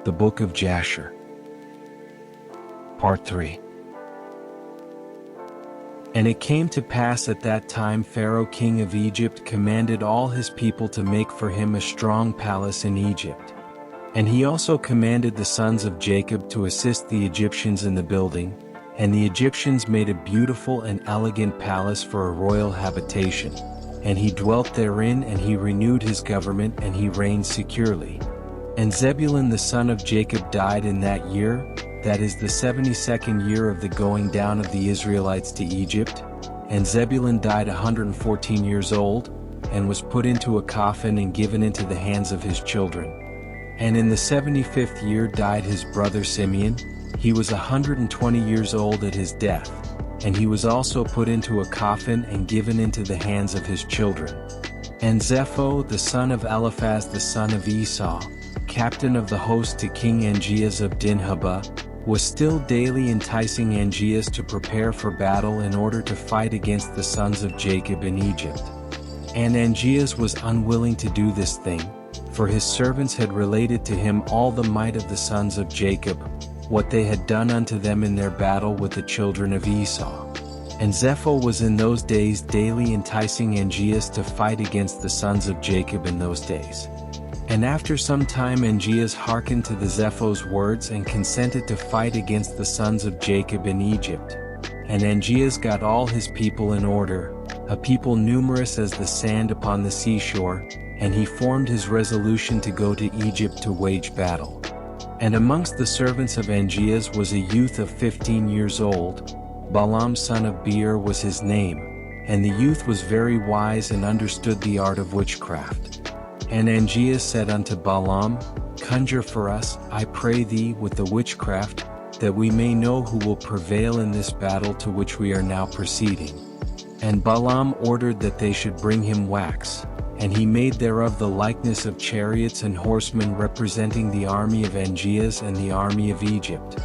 The Book of Jasher. Part 3. And it came to pass at that time Pharaoh king of Egypt commanded all his people to make for him a strong palace in Egypt. And he also commanded the sons of Jacob to assist the Egyptians in the building, and the Egyptians made a beautiful and elegant palace for a royal habitation. And he dwelt therein, and he renewed his government, and he reigned securely. And Zebulun the son of Jacob died in that year, that is the 72nd year of the going down of the Israelites to Egypt. And Zebulun died 114 years old, and was put into a coffin and given into the hands of his children. And in the 75th year died his brother Simeon. He was 120 years old at his death, and he was also put into a coffin and given into the hands of his children. And Zepho the son of Eliphaz the son of Esau, captain of the host to King Angeas of Dinhabah, was still daily enticing Angeas to prepare for battle in order to fight against the sons of Jacob in Egypt. And Angeas was unwilling to do this thing, for his servants had related to him all the might of the sons of Jacob, what they had done unto them in their battle with the children of Esau. And Zepho was in those days daily enticing Angeas to fight against the sons of Jacob in those days. And after some time Angeas hearkened to the Zepho's words and consented to fight against the sons of Jacob in Egypt. And Angeas got all his people in order, a people numerous as the sand upon the seashore, and he formed his resolution to go to Egypt to wage battle. And amongst the servants of Angeas was a youth of 15 years old, Balaam son of Beer was his name, and the youth was very wise and understood the art of witchcraft. And Angeas said unto Balaam, Conjure for us, I pray thee, with the witchcraft, that we may know who will prevail in this battle to which we are now proceeding. And Balaam ordered that they should bring him wax, and he made thereof the likeness of chariots and horsemen representing the army of Angeas and the army of Egypt.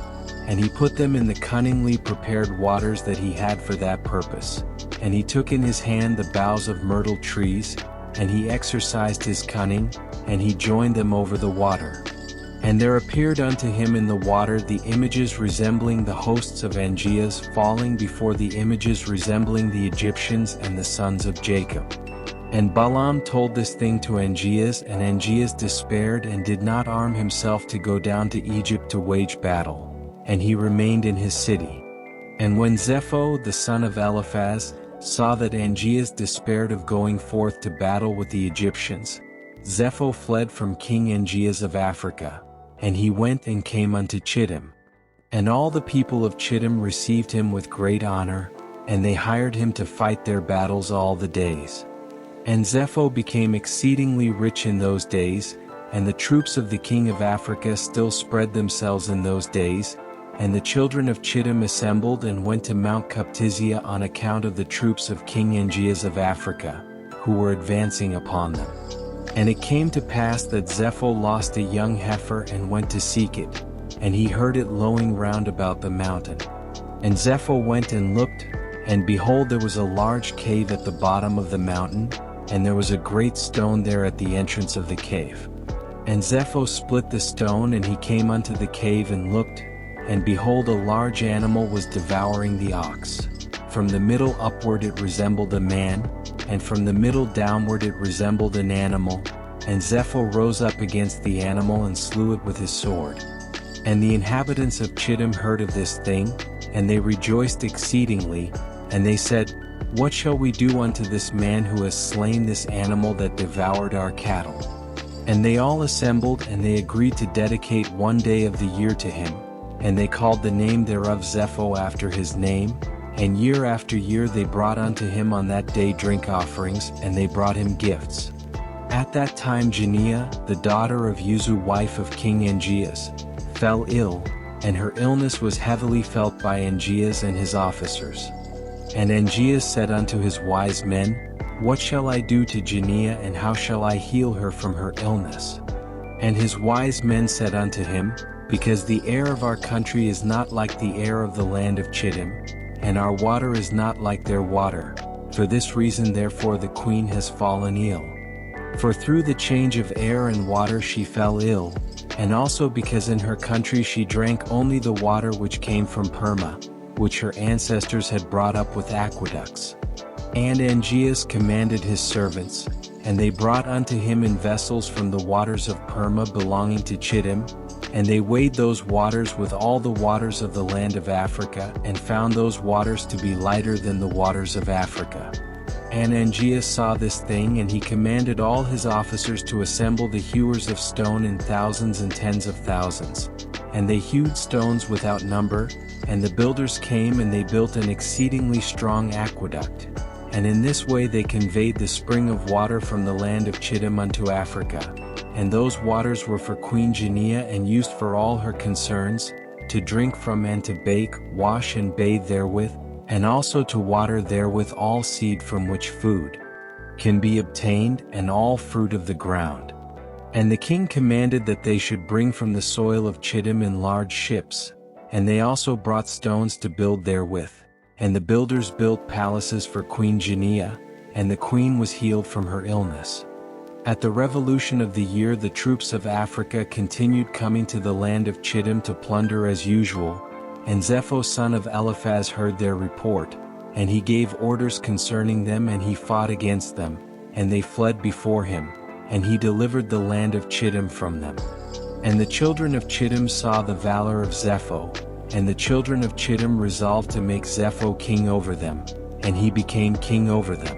And he put them in the cunningly prepared waters that he had for that purpose. And he took in his hand the boughs of myrtle trees, and he exercised his cunning, and he joined them over the water. And there appeared unto him in the water the images resembling the hosts of Angeas falling before the images resembling the Egyptians and the sons of Jacob. And Balaam told this thing to Angeas, and Angeas despaired and did not arm himself to go down to Egypt to wage battle, and he remained in his city. And when Zepho the son of Eliphaz saw that Angeas despaired of going forth to battle with the Egyptians, Zepho fled from King Angeas of Africa, and he went and came unto Chittim. And all the people of Chittim received him with great honor, and they hired him to fight their battles all the days. And Zepho became exceedingly rich in those days, and the troops of the king of Africa still spread themselves in those days. And the children of Chittim assembled and went to Mount Cuphtizia on account of the troops of King Angeas of Africa, who were advancing upon them. And it came to pass that Zepho lost a young heifer and went to seek it, and he heard it lowing round about the mountain. And Zepho went and looked, and behold, there was a large cave at the bottom of the mountain, and there was a great stone there at the entrance of the cave. And Zepho split the stone, and he came unto the cave and looked, and behold, a large animal was devouring the ox. From the middle upward it resembled a man, and from the middle downward it resembled an animal. And Zepho rose up against the animal and slew it with his sword. And the inhabitants of Chittim heard of this thing, and they rejoiced exceedingly, and they said, What shall we do unto this man who has slain this animal that devoured our cattle? And they all assembled, and they agreed to dedicate one day of the year to him. And they called the name thereof Zepho after his name, and year after year they brought unto him on that day drink offerings, and they brought him gifts. At that time Janiah, the daughter of Uzu wife of King Angeas, fell ill, and her illness was heavily felt by Angeas and his officers. And Angeas said unto his wise men, What shall I do to Janiah, and how shall I heal her from her illness? And his wise men said unto him, Because the air of our country is not like the air of the land of Chittim, and our water is not like their water. For this reason therefore the queen has fallen ill. For through the change of air and water she fell ill, and also because in her country she drank only the water which came from Perma, which her ancestors had brought up with aqueducts. And Angeas commanded his servants, and they brought unto him in vessels from the waters of Perma belonging to Chittim, and they weighed those waters with all the waters of the land of Africa, and found those waters to be lighter than the waters of Africa. And Angeas saw this thing, and he commanded all his officers to assemble the hewers of stone in thousands and tens of thousands. And they hewed stones without number, and the builders came and they built an exceedingly strong aqueduct. And in this way they conveyed the spring of water from the land of Chittim unto Africa. And those waters were for Queen Genea and used for all her concerns, to drink from and to bake, wash and bathe therewith, and also to water therewith all seed from which food can be obtained, and all fruit of the ground. And the king commanded that they should bring from the soil of Chittim in large ships, and they also brought stones to build therewith. And the builders built palaces for Queen Genea, and the queen was healed from her illness. At the revolution of the year the troops of Africa continued coming to the land of Chittim to plunder as usual, and Zepho son of Eliphaz heard their report, and he gave orders concerning them, and he fought against them, and they fled before him, and he delivered the land of Chittim from them. And the children of Chittim saw the valor of Zepho, and the children of Chittim resolved to make Zepho king over them, and he became king over them.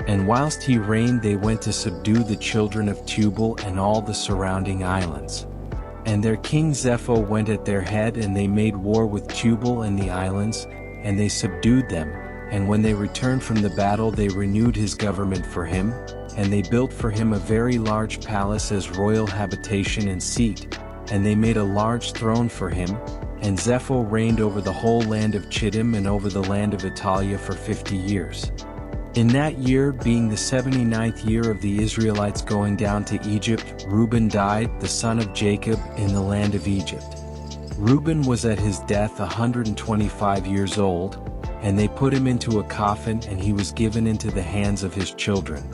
And whilst he reigned they went to subdue the children of Tubal and all the surrounding islands. And their king Zepho went at their head, and they made war with Tubal and the islands, and they subdued them, and when they returned from the battle they renewed his government for him, and they built for him a very large palace as royal habitation and seat, and they made a large throne for him, and Zepho reigned over the whole land of Chittim and over the land of Italia for 50 years. In that year, being the 79th year of the Israelites going down to Egypt, Reuben died, the son of Jacob, in the land of Egypt. Reuben was at his death 125 years old, and they put him into a coffin, and he was given into the hands of his children.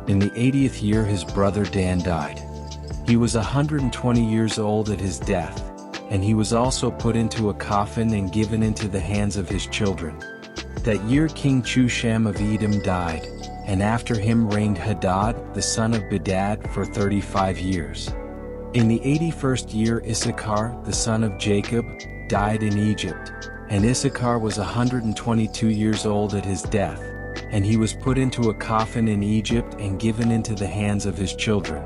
In the 80th year his brother Dan died. He was 120 years old at his death, and he was also put into a coffin and given into the hands of his children. That year King Chusham of Edom died, and after him reigned Hadad, the son of Bedad, for 35 years. In the 81st year Issachar, the son of Jacob, died in Egypt, and Issachar was 122 years old at his death, and he was put into a coffin in Egypt and given into the hands of his children.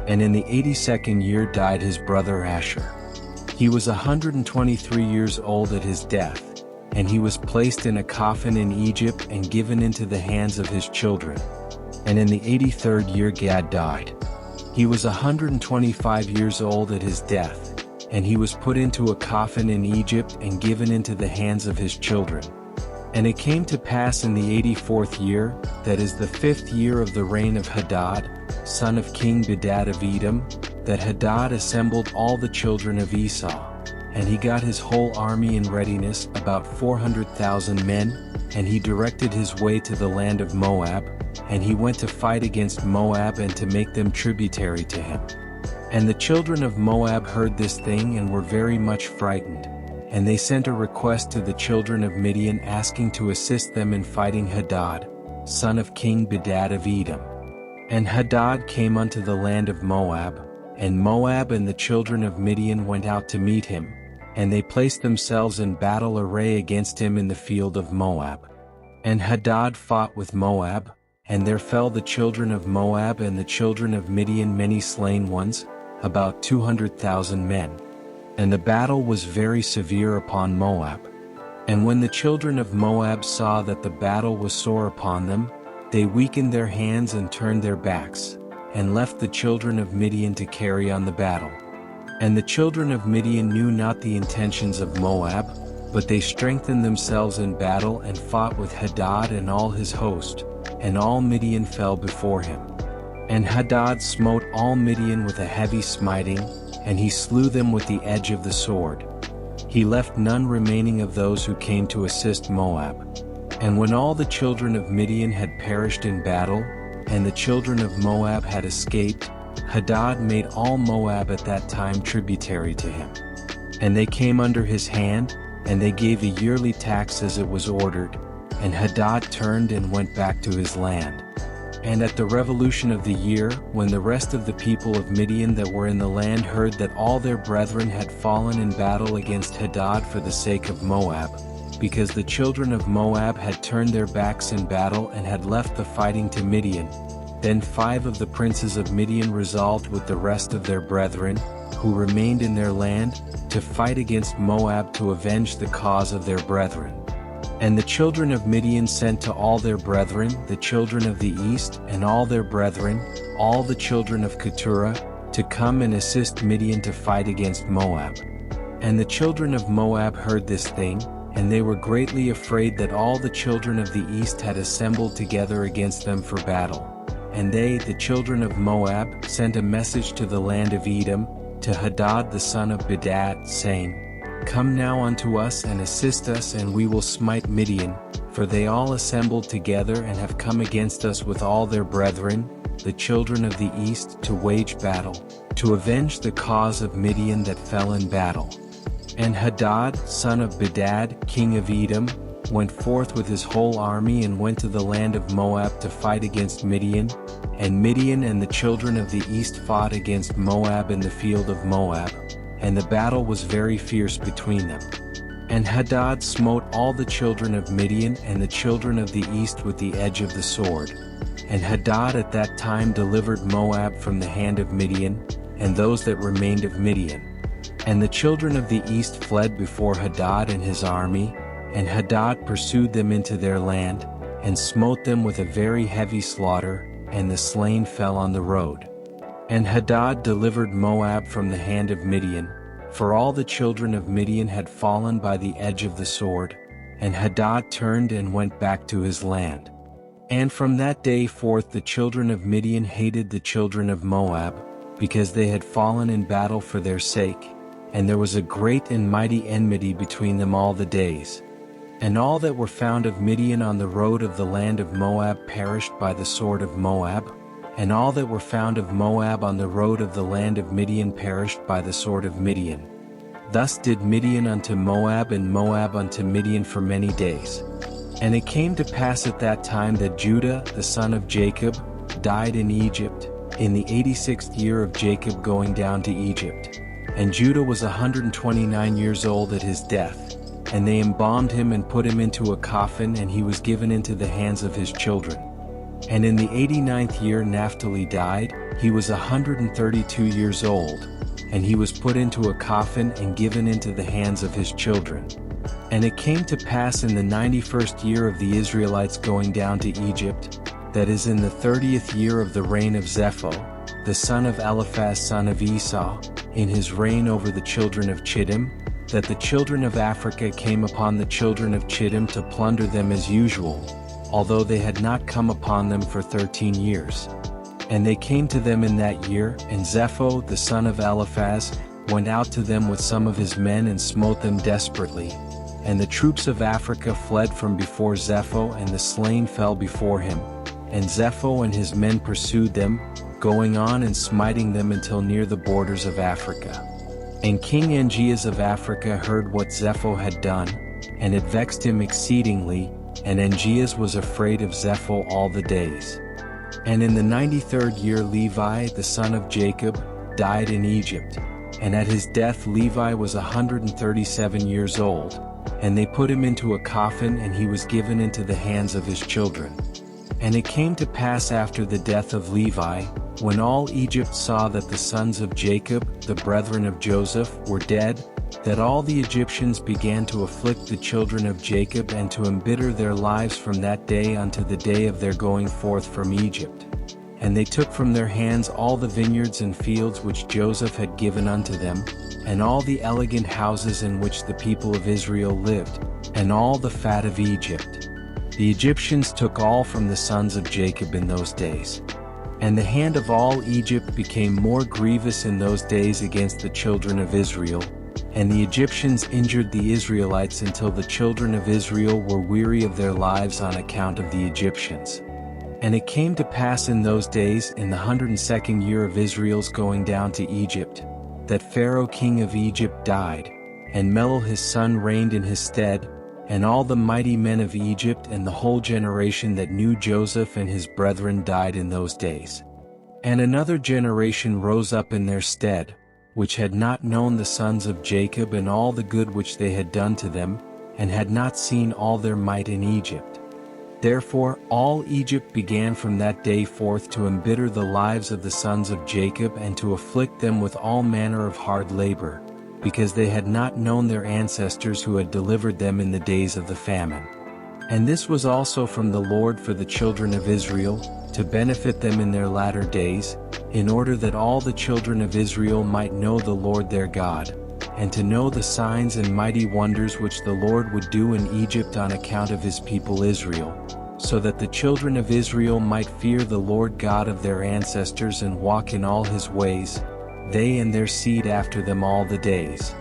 And in the 82nd year died his brother Asher. He was 123 years old at his death, and he was placed in a coffin in Egypt and given into the hands of his children. And in the 83rd year Gad died. He was 125 years old at his death, and he was put into a coffin in Egypt and given into the hands of his children. And it came to pass in the 84th year, that is the 5th year of the reign of Hadad, son of King Bedad of Edom, that Hadad assembled all the children of Esau, and he got his whole army in readiness, about 400,000 men, and he directed his way to the land of Moab, and he went to fight against Moab and to make them tributary to him. And the children of Moab heard this thing and were very much frightened, and they sent a request to the children of Midian asking to assist them in fighting Hadad, son of King Bedad of Edom. And Hadad came unto the land of Moab, and Moab and the children of Midian went out to meet him, and they placed themselves in battle array against him in the field of Moab. And Hadad fought with Moab, and there fell the children of Moab and the children of Midian many slain ones, about 200,000 men. And the battle was very severe upon Moab. And when the children of Moab saw that the battle was sore upon them, they weakened their hands and turned their backs, and left the children of Midian to carry on the battle. And the children of Midian knew not the intentions of Moab, but they strengthened themselves in battle and fought with Hadad and all his host, and all Midian fell before him. And Hadad smote all Midian with a heavy smiting, and he slew them with the edge of the sword. He left none remaining of those who came to assist Moab. And when all the children of Midian had perished in battle, and the children of Moab had escaped, Hadad made all Moab at that time tributary to him. And they came under his hand, and they gave a yearly tax as it was ordered, and Hadad turned and went back to his land. And at the revolution of the year, when the rest of the people of Midian that were in the land heard that all their brethren had fallen in battle against Hadad for the sake of Moab, because the children of Moab had turned their backs in battle and had left the fighting to Midian, then 5 of the princes of Midian resolved with the rest of their brethren, who remained in their land, to fight against Moab to avenge the cause of their brethren. And the children of Midian sent to all their brethren, the children of the east, and all their brethren, all the children of Keturah, to come and assist Midian to fight against Moab. And the children of Moab heard this thing, and they were greatly afraid that all the children of the east had assembled together against them for battle. And they, the children of Moab, sent a message to the land of Edom, to Hadad the son of Bedad, saying, Come now unto us and assist us, and we will smite Midian, for they all assembled together and have come against us with all their brethren, the children of the east, to wage battle, to avenge the cause of Midian that fell in battle. And Hadad, son of Bedad, king of Edom, went forth with his whole army and went to the land of Moab to fight against Midian, and Midian and the children of the east fought against Moab in the field of Moab, and the battle was very fierce between them. And Hadad smote all the children of Midian and the children of the east with the edge of the sword. And Hadad at that time delivered Moab from the hand of Midian, and those that remained of Midian. And the children of the east fled before Hadad and his army, and Hadad pursued them into their land, and smote them with a very heavy slaughter, and the slain fell on the road. And Hadad delivered Moab from the hand of Midian, for all the children of Midian had fallen by the edge of the sword, and Hadad turned and went back to his land. And from that day forth the children of Midian hated the children of Moab, because they had fallen in battle for their sake, and there was a great and mighty enmity between them all the days. And all that were found of Midian on the road of the land of Moab perished by the sword of Moab, and all that were found of Moab on the road of the land of Midian perished by the sword of Midian. Thus did Midian unto Moab, and Moab unto Midian for many days. And it came to pass at that time that Judah, the son of Jacob, died in Egypt, in the 86th year of Jacob going down to Egypt. And Judah was 129 years old at his death, and they embalmed him and put him into a coffin, and he was given into the hands of his children. And in the 89th year Naphtali died, he was 132 years old, and he was put into a coffin and given into the hands of his children. And it came to pass in the 91st year of the Israelites going down to Egypt, that is in the 30th year of the reign of Zepho, the son of Eliphaz son of Esau, in his reign over the children of Chittim, that the children of Africa came upon the children of Chittim to plunder them as usual, although they had not come upon them for 13 years. And they came to them in that year, and Zepho the son of Eliphaz went out to them with some of his men and smote them desperately. And the troops of Africa fled from before Zepho, and the slain fell before him. And Zepho and his men pursued them, going on and smiting them until near the borders of Africa. And King Angeas of Africa heard what Zepho had done, and it vexed him exceedingly, and Angeas was afraid of Zepho all the days. And in the 93rd year Levi the son of Jacob died in Egypt, and at his death Levi was 137 years old, and they put him into a coffin, and he was given into the hands of his children. And it came to pass after the death of Levi, when all Egypt saw that the sons of Jacob, the brethren of Joseph, were dead, that all the Egyptians began to afflict the children of Jacob and to embitter their lives from that day unto the day of their going forth from Egypt. And they took from their hands all the vineyards and fields which Joseph had given unto them, and all the elegant houses in which the people of Israel lived, and all the fat of Egypt. The Egyptians took all from the sons of Jacob in those days. And the hand of all Egypt became more grievous in those days against the children of Israel, and the Egyptians injured the Israelites until the children of Israel were weary of their lives on account of the Egyptians. And it came to pass in those days, in the 102nd year of Israel's going down to Egypt, that Pharaoh king of Egypt died, and Melul his son reigned in his stead, and all the mighty men of Egypt and the whole generation that knew Joseph and his brethren died in those days. And another generation rose up in their stead, which had not known the sons of Jacob and all the good which they had done to them, and had not seen all their might in Egypt. Therefore all Egypt began from that day forth to embitter the lives of the sons of Jacob and to afflict them with all manner of hard labor, because they had not known their ancestors who had delivered them in the days of the famine. And this was also from the Lord for the children of Israel, to benefit them in their latter days, in order that all the children of Israel might know the Lord their God, and to know the signs and mighty wonders which the Lord would do in Egypt on account of his people Israel, so that the children of Israel might fear the Lord God of their ancestors and walk in all his ways, they and their seed after them all the days.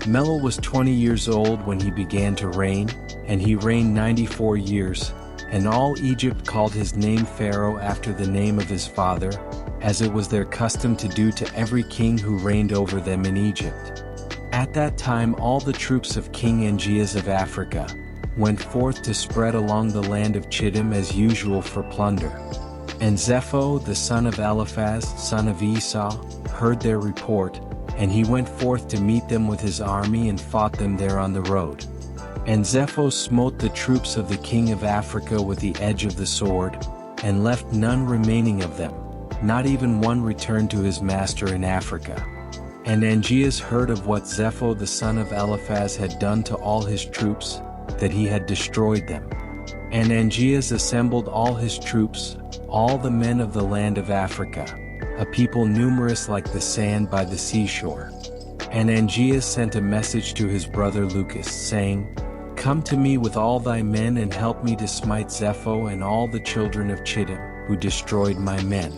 Melul was 20 years old when he began to reign, and he reigned 94 years, and all Egypt called his name Pharaoh after the name of his father, as it was their custom to do to every king who reigned over them in Egypt. At that time all the troops of King Angeas of Africa went forth to spread along the land of Chittim as usual for plunder. And Zepho the son of Eliphaz, son of Esau, heard their report, and he went forth to meet them with his army and fought them there on the road. And Zepho smote the troops of the king of Africa with the edge of the sword, and left none remaining of them, not even one returned to his master in Africa. And Angeas heard of what Zepho the son of Eliphaz had done to all his troops, that he had destroyed them. And Angeas assembled all his troops, all the men of the land of Africa, a people numerous like the sand by the seashore. And Angeas sent a message to his brother Lucas, saying, Come to me with all thy men and help me to smite Zepho and all the children of Chittim, who destroyed my men.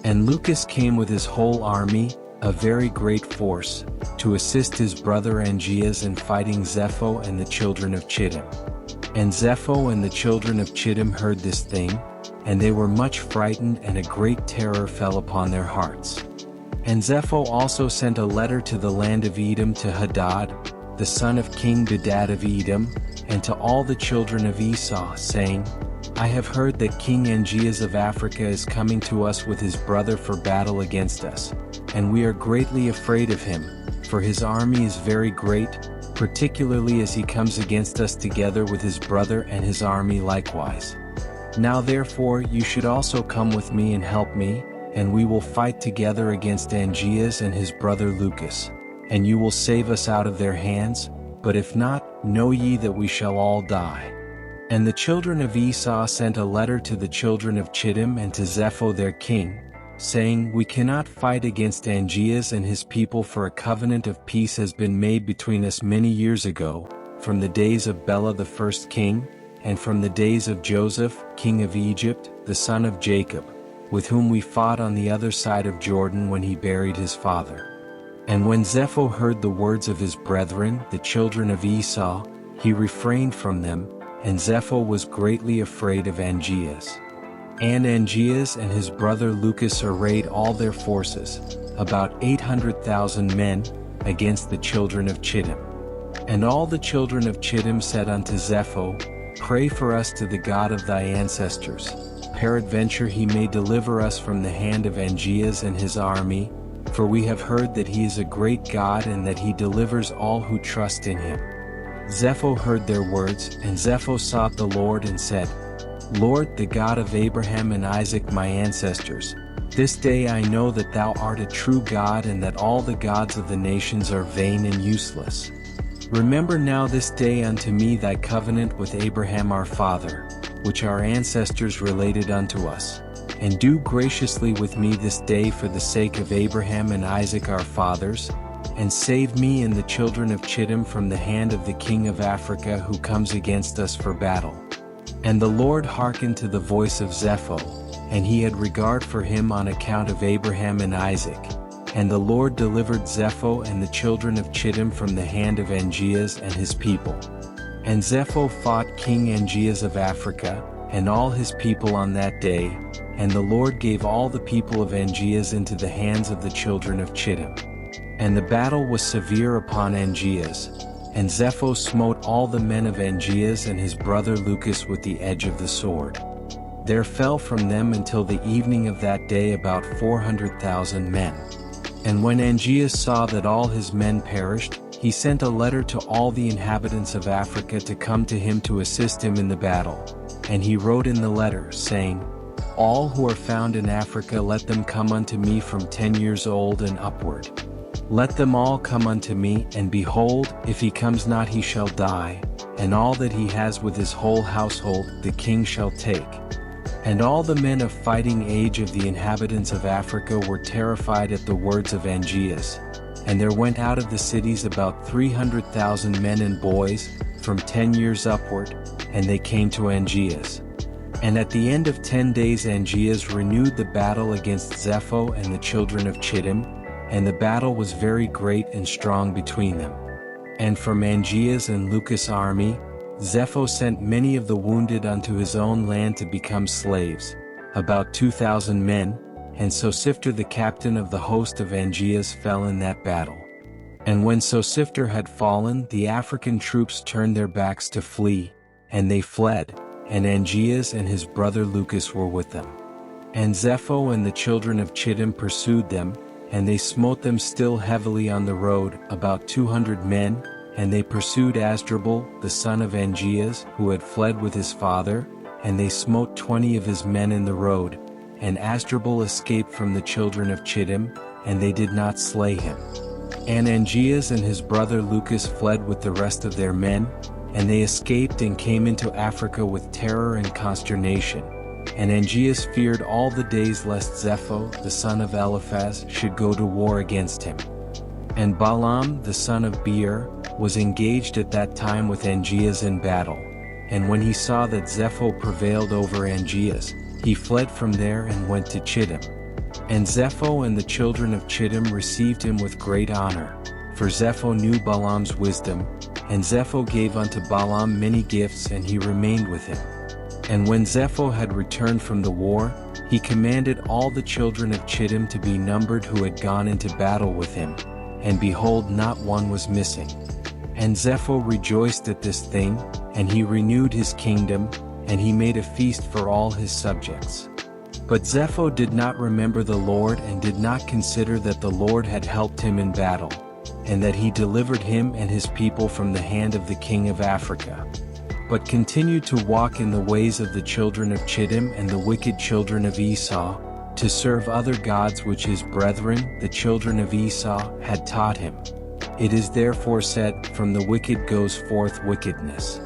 And Lucas came with his whole army, a very great force, to assist his brother Angeas in fighting Zepho and the children of Chittim. And Zepho and the children of Chittim heard this thing, and they were much frightened, and a great terror fell upon their hearts. And Zepho also sent a letter to the land of Edom to Hadad, the son of King Bedad of Edom, and to all the children of Esau, saying, I have heard that King Angeas of Africa is coming to us with his brother for battle against us, and we are greatly afraid of him, for his army is very great, particularly as he comes against us together with his brother and his army likewise. Now therefore you should also come with me and help me, and we will fight together against Angeas and his brother Lucas, and you will save us out of their hands, but if not, know ye that we shall all die. And the children of Esau sent a letter to the children of Chittim and to Zepho their king, saying, We cannot fight against Angeas and his people, for a covenant of peace has been made between us many years ago, from the days of Bela the first king, and from the days of Joseph, king of Egypt, the son of Jacob, with whom we fought on the other side of Jordan when he buried his father. And when Zepho heard the words of his brethren, the children of Esau, he refrained from them, and Zepho was greatly afraid of Angeas. And Angeas and his brother Lucas arrayed all their forces, about 800,000 men, against the children of Chittim. And all the children of Chittim said unto Zepho, Pray for us to the God of thy ancestors, peradventure he may deliver us from the hand of Angeas and his army, for we have heard that he is a great God and that he delivers all who trust in him. Zepho heard their words, and Zepho sought the Lord and said, Lord, the God of Abraham and Isaac my ancestors, this day I know that thou art a true God and that all the gods of the nations are vain and useless. Remember now this day unto me thy covenant with Abraham our father, which our ancestors related unto us, and do graciously with me this day for the sake of Abraham and Isaac our fathers, and save me and the children of Chittim from the hand of the king of Africa who comes against us for battle. And the Lord hearkened to the voice of Zepho, and he had regard for him on account of Abraham and Isaac. And the Lord delivered Zepho and the children of Chittim from the hand of Angeas and his people. And Zepho fought King Angeas of Africa, and all his people on that day, and the Lord gave all the people of Angeas into the hands of the children of Chittim. And the battle was severe upon Angeas, and Zepho smote all the men of Angeas and his brother Lucas with the edge of the sword. There fell from them until the evening of that day about 400,000 men. And when Angeas saw that all his men perished, he sent a letter to all the inhabitants of Africa to come to him to assist him in the battle. And he wrote in the letter, saying, All who are found in Africa, let them come unto me from 10 years old and upward. Let them all come unto me, and behold, if he comes not he shall die, and all that he has with his whole household the king shall take. And all the men of fighting age of the inhabitants of Africa were terrified at the words of Angeas. And there went out of the cities about 300,000 men and boys, from 10 years upward, and they came to Angeas. And at the end of 10 days Angeas renewed the battle against Zepho and the children of Chittim, and the battle was very great and strong between them. And from Angeas and Lucas' army, Zepho sent many of the wounded unto his own land to become slaves, about 2,000 men, and Sosifter the captain of the host of Angeas fell in that battle. And when Sosifter had fallen, the African troops turned their backs to flee, and they fled, and Angeas and his brother Lucas were with them. And Zepho and the children of Chittim pursued them, and they smote them still heavily on the road, about 200 men, and they pursued Asdrubal, the son of Angeas, who had fled with his father, and they smote 20 of his men in the road, and Asdrubal escaped from the children of Chittim, and they did not slay him. And Angeas and his brother Lucas fled with the rest of their men, and they escaped and came into Africa with terror and consternation. And Angeas feared all the days lest Zepho, the son of Eliphaz, should go to war against him. And Balaam, the son of Beer, was engaged at that time with Angeas in battle, and when he saw that Zepho prevailed over Angeas, he fled from there and went to Chittim. And Zepho and the children of Chittim received him with great honor, for Zepho knew Balaam's wisdom, and Zepho gave unto Balaam many gifts, and he remained with him. And when Zepho had returned from the war, he commanded all the children of Chittim to be numbered who had gone into battle with him, and behold, not one was missing. And Zepho rejoiced at this thing, and he renewed his kingdom, and he made a feast for all his subjects. But Zepho did not remember the Lord, and did not consider that the Lord had helped him in battle, and that he delivered him and his people from the hand of the king of Africa, but continued to walk in the ways of the children of Chittim and the wicked children of Esau, to serve other gods which his brethren, the children of Esau, had taught him. It is therefore said, From the wicked goes forth wickedness.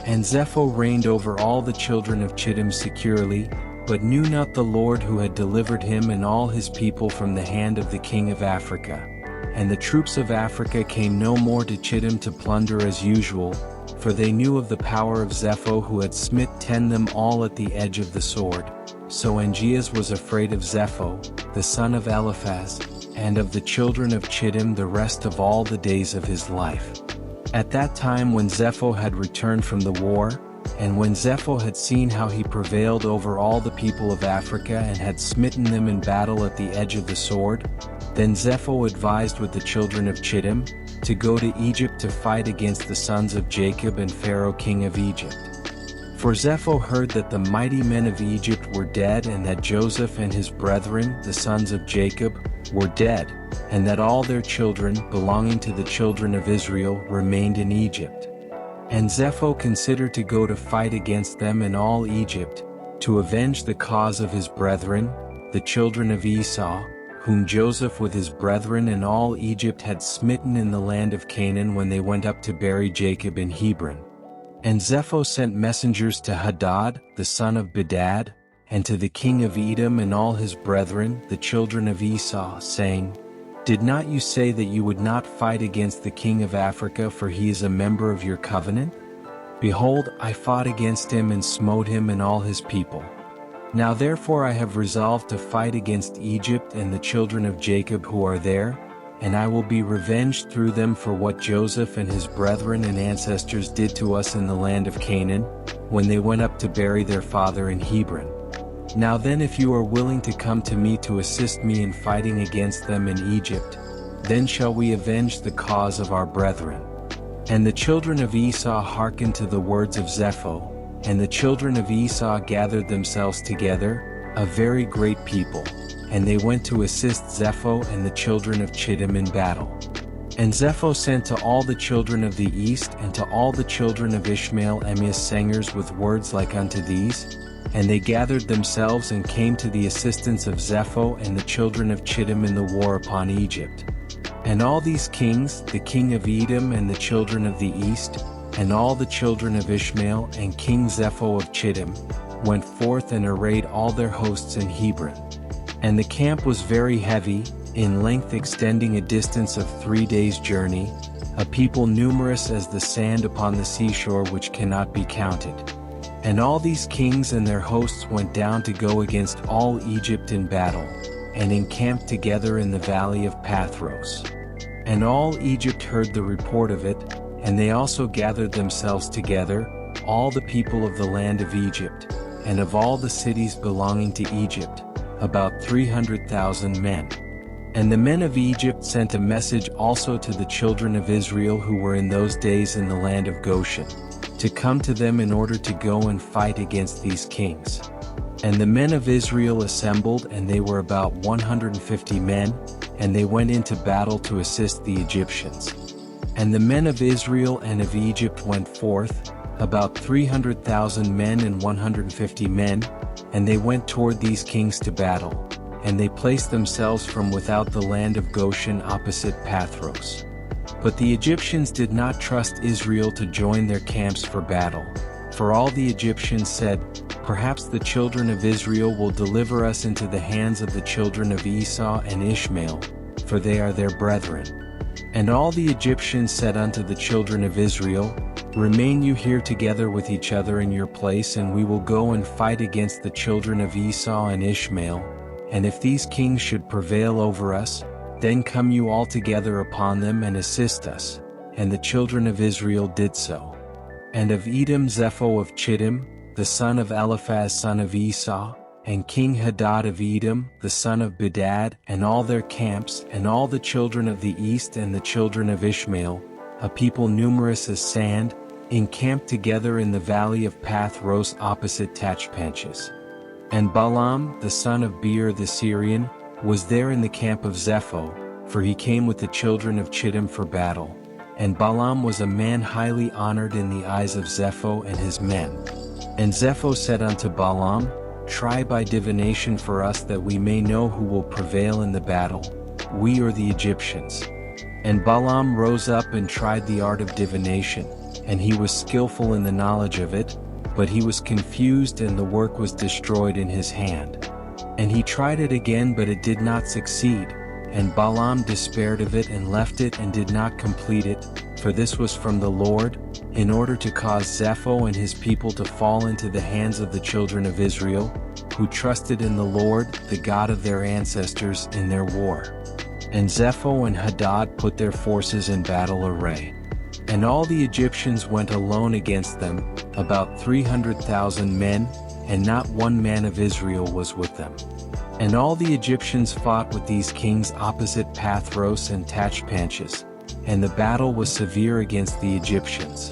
And Zepho reigned over all the children of Chittim securely, but knew not the Lord who had delivered him and all his people from the hand of the king of Africa. And the troops of Africa came no more to Chittim to plunder as usual, for they knew of the power of Zepho who had smitten them all at the edge of the sword. So Angeas was afraid of Zepho, the son of Eliphaz, and of the children of Chittim the rest of all the days of his life. At that time when Zepho had returned from the war, and when Zepho had seen how he prevailed over all the people of Africa and had smitten them in battle at the edge of the sword, then Zepho advised with the children of Chittim to go to Egypt to fight against the sons of Jacob and Pharaoh king of Egypt. For Zepho heard that the mighty men of Egypt were dead, and that Joseph and his brethren, the sons of Jacob, were dead, and that all their children belonging to the children of Israel remained in Egypt. And Zepho considered to go to fight against them in all Egypt, to avenge the cause of his brethren, the children of Esau, whom Joseph with his brethren and all Egypt had smitten in the land of Canaan when they went up to bury Jacob in Hebron. And Zepho sent messengers to Hadad, the son of Bedad, and to the king of Edom and all his brethren, the children of Esau, saying, Did not you say that you would not fight against the king of Africa, for he is a member of your covenant? Behold, I fought against him and smote him and all his people. Now therefore I have resolved to fight against Egypt and the children of Jacob who are there, and I will be revenged through them for what Joseph and his brethren and ancestors did to us in the land of Canaan, when they went up to bury their father in Hebron. Now then, if you are willing to come to me to assist me in fighting against them in Egypt, then shall we avenge the cause of our brethren. And the children of Esau hearkened to the words of Zepho, and the children of Esau gathered themselves together, a very great people, and they went to assist Zepho and the children of Chittim in battle. And Zepho sent to all the children of the east and to all the children of Ishmael Emius singers with words like unto these, and they gathered themselves and came to the assistance of Zepho and the children of Chittim in the war upon Egypt. And all these kings, the king of Edom and the children of the east, and all the children of Ishmael and King Zepho of Chittim, went forth and arrayed all their hosts in Hebron. And the camp was very heavy, in length extending a distance of 3 days' journey, a people numerous as the sand upon the seashore which cannot be counted. And all these kings and their hosts went down to go against all Egypt in battle, and encamped together in the valley of Pathros. And all Egypt heard the report of it, and they also gathered themselves together, all the people of the land of Egypt, and of all the cities belonging to Egypt, about 300,000 men. And the men of Egypt sent a message also to the children of Israel who were in those days in the land of Goshen, to come to them in order to go and fight against these kings. And the men of Israel assembled, and they were about 150 men, and they went into battle to assist the Egyptians. And the men of Israel and of Egypt went forth, about 300,000 men and 150 men, and they went toward these kings to battle, and they placed themselves from without the land of Goshen opposite Pathros. But the Egyptians did not trust Israel to join their camps for battle, for all the Egyptians said, perhaps the children of Israel will deliver us into the hands of the children of Esau and Ishmael, for they are their brethren. And all the Egyptians said unto the children of Israel, remain you here together with each other in your place, and we will go and fight against the children of Esau and Ishmael, and if these kings should prevail over us, then come you all together upon them and assist us. And the children of Israel did so. And of Edom Zepho of Chittim, the son of Eliphaz son of Esau, and King Hadad of Edom, the son of Bedad, and all their camps, and all the children of the east and the children of Ishmael, a people numerous as sand, encamped together in the valley of Pathros opposite Tachpanches. And Balaam, the son of Beer the Syrian, was there in the camp of Zepho, for he came with the children of Chittim for battle. And Balaam was a man highly honored in the eyes of Zepho and his men. And Zepho said unto Balaam, try by divination for us that we may know who will prevail in the battle, we or the Egyptians. And Balaam rose up and tried the art of divination, and he was skillful in the knowledge of it, but he was confused and the work was destroyed in his hand. And he tried it again, but it did not succeed, and Balaam despaired of it and left it and did not complete it, for this was from the Lord, in order to cause Zepho and his people to fall into the hands of the children of Israel, who trusted in the Lord, the God of their ancestors, in their war. And Zepho and Hadad put their forces in battle array. And all the Egyptians went alone against them, about 300,000 men, and not one man of Israel was with them. And all the Egyptians fought with these kings opposite Pathros and Tachpanches, and the battle was severe against the Egyptians.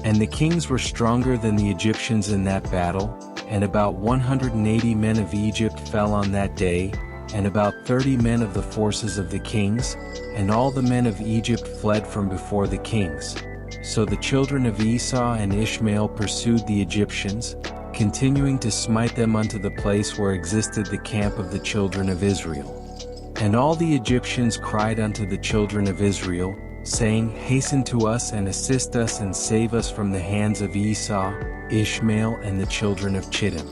And the kings were stronger than the Egyptians in that battle, and about 180 men of Egypt fell on that day, and about 30 men of the forces of the kings, and all the men of Egypt fled from before the kings. So the children of Esau and Ishmael pursued the Egyptians, continuing to smite them unto the place where existed the camp of the children of Israel. And all the Egyptians cried unto the children of Israel, saying, hasten to us and assist us and save us from the hands of Esau, Ishmael, and the children of Chittim.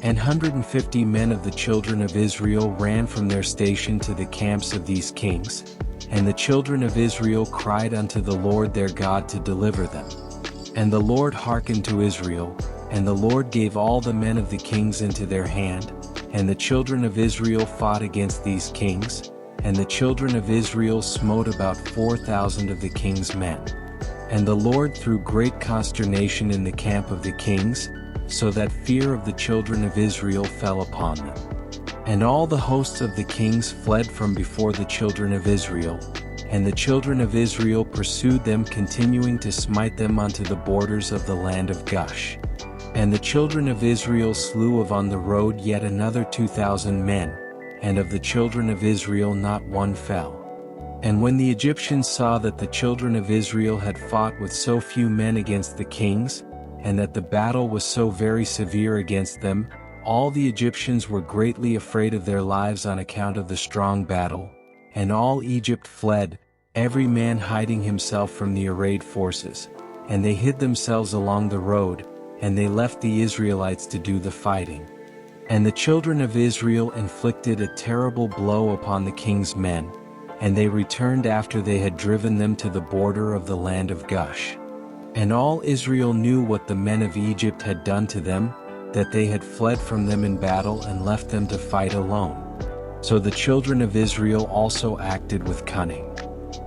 And 150 men of the children of Israel ran from their station to the camps of these kings, and the children of Israel cried unto the Lord their God to deliver them. And the Lord hearkened to Israel, and the Lord gave all the men of the kings into their hand, and the children of Israel fought against these kings, and the children of Israel smote about 4,000 of the king's men. And the Lord threw great consternation in the camp of the kings, so that fear of the children of Israel fell upon them. And all the hosts of the kings fled from before the children of Israel, and the children of Israel pursued them, continuing to smite them unto the borders of the land of Gush. And the children of Israel slew of on the road yet another 2,000 men, and of the children of Israel not one fell. And when the Egyptians saw that the children of Israel had fought with so few men against the kings, and that the battle was so very severe against them, all the Egyptians were greatly afraid of their lives on account of the strong battle, and all Egypt fled, every man hiding himself from the arrayed forces, and they hid themselves along the road, and they left the Israelites to do the fighting. And the children of Israel inflicted a terrible blow upon the king's men, and they returned after they had driven them to the border of the land of Gush. And all Israel knew what the men of Egypt had done to them, that they had fled from them in battle and left them to fight alone. So the children of Israel also acted with cunning.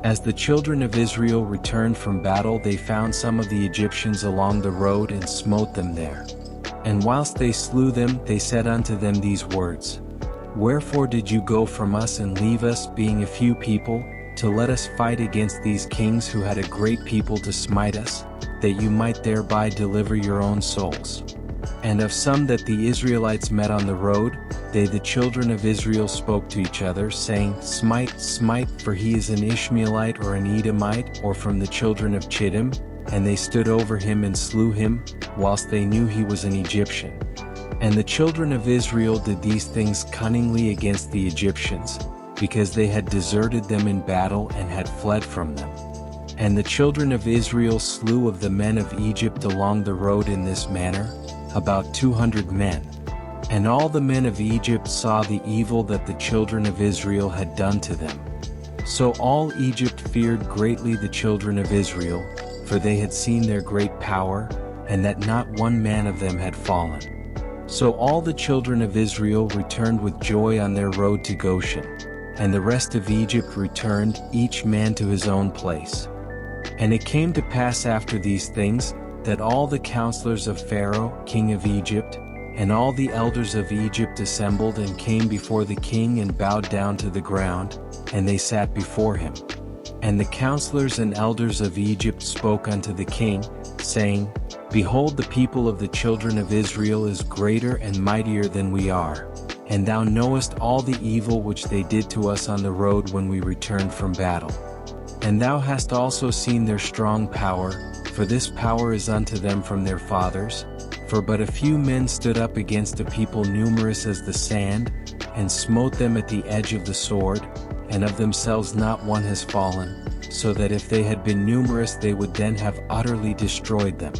As the children of Israel returned from battle, they found some of the Egyptians along the road and smote them there. And whilst they slew them, they said unto them these words: Wherefore did you go from us and leave us, being a few people, to let us fight against these kings who had a great people to smite us, that you might thereby deliver your own souls? And of some that the Israelites met on the road, they the children of Israel spoke to each other, saying, Smite, smite, for he is an Ishmaelite or an Edomite, or from the children of Chittim. And they stood over him and slew him, whilst they knew he was an Egyptian. And the children of Israel did these things cunningly against the Egyptians, because they had deserted them in battle and had fled from them. And the children of Israel slew of the men of Egypt along the road in this manner, about 200 men. And all the men of Egypt saw the evil that the children of Israel had done to them. So all Egypt feared greatly the children of Israel, for they had seen their great power, and that not one man of them had fallen. So all the children of Israel returned with joy on their road to Goshen, and the rest of Egypt returned, each man to his own place. And it came to pass after these things, that all the counselors of Pharaoh, king of Egypt, and all the elders of Egypt assembled and came before the king and bowed down to the ground, and they sat before him. And the counselors and elders of Egypt spoke unto the king, saying, Behold, the people of the children of Israel is greater and mightier than we are, and thou knowest all the evil which they did to us on the road when we returned from battle. And thou hast also seen their strong power, for this power is unto them from their fathers. For but a few men stood up against a people numerous as the sand, and smote them at the edge of the sword, and of themselves not one has fallen, so that if they had been numerous they would then have utterly destroyed them.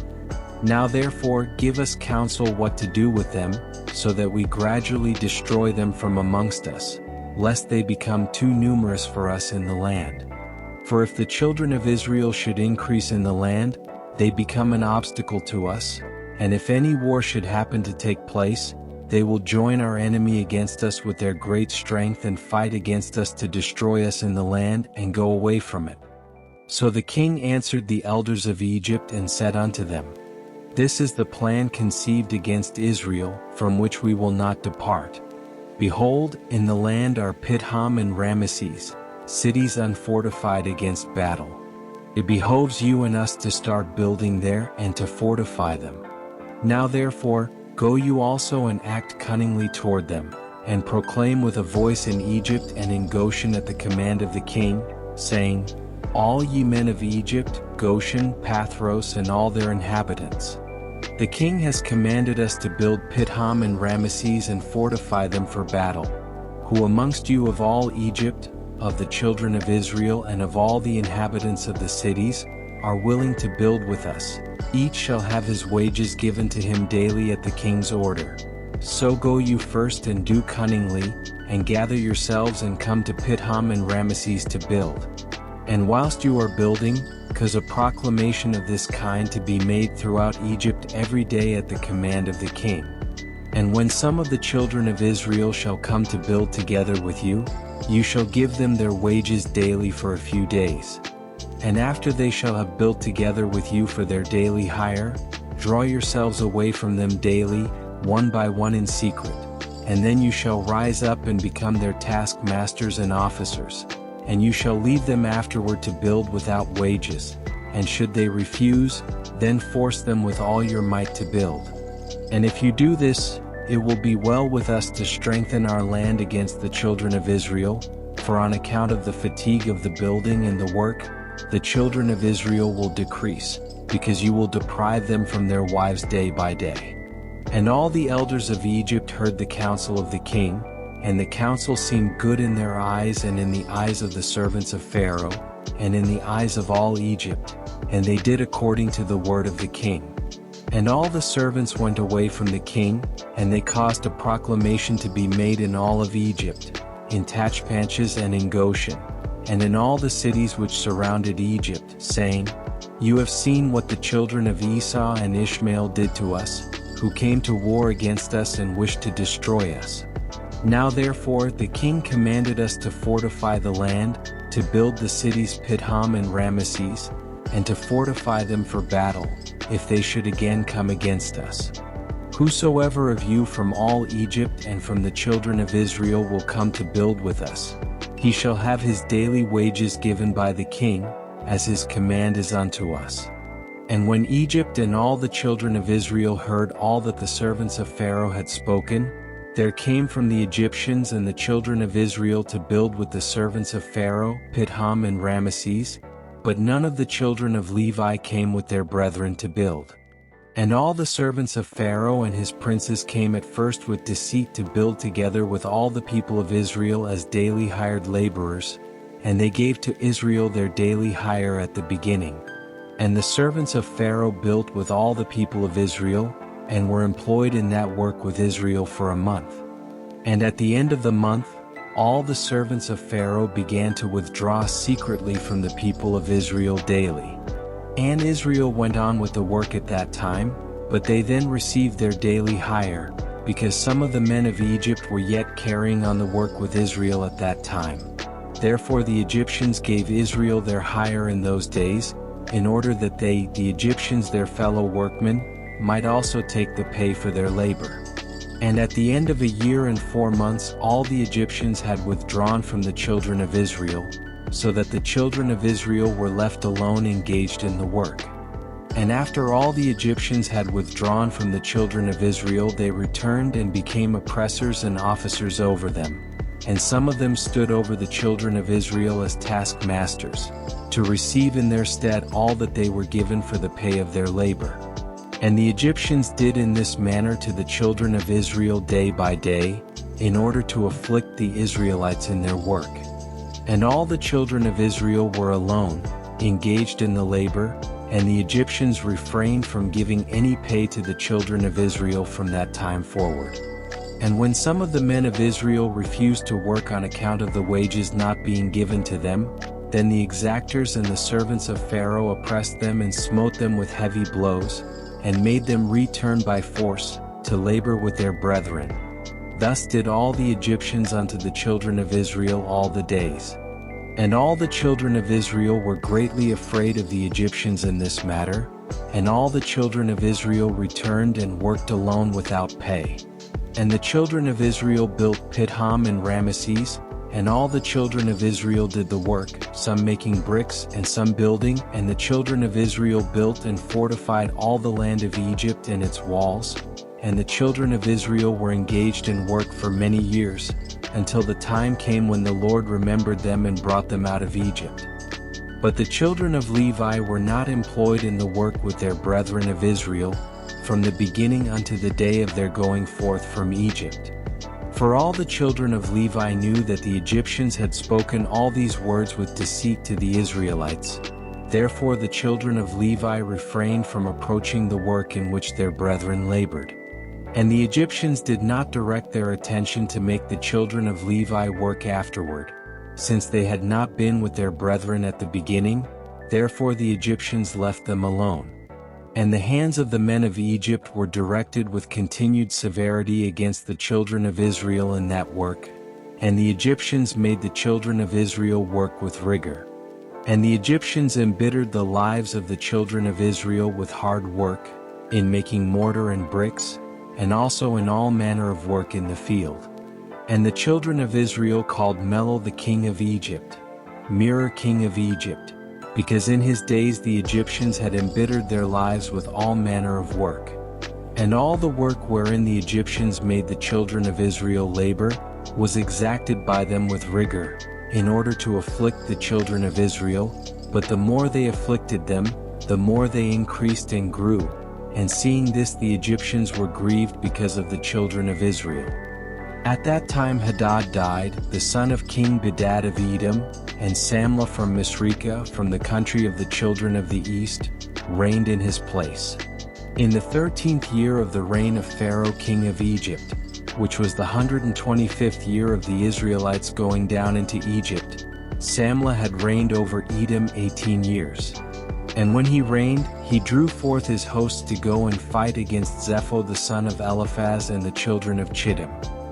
Now therefore give us counsel what to do with them, so that we gradually destroy them from amongst us, lest they become too numerous for us in the land. For if the children of Israel should increase in the land, they become an obstacle to us, and if any war should happen to take place, they will join our enemy against us with their great strength and fight against us to destroy us in the land and go away from it. So the king answered the elders of Egypt and said unto them, This is the plan conceived against Israel, from which we will not depart. Behold, in the land are Pithom and Ramesses, cities unfortified against battle. It behoves you and us to start building there and to fortify them. Now therefore, go you also and act cunningly toward them, and proclaim with a voice in Egypt and in Goshen at the command of the king, saying, All ye men of Egypt, Goshen, Pathros, and all their inhabitants. The king has commanded us to build Pithom and Ramesses and fortify them for battle. Who amongst you of all Egypt, of the children of Israel and of all the inhabitants of the cities, are willing to build with us, each shall have his wages given to him daily at the king's order. So go you first and do cunningly, and gather yourselves and come to Pithom and Ramesses to build. And whilst you are building, cause a proclamation of this kind to be made throughout Egypt every day at the command of the king. And when some of the children of Israel shall come to build together with you, you shall give them their wages daily for a few days. And after they shall have built together with you for their daily hire, draw yourselves away from them daily, one by one in secret, and then you shall rise up and become their taskmasters and officers, and you shall leave them afterward to build without wages, and should they refuse, then force them with all your might to build. And if you do this, it will be well with us to strengthen our land against the children of Israel, for on account of the fatigue of the building and the work, the children of Israel will decrease, because you will deprive them from their wives day by day. And all the elders of Egypt heard the counsel of the king, and the counsel seemed good in their eyes and in the eyes of the servants of Pharaoh, and in the eyes of all Egypt, and they did according to the word of the king. And all the servants went away from the king, and they caused a proclamation to be made in all of Egypt, in Tachpanches and in Goshen, and in all the cities which surrounded Egypt, saying, You have seen what the children of Esau and Ishmael did to us, who came to war against us and wished to destroy us. Now therefore the king commanded us to fortify the land, to build the cities Pithom and Ramesses, and to fortify them for battle, if they should again come against us. Whosoever of you from all Egypt and from the children of Israel will come to build with us, he shall have his daily wages given by the king, as his command is unto us. And when Egypt and all the children of Israel heard all that the servants of Pharaoh had spoken, there came from the Egyptians and the children of Israel to build with the servants of Pharaoh, Pithom and Ramesses, but none of the children of Levi came with their brethren to build. And all the servants of Pharaoh and his princes came at first with deceit to build together with all the people of Israel as daily hired laborers, and they gave to Israel their daily hire at the beginning. And the servants of Pharaoh built with all the people of Israel, and were employed in that work with Israel for a month. And at the end of the month, all the servants of Pharaoh began to withdraw secretly from the people of Israel daily. And Israel went on with the work at that time, but they then received their daily hire, because some of the men of Egypt were yet carrying on the work with Israel at that time. Therefore the Egyptians gave Israel their hire in those days, in order that they, the Egyptians their fellow workmen, might also take the pay for their labor. And at the end of a year and 4 months all the Egyptians had withdrawn from the children of Israel, so that the children of Israel were left alone engaged in the work. And after all the Egyptians had withdrawn from the children of Israel they returned and became oppressors and officers over them, and some of them stood over the children of Israel as taskmasters, to receive in their stead all that they were given for the pay of their labor. And the Egyptians did in this manner to the children of Israel day by day, in order to afflict the Israelites in their work. And all the children of Israel were alone, engaged in the labor, and the Egyptians refrained from giving any pay to the children of Israel from that time forward. And when some of the men of Israel refused to work on account of the wages not being given to them, then the exactors and the servants of Pharaoh oppressed them and smote them with heavy blows, and made them return by force, to labor with their brethren. Thus did all the Egyptians unto the children of Israel all the days. And all the children of Israel were greatly afraid of the Egyptians in this matter, and all the children of Israel returned and worked alone without pay. And the children of Israel built Pithom and Ramesses, and all the children of Israel did the work, some making bricks and some building, and the children of Israel built and fortified all the land of Egypt and its walls, and the children of Israel were engaged in work for many years, until the time came when the Lord remembered them and brought them out of Egypt. But the children of Levi were not employed in the work with their brethren of Israel, from the beginning unto the day of their going forth from Egypt. For all the children of Levi knew that the Egyptians had spoken all these words with deceit to the Israelites. Therefore the children of Levi refrained from approaching the work in which their brethren labored. And the Egyptians did not direct their attention to make the children of Levi work afterward, since they had not been with their brethren at the beginning, therefore the Egyptians left them alone. And the hands of the men of Egypt were directed with continued severity against the children of Israel in that work, and the Egyptians made the children of Israel work with rigor. And the Egyptians embittered the lives of the children of Israel with hard work, in making mortar and bricks, and also in all manner of work in the field. And the children of Israel called Melol the king of Egypt, Mirror king of Egypt, because in his days the Egyptians had embittered their lives with all manner of work. And all the work wherein the Egyptians made the children of Israel labor, was exacted by them with rigor, in order to afflict the children of Israel, but the more they afflicted them, the more they increased and grew. And seeing this, the Egyptians were grieved because of the children of Israel. At that time Hadad died, the son of King Bedad of Edom, and Samlah from Misreka, from the country of the children of the east, reigned in his place. In the 13th year of the reign of Pharaoh king of Egypt, which was the 125th year of the Israelites going down into Egypt, Samlah had reigned over Edom 18 years. And when he reigned, he drew forth his hosts to go and fight against Zepho the son of Eliphaz and the children of Chittim,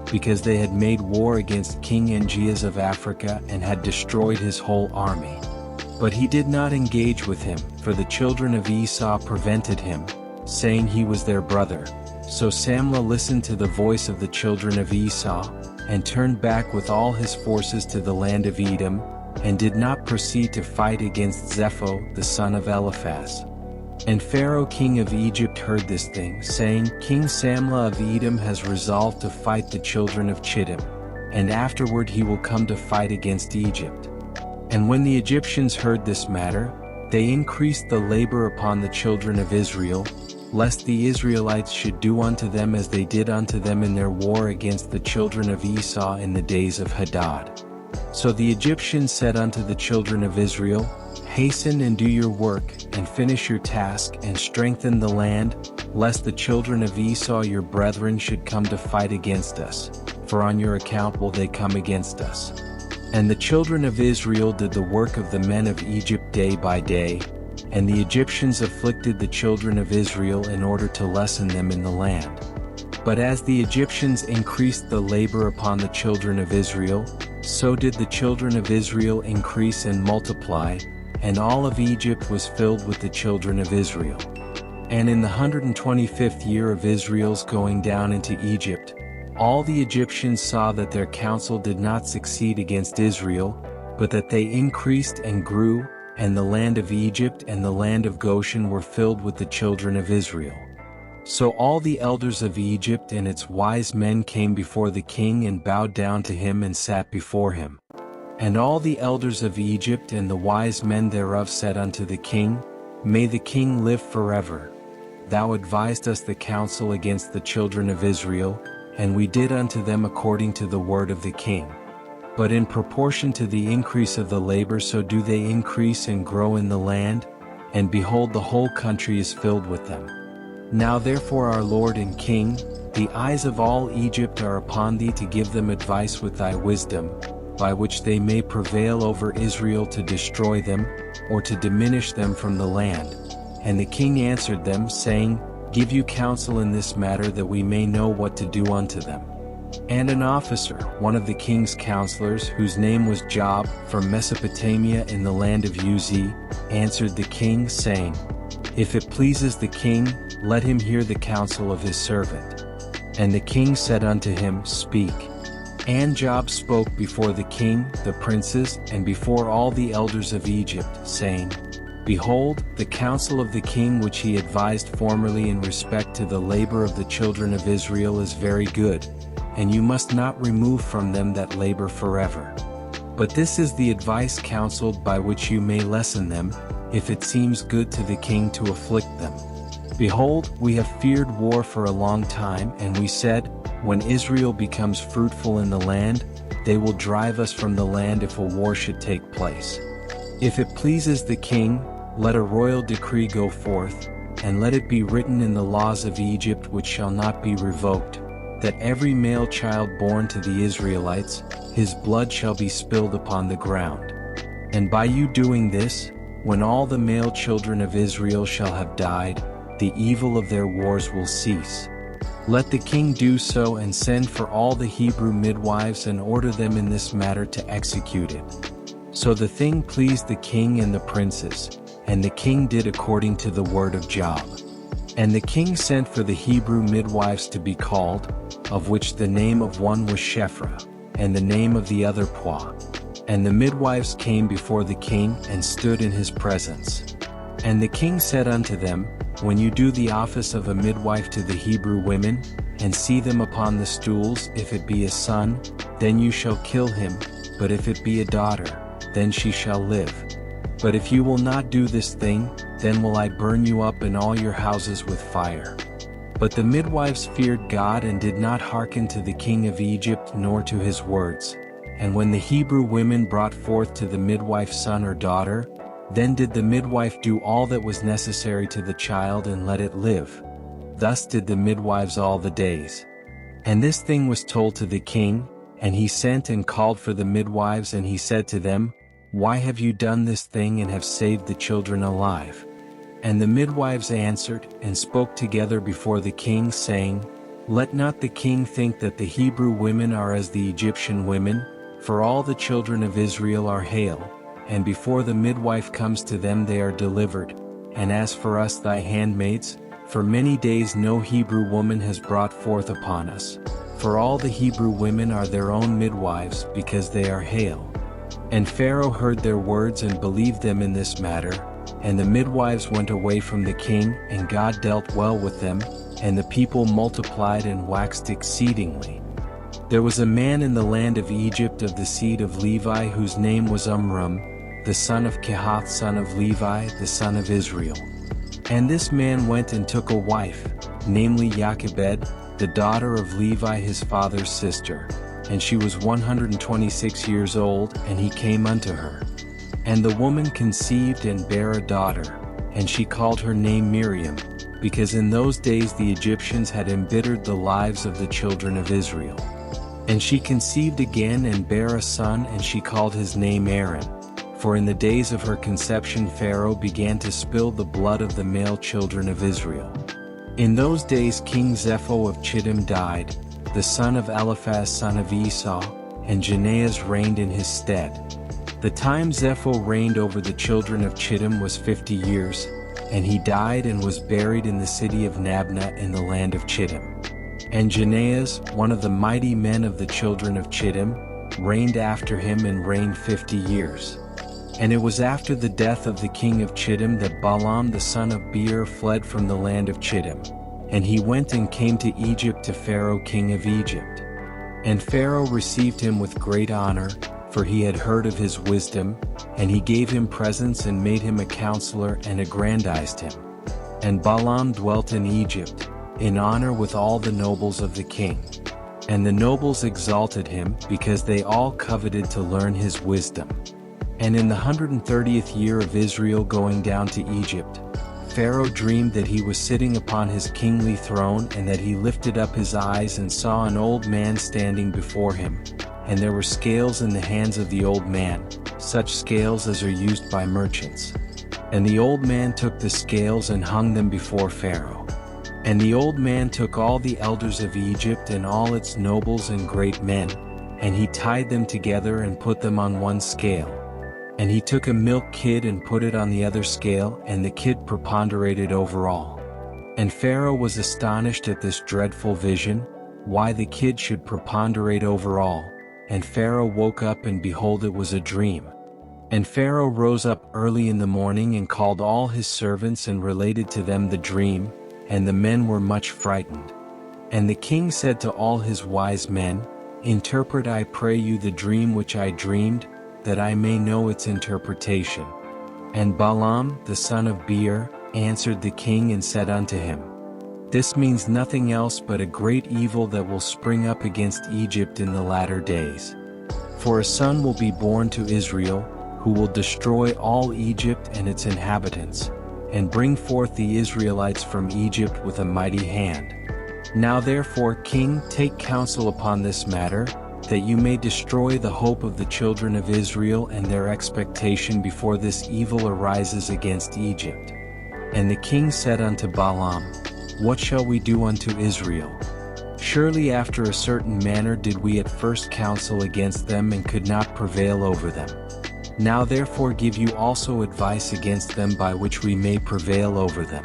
because they had made war against King Angeas of Africa and had destroyed his whole army. But he did not engage with him, for the children of Esau prevented him, saying he was their brother. So Samlah listened to the voice of the children of Esau, and turned back with all his forces to the land of Edom, and did not proceed to fight against Zepho the son of Eliphaz. And Pharaoh king of Egypt heard this thing, saying, King Samlah of Edom has resolved to fight the children of Chittim, and afterward he will come to fight against Egypt. And when the Egyptians heard this matter, they increased the labor upon the children of Israel, lest the Israelites should do unto them as they did unto them in their war against the children of Esau in the days of Hadad. So the Egyptians said unto the children of Israel, Hasten and do your work, and finish your task, and strengthen the land, lest the children of Esau your brethren should come to fight against us, for on your account will they come against us. And the children of Israel did the work of the men of Egypt day by day, and the Egyptians afflicted the children of Israel in order to lessen them in the land. But as the Egyptians increased the labor upon the children of Israel, so did the children of Israel increase and multiply, and all of Egypt was filled with the children of Israel. And in the 125th year of Israel's going down into Egypt, all the Egyptians saw that their counsel did not succeed against Israel, but that they increased and grew, and the land of Egypt and the land of Goshen were filled with the children of Israel. So all the elders of Egypt and its wise men came before the king and bowed down to him and sat before him. And all the elders of Egypt and the wise men thereof said unto the king, May the king live forever. Thou advised us the counsel against the children of Israel, and we did unto them according to the word of the king. But in proportion to the increase of the labor so do they increase and grow in the land, and behold the whole country is filled with them. Now therefore our Lord and King, the eyes of all Egypt are upon thee to give them advice with thy wisdom, by which they may prevail over Israel to destroy them, or to diminish them from the land. And the king answered them, saying, Give you counsel in this matter that we may know what to do unto them. And an officer, one of the king's counselors, whose name was Job, from Mesopotamia in the land of Uz, answered the king, saying, If it pleases the king, let him hear the counsel of his servant. And the king said unto him, Speak. And Job spoke before the king, the princes, and before all the elders of Egypt, saying, Behold, the counsel of the king which he advised formerly in respect to the labor of the children of Israel is very good, and you must not remove from them that labor forever. But this is the advice counseled by which you may lessen them, if it seems good to the king to afflict them. Behold, we have feared war for a long time, and we said, When Israel becomes fruitful in the land, they will drive us from the land if a war should take place. If it pleases the king, let a royal decree go forth, and let it be written in the laws of Egypt which shall not be revoked, that every male child born to the Israelites, his blood shall be spilled upon the ground. And by you doing this, when all the male children of Israel shall have died, the evil of their wars will cease. Let the king do so and send for all the Hebrew midwives and order them in this matter to execute it. So the thing pleased the king and the princes, and the king did according to the word of Job. And the king sent for the Hebrew midwives to be called, of which the name of one was Shephrah, and the name of the other Puah. And the midwives came before the king and stood in his presence. And the king said unto them, When you do the office of a midwife to the Hebrew women, and see them upon the stools, if it be a son, then you shall kill him, but if it be a daughter, then she shall live. But if you will not do this thing, then will I burn you up and all your houses with fire. But the midwives feared God and did not hearken to the king of Egypt nor to his words. And when the Hebrew women brought forth to the midwife son or daughter, then did the midwife do all that was necessary to the child and let it live. Thus did the midwives all the days. And this thing was told to the king, and he sent and called for the midwives, and he said to them, Why have you done this thing and have saved the children alive? And the midwives answered and spoke together before the king, saying, Let not the king think that the Hebrew women are as the Egyptian women, for all the children of Israel are hale, and before the midwife comes to them they are delivered. And as for us thy handmaids, for many days no Hebrew woman has brought forth upon us. For all the Hebrew women are their own midwives, because they are hale. And Pharaoh heard their words and believed them in this matter. And the midwives went away from the king, and God dealt well with them, and the people multiplied and waxed exceedingly. There was a man in the land of Egypt of the seed of Levi, whose name was Amram, the son of Kehath, son of Levi, the son of Israel. And this man went and took a wife, namely Jochebed, the daughter of Levi his father's sister, and she was 126 years old, and he came unto her. And the woman conceived and bare a daughter, and she called her name Miriam, because in those days the Egyptians had embittered the lives of the children of Israel. And she conceived again and bare a son, and she called his name Aaron. For in the days of her conception Pharaoh began to spill the blood of the male children of Israel. In those days King Zepho of Chittim died, the son of Eliphaz son of Esau, and Janaeas reigned in his stead. The time Zepho reigned over the children of Chittim was 50 years, and he died and was buried in the city of Nabna in the land of Chittim. And Janaeas, one of the mighty men of the children of Chittim, reigned after him and reigned 50 years. And it was after the death of the king of Chittim that Balaam the son of Beor fled from the land of Chittim. And he went and came to Egypt to Pharaoh king of Egypt. And Pharaoh received him with great honor, for he had heard of his wisdom, and he gave him presents and made him a counselor and aggrandized him. And Balaam dwelt in Egypt, in honor with all the nobles of the king. And the nobles exalted him, because they all coveted to learn his wisdom. And in the 130th year of Israel going down to Egypt, Pharaoh dreamed that he was sitting upon his kingly throne, and that he lifted up his eyes and saw an old man standing before him. And there were scales in the hands of the old man, such scales as are used by merchants. And the old man took the scales and hung them before Pharaoh. And the old man took all the elders of Egypt and all its nobles and great men, and he tied them together and put them on one scale. And he took a milk kid and put it on the other scale, and the kid preponderated over all. And Pharaoh was astonished at this dreadful vision, why the kid should preponderate over all. And Pharaoh woke up, and behold, it was a dream. And Pharaoh rose up early in the morning and called all his servants and related to them the dream, and the men were much frightened. And the king said to all his wise men, Interpret, I pray you, the dream which I dreamed, that I may know its interpretation. And Balaam the son of Beor answered the king and said unto him, This means nothing else but a great evil that will spring up against Egypt in the latter days. For a son will be born to Israel, who will destroy all Egypt and its inhabitants, and bring forth the Israelites from Egypt with a mighty hand. Now therefore, king, take counsel upon this matter, that you may destroy the hope of the children of Israel and their expectation before this evil arises against Egypt. And the king said unto Balaam, What shall we do unto Israel? Surely after a certain manner did we at first counsel against them and could not prevail over them. Now therefore give you also advice against them by which we may prevail over them.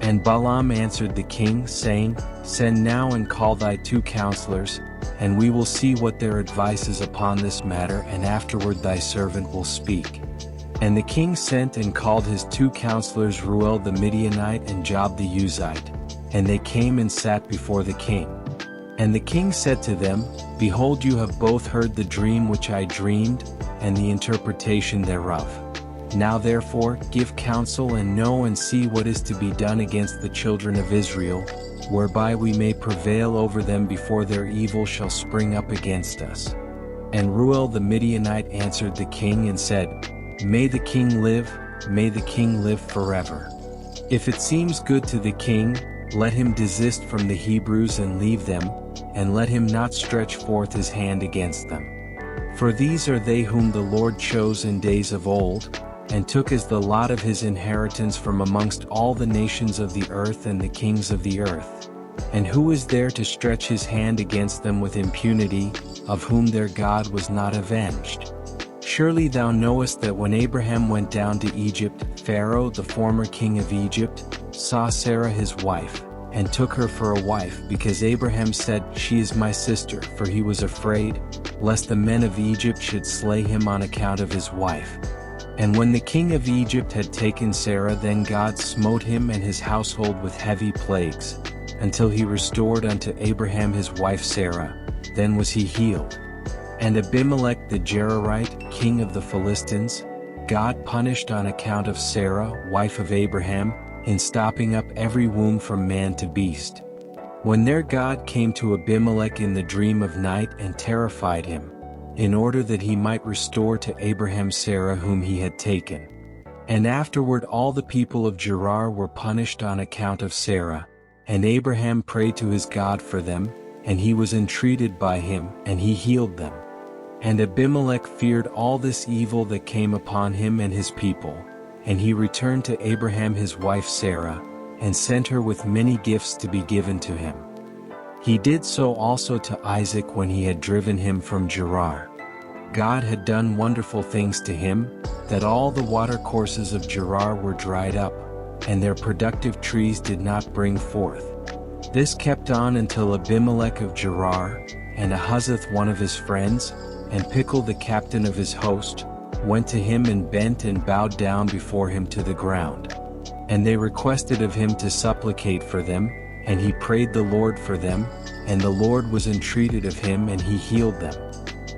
And Balaam answered the king, saying, Send now and call thy 2 counselors, and we will see what their advice is upon this matter, and afterward thy servant will speak. And the king sent and called his 2 counselors, Reuel the Midianite and Job the Uzite, and they came and sat before the king. And the king said to them, Behold, you have both heard the dream which I dreamed, and the interpretation thereof. Now therefore give counsel and know and see what is to be done against the children of Israel, whereby we may prevail over them before their evil shall spring up against us. And Reuel the Midianite answered the king and said, May the king live, may the king live forever. If it seems good to the king, let him desist from the Hebrews and leave them, and let him not stretch forth his hand against them. For these are they whom the Lord chose in days of old, and took as the lot of his inheritance from amongst all the nations of the earth and the kings of the earth. And who is there to stretch his hand against them with impunity, of whom their God was not avenged? Surely thou knowest that when Abraham went down to Egypt, Pharaoh, the former king of Egypt, saw Sarah his wife, and took her for a wife, because Abraham said, She is my sister, for he was afraid, lest the men of Egypt should slay him on account of his wife. And when the king of Egypt had taken Sarah, then God smote him and his household with heavy plagues, until he restored unto Abraham his wife Sarah, then was he healed. And Abimelech the Gerarite, king of the Philistines, God punished on account of Sarah, wife of Abraham, in stopping up every womb from man to beast. When their God came to Abimelech in the dream of night and terrified him, in order that he might restore to Abraham Sarah whom he had taken. And afterward all the people of Gerar were punished on account of Sarah, and Abraham prayed to his God for them, and he was entreated by him, and he healed them. And Abimelech feared all this evil that came upon him and his people, and he returned to Abraham his wife Sarah, and sent her with many gifts to be given to him. He did so also to Isaac when he had driven him from Gerar. God had done wonderful things to him, that all the watercourses of Gerar were dried up, and their productive trees did not bring forth. This kept on until Abimelech of Gerar, and Ahuzzath one of his friends, and Pichol the captain of his host, went to him and bent and bowed down before him to the ground. And they requested of him to supplicate for them, and he prayed the Lord for them, and the Lord was entreated of him and he healed them.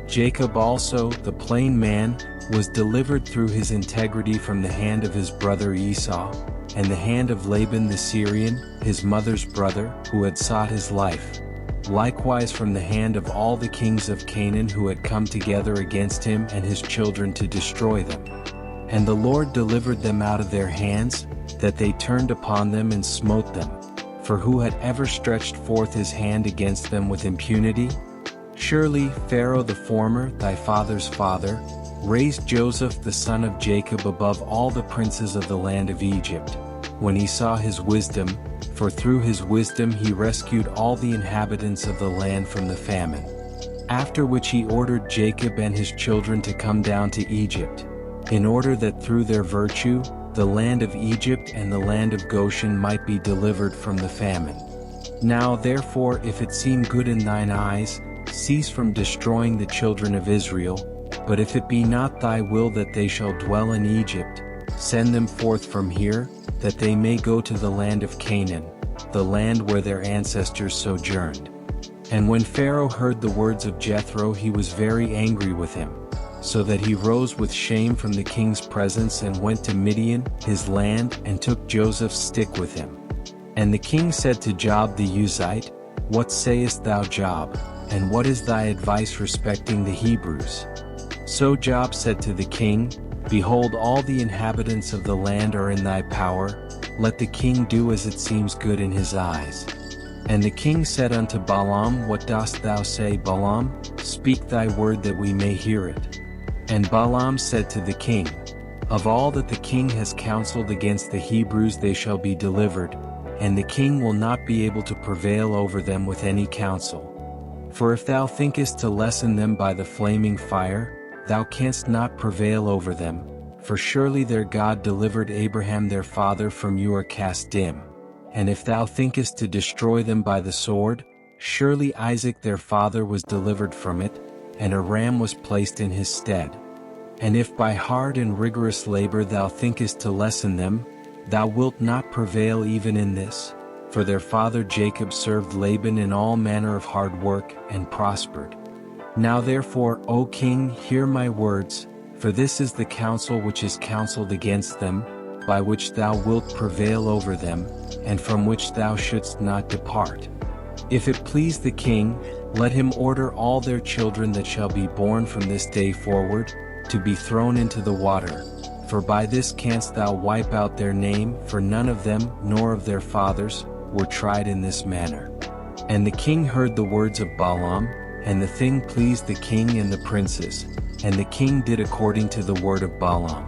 Jacob also, the plain man, was delivered through his integrity from the hand of his brother Esau, and the hand of Laban the Syrian, his mother's brother, who had sought his life. Likewise from the hand of all the kings of Canaan who had come together against him and his children to destroy them. And the Lord delivered them out of their hands, that they turned upon them and smote them. For who had ever stretched forth his hand against them with impunity? Surely Pharaoh the former, thy father's father, raised Joseph the son of Jacob above all the princes of the land of Egypt, when he saw his wisdom, for through his wisdom he rescued all the inhabitants of the land from the famine. After which he ordered Jacob and his children to come down to Egypt, in order that through their virtue, the land of Egypt and the land of Goshen might be delivered from the famine. Now therefore if it seem good in thine eyes, cease from destroying the children of Israel, but if it be not thy will that they shall dwell in Egypt, send them forth from here, that they may go to the land of Canaan, the land where their ancestors sojourned. And when Pharaoh heard the words of Jethro he was very angry with him, so that he rose with shame from the king's presence and went to Midian, his land, and took Joseph's stick with him. And the king said to Job the Uzite, What sayest thou, Job, and what is thy advice respecting the Hebrews? So Job said to the king, Behold, all the inhabitants of the land are in thy power, let the king do as it seems good in his eyes. And the king said unto Balaam, What dost thou say, Balaam? Speak thy word that we may hear it. And Balaam said to the king, Of all that the king has counseled against the Hebrews they shall be delivered, and the king will not be able to prevail over them with any counsel. For if thou thinkest to lessen them by the flaming fire, thou canst not prevail over them, for surely their God delivered Abraham their father from Ur Kasdim. And if thou thinkest to destroy them by the sword, surely Isaac their father was delivered from it, and a ram was placed in his stead. And if by hard and rigorous labor thou thinkest to lessen them, thou wilt not prevail even in this, for their father Jacob served Laban in all manner of hard work, and prospered. Now therefore, O king, hear my words, for this is the counsel which is counseled against them, by which thou wilt prevail over them, and from which thou shouldst not depart. If it please the king, let him order all their children that shall be born from this day forward, to be thrown into the water, for by this canst thou wipe out their name, for none of them, nor of their fathers, were tried in this manner. And the king heard the words of Balaam, and the thing pleased the king and the princes, and the king did according to the word of Balaam.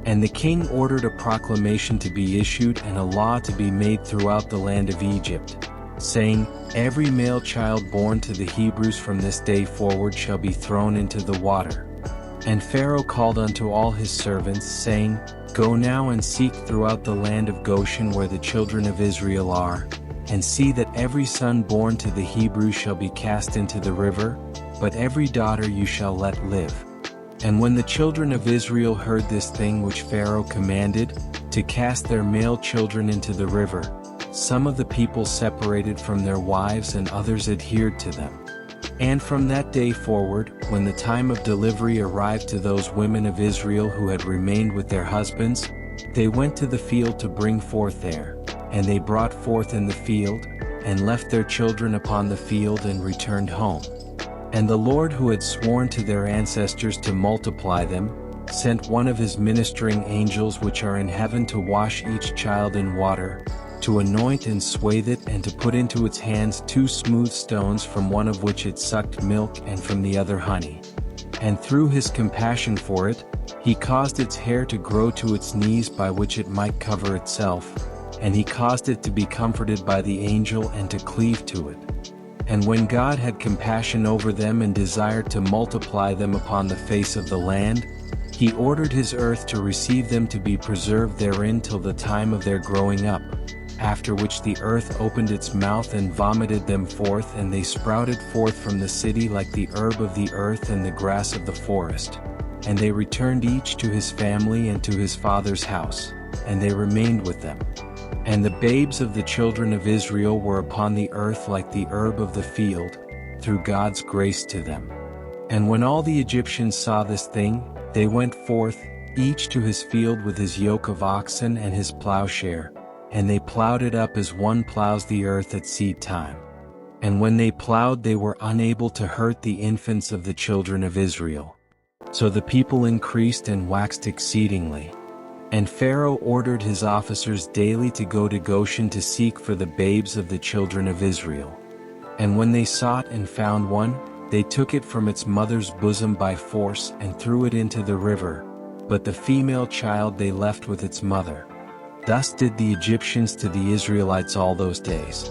And the king ordered a proclamation to be issued and a law to be made throughout the land of Egypt, saying, Every male child born to the Hebrews from this day forward shall be thrown into the water. And Pharaoh called unto all his servants, saying, Go now and seek throughout the land of Goshen where the children of Israel are, and see that every son born to the Hebrews shall be cast into the river, but every daughter you shall let live. And when the children of Israel heard this thing which Pharaoh commanded, to cast their male children into the river, some of the people separated from their wives and others adhered to them. And from that day forward, when the time of delivery arrived to those women of Israel who had remained with their husbands, they went to the field to bring forth there, and they brought forth in the field, and left their children upon the field and returned home. And the Lord who had sworn to their ancestors to multiply them, sent one of his ministering angels which are in heaven to wash each child in water, to anoint and swathe it, and to put into its hands 2 smooth stones, from one of which it sucked milk and from the other honey. And through his compassion for it, he caused its hair to grow to its knees by which it might cover itself, and he caused it to be comforted by the angel and to cleave to it. And when God had compassion over them and desired to multiply them upon the face of the land, he ordered his earth to receive them to be preserved therein till the time of their growing up, after which the earth opened its mouth and vomited them forth, and they sprouted forth from the city like the herb of the earth and the grass of the forest. And they returned each to his family and to his father's house, and they remained with them. And the babes of the children of Israel were upon the earth like the herb of the field, through God's grace to them. And when all the Egyptians saw this thing, they went forth, each to his field with his yoke of oxen and his plowshare, and they plowed it up as one plows the earth at seed time. And when they plowed, they were unable to hurt the infants of the children of Israel. So the people increased and waxed exceedingly. And Pharaoh ordered his officers daily to go to Goshen to seek for the babes of the children of Israel. And when they sought and found one, they took it from its mother's bosom by force and threw it into the river, but the female child they left with its mother. Thus did the Egyptians to the Israelites all those days.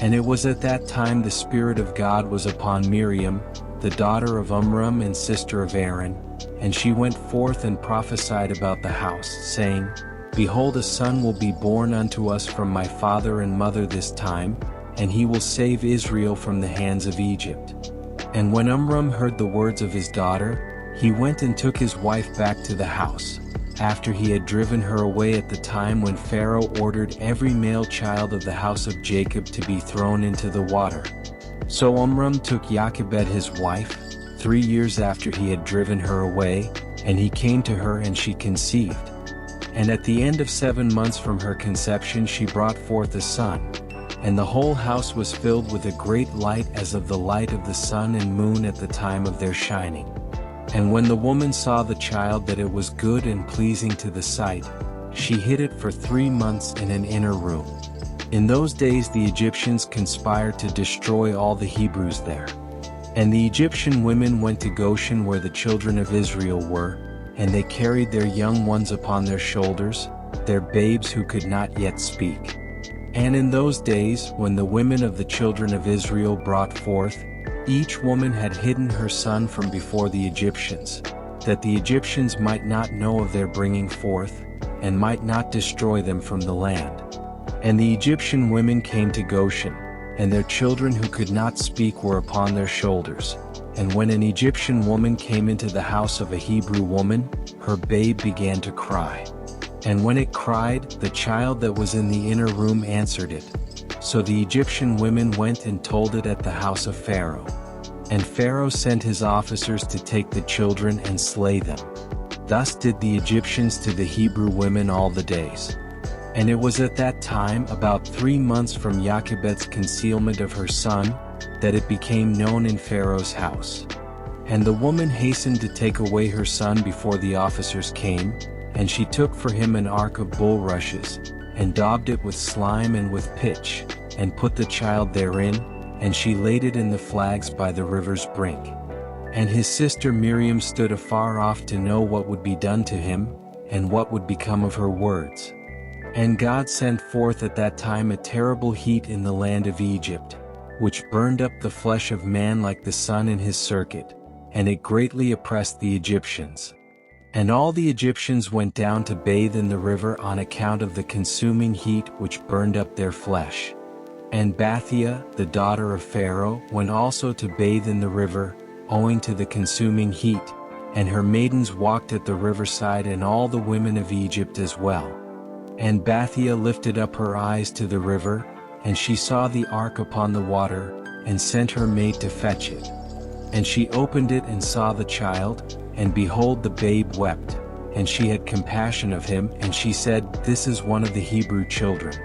And it was at that time the Spirit of God was upon Miriam, the daughter of Amram and sister of Aaron, and she went forth and prophesied about the house, saying, Behold, a son will be born unto us from my father and mother this time, and he will save Israel from the hands of Egypt. And when Amram heard the words of his daughter, he went and took his wife back to the house, after he had driven her away at the time when Pharaoh ordered every male child of the house of Jacob to be thrown into the water. So Amram took Jochebed his wife, 3 years after he had driven her away, and he came to her and she conceived. And at the end of 7 months from her conception she brought forth a son. And the whole house was filled with a great light as of the light of the sun and moon at the time of their shining. And when the woman saw the child that it was good and pleasing to the sight, she hid it for 3 months in an inner room. In those days the Egyptians conspired to destroy all the Hebrews there. And the Egyptian women went to Goshen where the children of Israel were, and they carried their young ones upon their shoulders, their babes who could not yet speak. And in those days, when the women of the children of Israel brought forth, Each woman had hidden her son from before the Egyptians, that the Egyptians might not know of their bringing forth, and might not destroy them from the land. And the Egyptian women came to Goshen, and their children who could not speak were upon their shoulders. And when an Egyptian woman came into the house of a Hebrew woman, her babe began to cry. And when it cried, the child that was in the inner room answered it. So the Egyptian women went and told it at the house of Pharaoh. And Pharaoh sent his officers to take the children and slay them. Thus did the Egyptians to the Hebrew women all the days. And it was at that time, about 3 months from Jochebed's concealment of her son, that it became known in Pharaoh's house. And the woman hastened to take away her son before the officers came, and she took for him an ark of bulrushes, and daubed it with slime and with pitch, and put the child therein, and she laid it in the flags by the river's brink. And his sister Miriam stood afar off to know what would be done to him, and what would become of her words. And God sent forth at that time a terrible heat in the land of Egypt, which burned up the flesh of man like the sun in his circuit, and it greatly oppressed the Egyptians. And all the Egyptians went down to bathe in the river on account of the consuming heat which burned up their flesh. And Bathia, the daughter of Pharaoh, went also to bathe in the river, owing to the consuming heat, and her maidens walked at the riverside, and all the women of Egypt as well. And Bathia lifted up her eyes to the river, and she saw the ark upon the water, and sent her maid to fetch it. And she opened it and saw the child, and behold, the babe wept, and she had compassion of him, and she said, This is one of the Hebrew children.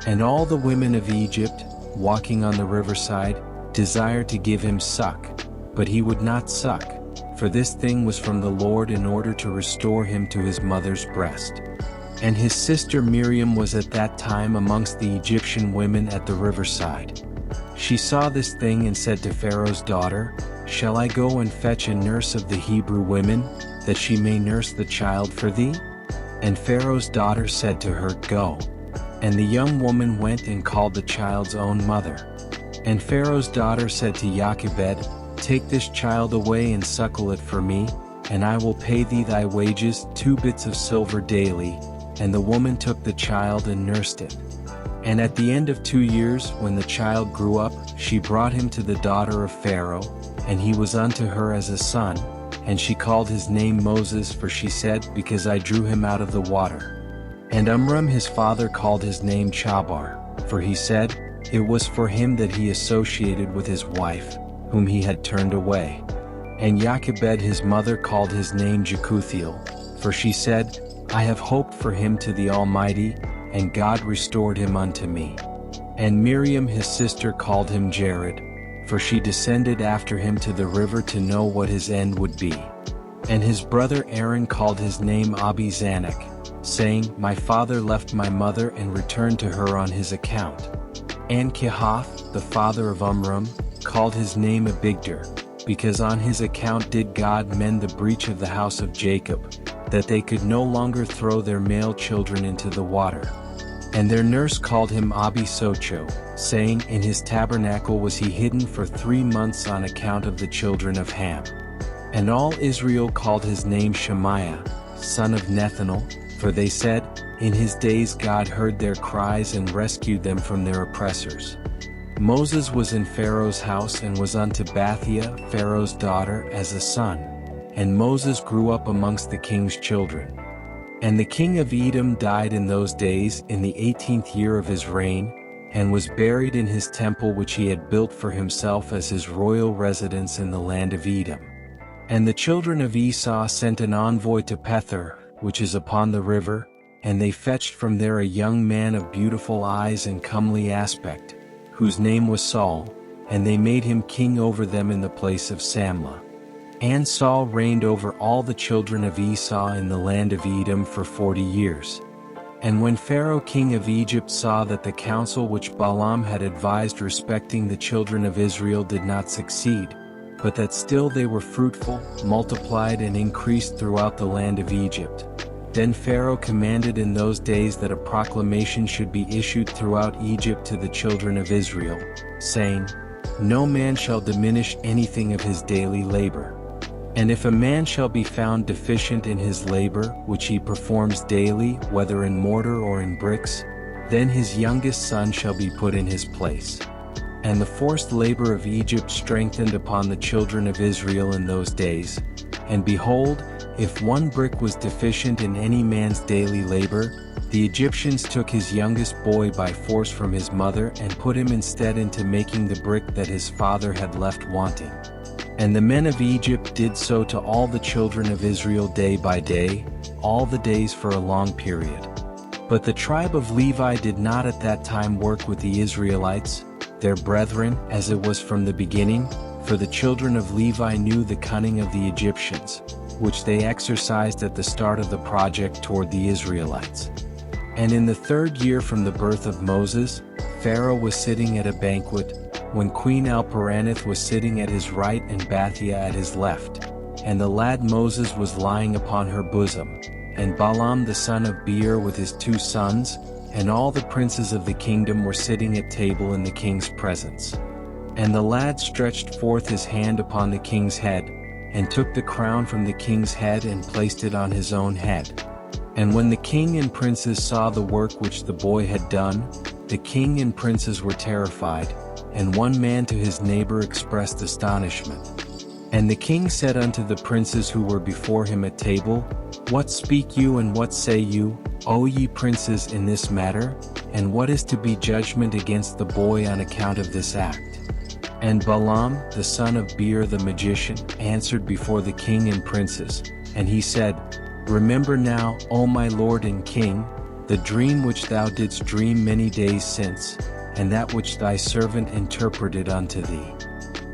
And all the women of Egypt, walking on the riverside, desired to give him suck, but he would not suck, for this thing was from the Lord in order to restore him to his mother's breast. And his sister Miriam was at that time amongst the Egyptian women at the riverside. She saw this thing and said to Pharaoh's daughter, Shall I go and fetch a nurse of the Hebrew women, that she may nurse the child for thee? And Pharaoh's daughter said to her, Go. And the young woman went and called the child's own mother. And Pharaoh's daughter said to Jochebed, Take this child away and suckle it for me, and I will pay thee thy wages, 2 bits of silver daily. And the woman took the child and nursed it. And at the end of 2 years, when the child grew up, she brought him to the daughter of Pharaoh, and he was unto her as a son, and she called his name Moses, for she said, Because I drew him out of the water. And Amram his father called his name Chabar, for he said, It was for him that he associated with his wife, whom he had turned away. And Jochebed his mother called his name Jekuthiel, for she said, I have hoped for him to the Almighty, and God restored him unto me. And Miriam his sister called him Jared, for she descended after him to the river to know what his end would be. And his brother Aaron called his name Abi-Zanak, saying, My father left my mother and returned to her on his account. And Kehath, the father of Amram, called his name Abigdor, because on his account did God mend the breach of the house of Jacob, that they could no longer throw their male children into the water. And their nurse called him Abi-Socho, saying, In his tabernacle was he hidden for 3 months on account of the children of Ham. And all Israel called his name Shemaiah, son of Nethanel, for they said, In his days God heard their cries and rescued them from their oppressors. Moses was in Pharaoh's house and was unto Bathia, Pharaoh's daughter, as a son. And Moses grew up amongst the king's children. And the king of Edom died in those days in the 18th year of his reign, and was buried in his temple which he had built for himself as his royal residence in the land of Edom. And the children of Esau sent an envoy to Pethor, which is upon the river, and they fetched from there a young man of beautiful eyes and comely aspect, whose name was Saul, and they made him king over them in the place of Samlah. And Saul reigned over all the children of Esau in the land of Edom for 40 years. And when Pharaoh king of Egypt saw that the counsel which Balaam had advised respecting the children of Israel did not succeed, but that still they were fruitful, multiplied and increased throughout the land of Egypt, then Pharaoh commanded in those days that a proclamation should be issued throughout Egypt to the children of Israel, saying, No man shall diminish anything of his daily labor. And if a man shall be found deficient in his labor, which he performs daily, whether in mortar or in bricks, then his youngest son shall be put in his place. And the forced labor of Egypt strengthened upon the children of Israel in those days. And behold, if one brick was deficient in any man's daily labor, the Egyptians took his youngest boy by force from his mother and put him instead into making the brick that his father had left wanting. And the men of Egypt did so to all the children of Israel day by day, all the days for a long period. But the tribe of Levi did not at that time work with the Israelites, their brethren, as it was from the beginning, for the children of Levi knew the cunning of the Egyptians, which they exercised at the start of the project toward the Israelites. And in the 3rd year from the birth of Moses, Pharaoh was sitting at a banquet, when Queen Alperaneth was sitting at his right and Bathia at his left. And the lad Moses was lying upon her bosom, and Balaam the son of Beor with his 2 sons, and all the princes of the kingdom were sitting at table in the king's presence. And the lad stretched forth his hand upon the king's head, and took the crown from the king's head and placed it on his own head. And when the king and princes saw the work which the boy had done, the king and princes were terrified, and one man to his neighbor expressed astonishment. And the king said unto the princes who were before him at table, What speak you and what say you, O ye princes, in this matter? And what is to be judgment against the boy on account of this act? And Balaam, the son of Beor the magician, answered before the king and princes, and he said, Remember now, O my lord and king, the dream which thou didst dream many days since, and that which thy servant interpreted unto thee.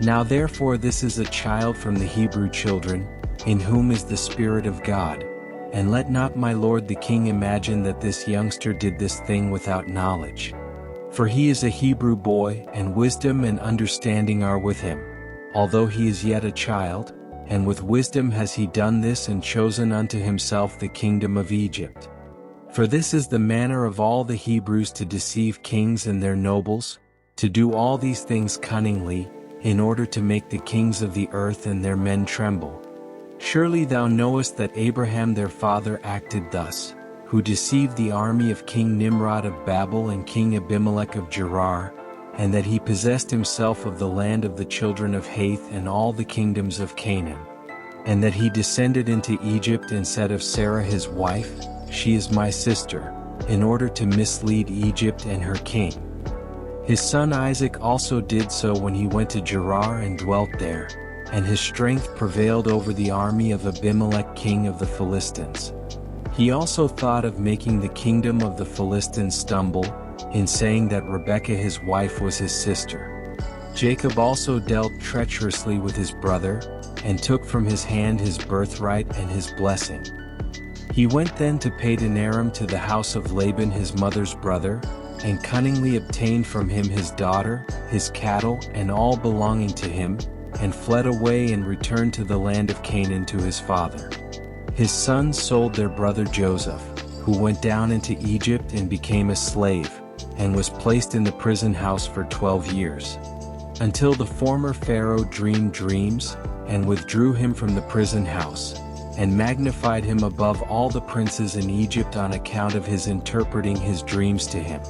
Now therefore this is a child from the Hebrew children, in whom is the Spirit of God, and let not my lord the king imagine that this youngster did this thing without knowledge. For he is a Hebrew boy, and wisdom and understanding are with him, although he is yet a child, and with wisdom has he done this and chosen unto himself the kingdom of Egypt. For this is the manner of all the Hebrews to deceive kings and their nobles, to do all these things cunningly, in order to make the kings of the earth and their men tremble. Surely thou knowest that Abraham their father acted thus, who deceived the army of King Nimrod of Babel and King Abimelech of Gerar, and that he possessed himself of the land of the children of Hath and all the kingdoms of Canaan. And that he descended into Egypt and said of Sarah his wife, She is my sister, in order to mislead Egypt and her king. His son Isaac also did so when he went to Gerar and dwelt there, and his strength prevailed over the army of Abimelech king of the Philistines. He also thought of making the kingdom of the Philistines stumble, in saying that Rebekah his wife was his sister. Jacob also dealt treacherously with his brother, and took from his hand his birthright and his blessing. He went then to Padan Aram to the house of Laban his mother's brother, and cunningly obtained from him his daughter, his cattle, and all belonging to him, and fled away and returned to the land of Canaan to his father. His sons sold their brother Joseph, who went down into Egypt and became a slave, and was placed in the prison house for 12 years. Until the former Pharaoh dreamed dreams, and withdrew him from the prison house, and magnified him above all the princes in Egypt on account of his interpreting his dreams to him.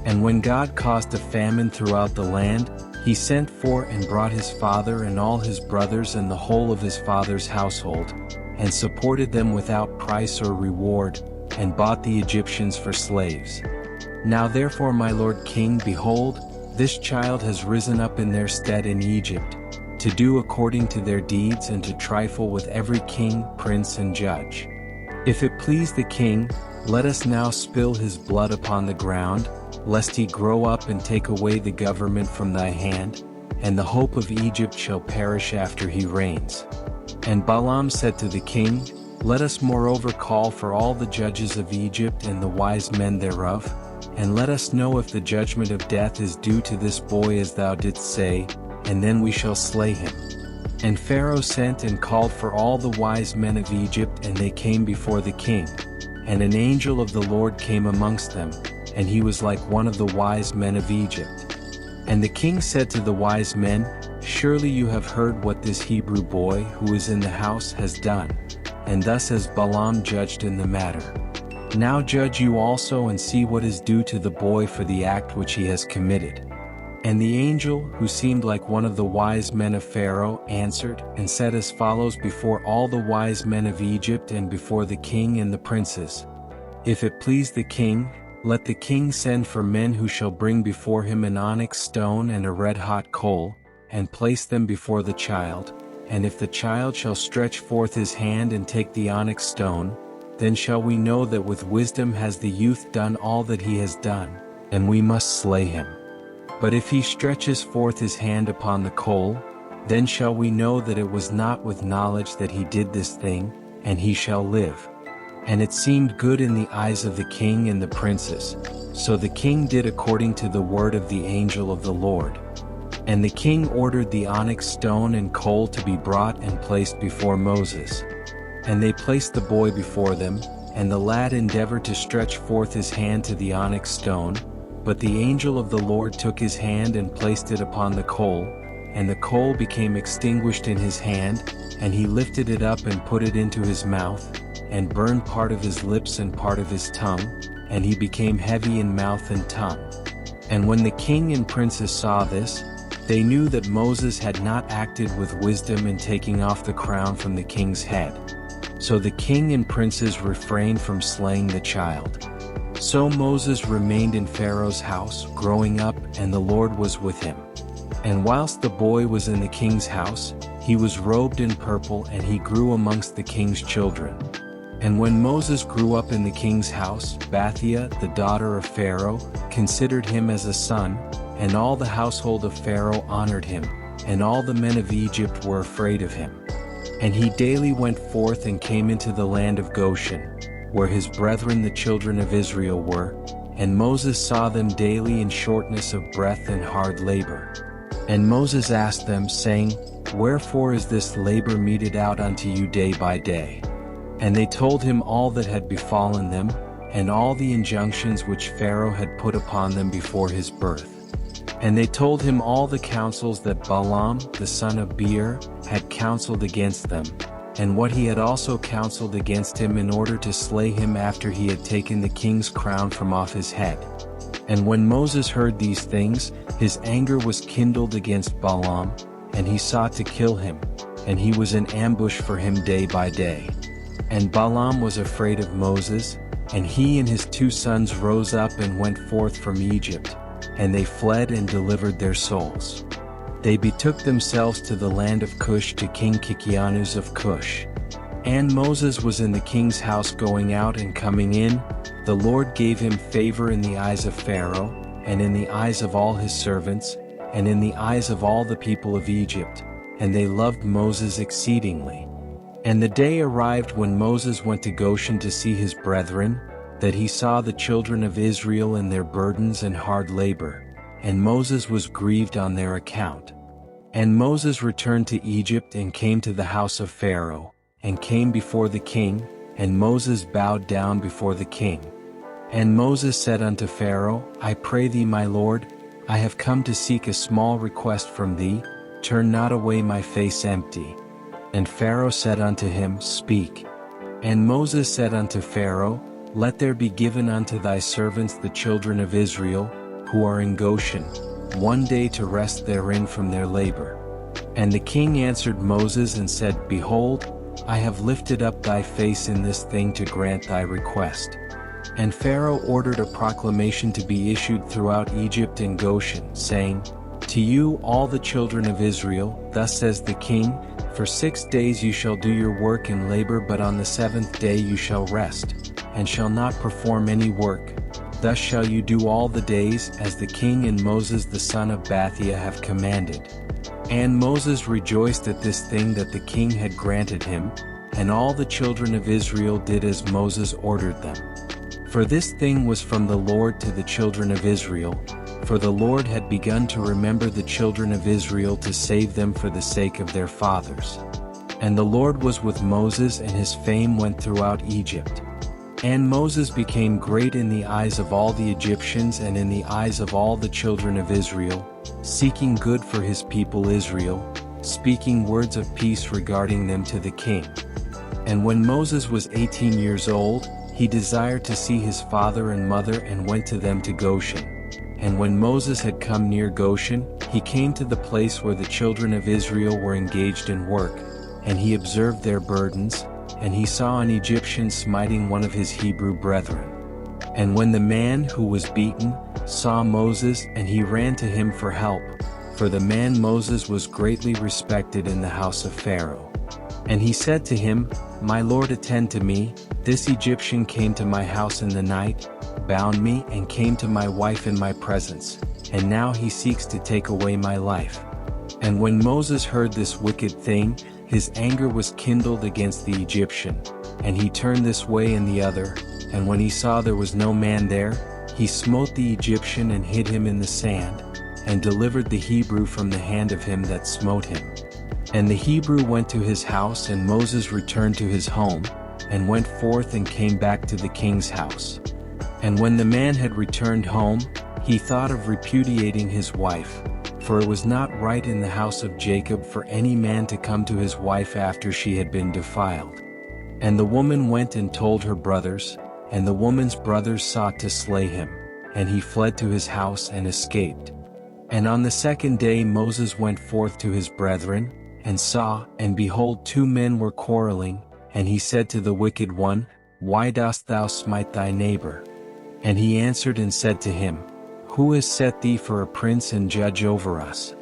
And when God caused a famine throughout the land, he sent for and brought his father and all his brothers and the whole of his father's household, and supported them without price or reward, and bought the Egyptians for slaves. Now therefore my lord king, behold, this child has risen up in their stead in Egypt, to do according to their deeds and to trifle with every king, prince and judge. If it please the king, let us now spill his blood upon the ground, lest he grow up and take away the government from thy hand, and the hope of Egypt shall perish after he reigns. And Balaam said to the king, Let us moreover call for all the judges of Egypt and the wise men thereof, and let us know if the judgment of death is due to this boy as thou didst say, and then we shall slay him. And Pharaoh sent and called for all the wise men of Egypt, and they came before the king. And an angel of the Lord came amongst them, and he was like one of the wise men of Egypt. And the king said to the wise men, "Surely you have heard what this Hebrew boy who is in the house has done, and thus has Balaam judged in the matter. Now judge you also and see what is due to the boy for the act which he has committed." And the angel, who seemed like one of the wise men of Pharaoh, answered and said as follows before all the wise men of Egypt and before the king and the princes: "If it please the king, let the king send for men who shall bring before him an onyx stone and a red-hot coal, and place them before the child. And if the child shall stretch forth his hand and take the onyx stone, then shall we know that with wisdom has the youth done all that he has done, and we must slay him. But if he stretches forth his hand upon the coal, then shall we know that it was not with knowledge that he did this thing, and he shall live." And it seemed good in the eyes of the king and the princes. So the king did according to the word of the angel of the Lord. And the king ordered the onyx stone and coal to be brought and placed before Moses. And they placed the boy before them, and the lad endeavored to stretch forth his hand to the onyx stone, but the angel of the Lord took his hand and placed it upon the coal, and the coal became extinguished in his hand, and he lifted it up and put it into his mouth, and burned part of his lips and part of his tongue, and he became heavy in mouth and tongue. And when the king and princes saw this, they knew that Moses had not acted with wisdom in taking off the crown from the king's head. So the king and princes refrained from slaying the child. So Moses remained in Pharaoh's house, growing up, and the Lord was with him. And whilst the boy was in the king's house, he was robed in purple, and he grew amongst the king's children. And when Moses grew up in the king's house, Bathia, the daughter of Pharaoh, considered him as a son, and all the household of Pharaoh honored him, and all the men of Egypt were afraid of him. And he daily went forth and came into the land of Goshen, where his brethren the children of Israel were, and Moses saw them daily in shortness of breath and hard labor. And Moses asked them, saying, "Wherefore is this labor meted out unto you day by day?" And they told him all that had befallen them, and all the injunctions which Pharaoh had put upon them before his birth. And they told him all the counsels that Balaam, the son of Beor, had counseled against them, and what he had also counseled against him in order to slay him after he had taken the king's crown from off his head. And when Moses heard these things, his anger was kindled against Balaam, and he sought to kill him, and he was in ambush for him day by day. And Balaam was afraid of Moses, and he and his 2 sons rose up and went forth from Egypt, and they fled and delivered their souls. They betook themselves to the land of Cush to King Kikianus of Cush. And Moses was in the king's house going out and coming in. The Lord gave him favor in the eyes of Pharaoh, and in the eyes of all his servants, and in the eyes of all the people of Egypt, and they loved Moses exceedingly. And the day arrived when Moses went to Goshen to see his brethren, that he saw the children of Israel in their burdens and hard labor, and Moses was grieved on their account. And Moses returned to Egypt and came to the house of Pharaoh, and came before the king, and Moses bowed down before the king. And Moses said unto Pharaoh, "I pray thee, my lord, I have come to seek a small request from thee, turn not away my face empty." And Pharaoh said unto him, "Speak." And Moses said unto Pharaoh, "Let there be given unto thy servants the children of Israel, who are in Goshen, 1 day to rest therein from their labor." And the king answered Moses and said, "Behold, I have lifted up thy face in this thing to grant thy request." And Pharaoh ordered a proclamation to be issued throughout Egypt and Goshen, saying, "To you all the children of Israel, thus says the king, for 6 days you shall do your work and labor, but on the 7th day you shall rest, and shall not perform any work. Thus shall you do all the days, as the king and Moses the son of Bathia have commanded." And Moses rejoiced at this thing that the king had granted him, and all the children of Israel did as Moses ordered them. For this thing was from the Lord to the children of Israel, for the Lord had begun to remember the children of Israel to save them for the sake of their fathers. And the Lord was with Moses, and his fame went throughout Egypt. And Moses became great in the eyes of all the Egyptians and in the eyes of all the children of Israel, seeking good for his people Israel, speaking words of peace regarding them to the king. And when Moses was 18 years old, he desired to see his father and mother and went to them to Goshen. And when Moses had come near Goshen, he came to the place where the children of Israel were engaged in work, and he observed their burdens, and he saw an Egyptian smiting one of his Hebrew brethren. And when the man who was beaten saw Moses, and he ran to him for help, for the man Moses was greatly respected in the house of Pharaoh. And he said to him, "My lord, attend to me, this Egyptian came to my house in the night, bound me and came to my wife in my presence, and now he seeks to take away my life." And when Moses heard this wicked thing, his anger was kindled against the Egyptian, and he turned this way and the other, and when he saw there was no man there, he smote the Egyptian and hid him in the sand, and delivered the Hebrew from the hand of him that smote him. And the Hebrew went to his house, and Moses returned to his home, and went forth and came back to the king's house. And when the man had returned home, he thought of repudiating his wife, for it was not right in the house of Jacob for any man to come to his wife after she had been defiled. And the woman went and told her brothers, and the woman's brothers sought to slay him, and he fled to his house and escaped. And on the second day Moses went forth to his brethren, and saw, and behold, two men were quarreling, and he said to the wicked one, "Why dost thou smite thy neighbor?" And he answered and said to him, "Who has set thee for a prince and judge over us?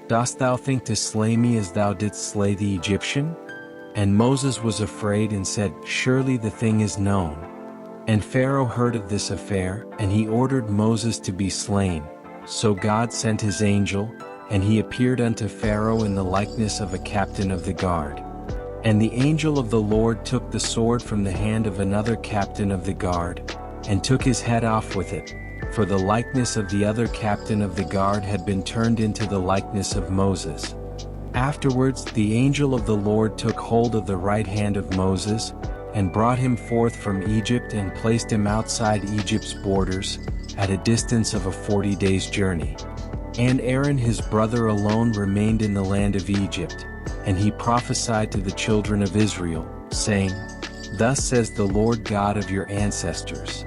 Dost thou think to slay me as thou didst slay the Egyptian?" And Moses was afraid and said, "Surely the thing is known." And Pharaoh heard of this affair, and he ordered Moses to be slain. So God sent his angel, and he appeared unto Pharaoh in the likeness of a captain of the guard. And the angel of the Lord took the sword from the hand of another captain of the guard, and took his head off with it, for the likeness of the other captain of the guard had been turned into the likeness of Moses. Afterwards the angel of the Lord took hold of the right hand of Moses, and brought him forth from Egypt and placed him outside Egypt's borders, at a distance of a 40 days' journey. And Aaron his brother alone remained in the land of Egypt, and he prophesied to the children of Israel, saying, "Thus says the Lord God of your ancestors,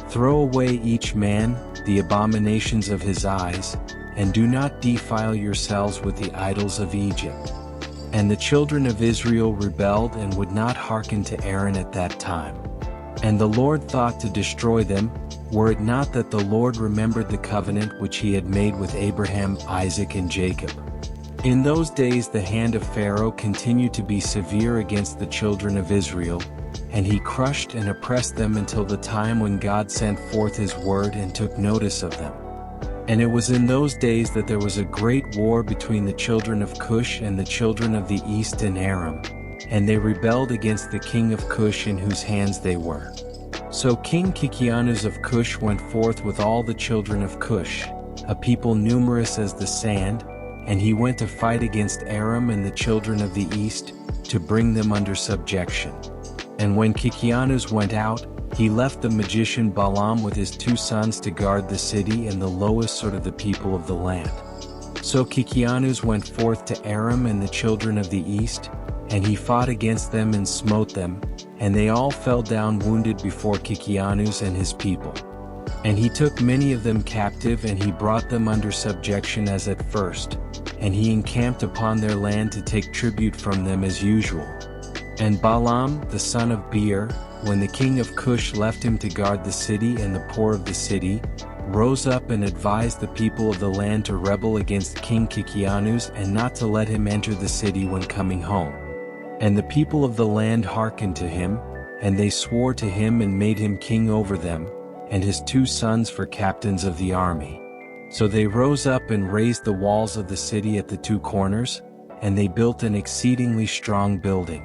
throw away each man the abominations of his eyes, and do not defile yourselves with the idols of Egypt." And the children of Israel rebelled and would not hearken to Aaron at that time. And the Lord thought to destroy them, were it not that the Lord remembered the covenant which he had made with Abraham, Isaac, and Jacob. In those days the hand of Pharaoh continued to be severe against the children of Israel, and he crushed and oppressed them until the time when God sent forth his word and took notice of them. And it was in those days that there was a great war between the children of Cush and the children of the east in Aram, and they rebelled against the king of Cush in whose hands they were. So King Kikianus of Cush went forth with all the children of Cush, a people numerous as the sand, and he went to fight against Aram and the children of the east, to bring them under subjection. And when Kikianus went out, he left the magician Balaam with his 2 sons to guard the city and the lowest sort of the people of the land. So Kikianus went forth to Aram and the children of the east, and he fought against them and smote them, and they all fell down wounded before Kikianus and his people. And he took many of them captive, and he brought them under subjection as at first, and he encamped upon their land to take tribute from them as usual. And Balaam the son of Beor, when the king of Cush left him to guard the city and the poor of the city, rose up and advised the people of the land to rebel against King Kikianus and not to let him enter the city when coming home. And the people of the land hearkened to him, and they swore to him and made him king over them, and his 2 sons for captains of the army. So they rose up and raised the walls of the city at the 2 corners, and they built an exceedingly strong building.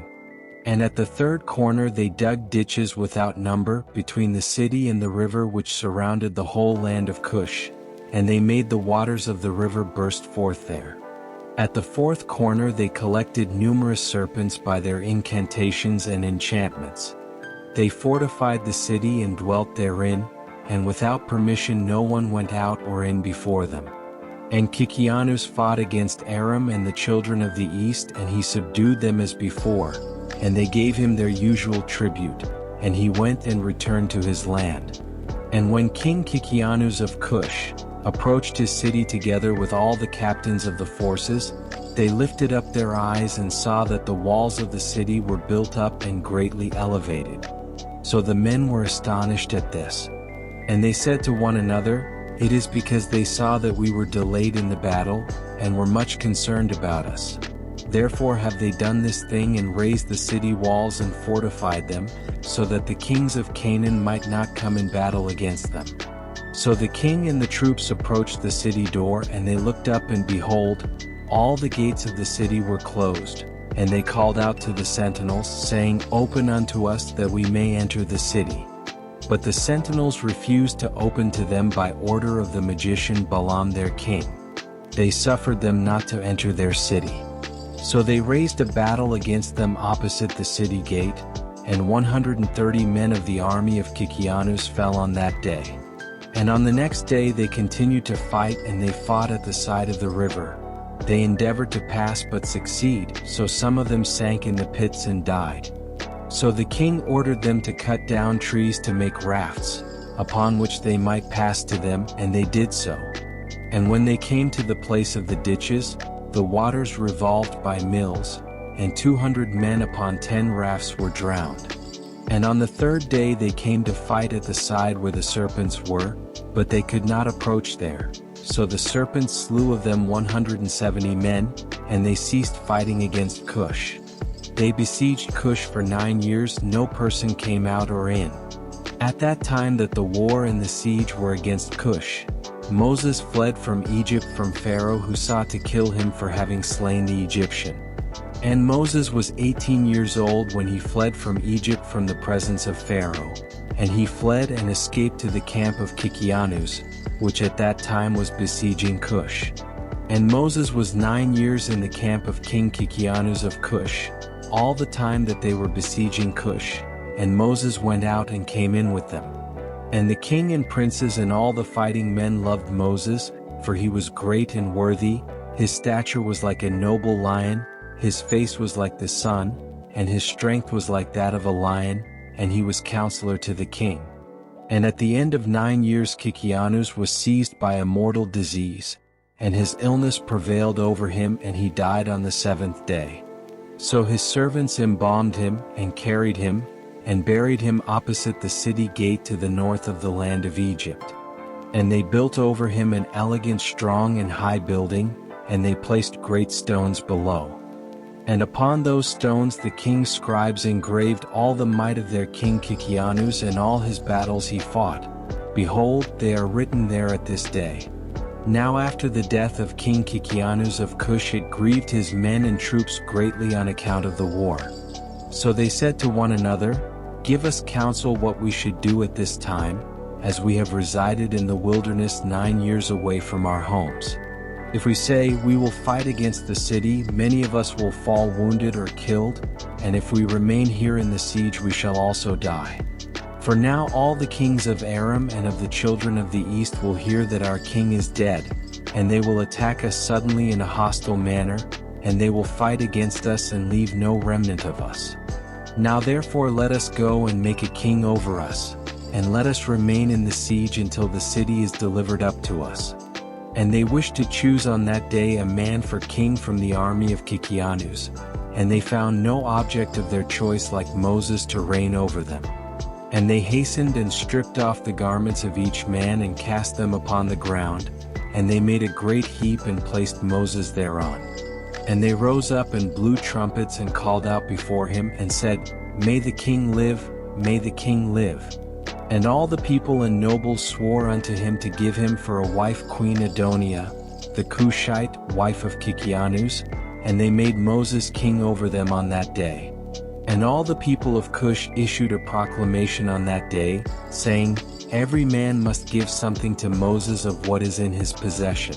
And at the 3rd corner they dug ditches without number between the city and the river which surrounded the whole land of Cush, and they made the waters of the river burst forth there. At the 4th corner they collected numerous serpents by their incantations and enchantments. They fortified the city and dwelt therein, and without permission no one went out or in before them. And Kikianus fought against Aram and the children of the east, and he subdued them as before, and they gave him their usual tribute, and he went and returned to his land. And when King Kikianus of Cush approached his city together with all the captains of the forces, they lifted up their eyes and saw that the walls of the city were built up and greatly elevated. So the men were astonished at this. And they said to one another, "It is because they saw that we were delayed in the battle, and were much concerned about us. Therefore have they done this thing and raised the city walls and fortified them, so that the kings of Canaan might not come in battle against them." So the king and the troops approached the city door, and they looked up, and behold, all the gates of the city were closed. And they called out to the sentinels, saying, "Open unto us that we may enter the city." But the sentinels refused to open to them by order of the magician Balaam their king. They suffered them not to enter their city. So they raised a battle against them opposite the city gate, and 130 men of the army of Kikianus fell on that day. And on the next day they continued to fight, and they fought at the side of the river. They endeavored to pass but succeed, so some of them sank in the pits and died. So the king ordered them to cut down trees to make rafts, upon which they might pass to them, and they did so. And when they came to the place of the ditches, the waters revolved by mills, and 200 men upon 10 rafts were drowned. And on the third day they came to fight at the side where the serpents were, but they could not approach there. So the serpents slew of them 170 men, and they ceased fighting against Cush. They besieged Cush for 9 years, no person came out or in. At that time that the war and the siege were against Cush, Moses fled from Egypt from Pharaoh, who sought to kill him for having slain the Egyptian. And Moses was 18 years old when he fled from Egypt from the presence of Pharaoh. And he fled and escaped to the camp of Kikianus, which at that time was besieging Cush. And Moses was 9 years in the camp of King Kikianus of Cush, all the time that they were besieging Cush, and Moses went out and came in with them. And the king and princes and all the fighting men loved Moses, for he was great and worthy, his stature was like a noble lion, his face was like the sun, and his strength was like that of a lion, and he was counselor to the king. And at the end of 9 years Kikianus was seized by a mortal disease, and his illness prevailed over him, and he died on the 7th day. So his servants embalmed him, and carried him, and buried him opposite the city gate to the north of the land of Egypt. And they built over him an elegant, strong, and high building, and they placed great stones below. And upon those stones the king's scribes engraved all the might of their king Kikianus and all his battles he fought. Behold, they are written there at this day. Now after the death of King Kikianus of Cush, it grieved his men and troops greatly on account of the war. So they said to one another, "Give us counsel what we should do at this time, as we have resided in the wilderness 9 years away from our homes. If we say, we will fight against the city, many of us will fall wounded or killed, and if we remain here in the siege we shall also die. For now all the kings of Aram and of the children of the east will hear that our king is dead, and they will attack us suddenly in a hostile manner, and they will fight against us and leave no remnant of us. Now therefore let us go and make a king over us, and let us remain in the siege until the city is delivered up to us." And they wished to choose on that day a man for king from the army of Kikianus, and they found no object of their choice like Moses to reign over them. And they hastened and stripped off the garments of each man and cast them upon the ground, and they made a great heap and placed Moses thereon. And they rose up and blew trumpets and called out before him and said, "May the king live, may the king live." And all the people and nobles swore unto him to give him for a wife Queen Adonia, the Cushite, wife of Kikianus, and they made Moses king over them on that day. And all the people of Cush issued a proclamation on that day, saying, "Every man must give something to Moses of what is in his possession."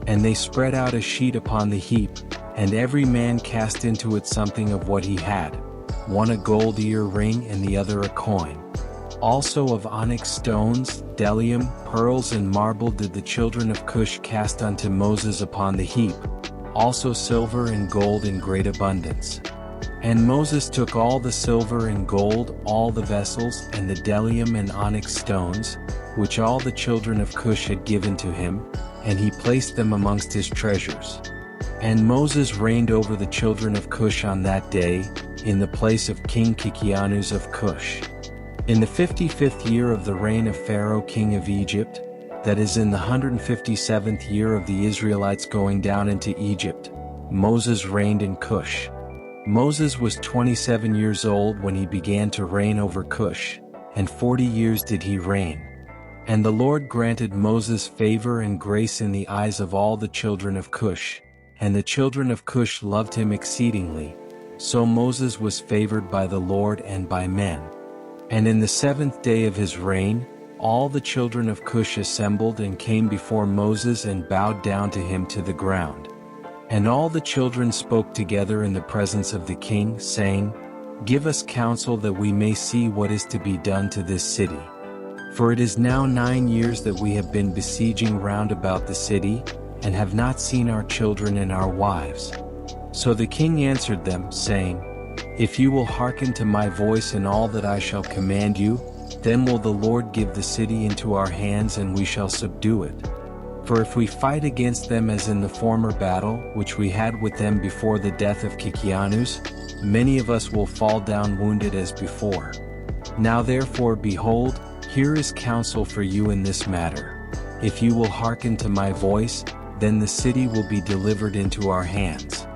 And they spread out a sheet upon the heap, and every man cast into it something of what he had. one a gold ear-ring and the other a coin. Also of onyx stones, bdellium, pearls and marble did the children of Cush cast unto Moses upon the heap, also silver and gold in great abundance. And Moses took all the silver and gold, all the vessels, and the bdellium and onyx stones, which all the children of Cush had given to him, and he placed them amongst his treasures. And Moses reigned over the children of Cush on that day, in the place of King Kikianus of Cush. In the 55th year of the reign of Pharaoh king of Egypt, that is in the 157th year of the Israelites going down into Egypt, Moses reigned in Cush. Moses was 27 years old when he began to reign over Cush, and 40 years did he reign. And the Lord granted Moses favor and grace in the eyes of all the children of Cush, and the children of Cush loved him exceedingly. So Moses was favored by the Lord and by men. And in the 7th day of his reign, all the children of Cush assembled and came before Moses and bowed down to him to the ground. And all the children spoke together in the presence of the king, saying, Give us counsel that we may see what is to be done to this city. For it is now 9 years that we have been besieging round about the city, and have not seen our children and our wives. So the king answered them, saying, If you will hearken to my voice in all that I shall command you, then will the Lord give the city into our hands and we shall subdue it. For if we fight against them as in the former battle, which we had with them before the death of Kikianus, many of us will fall down wounded as before. Now therefore behold, here is counsel for you in this matter. If you will hearken to my voice, then the city will be delivered into our hands.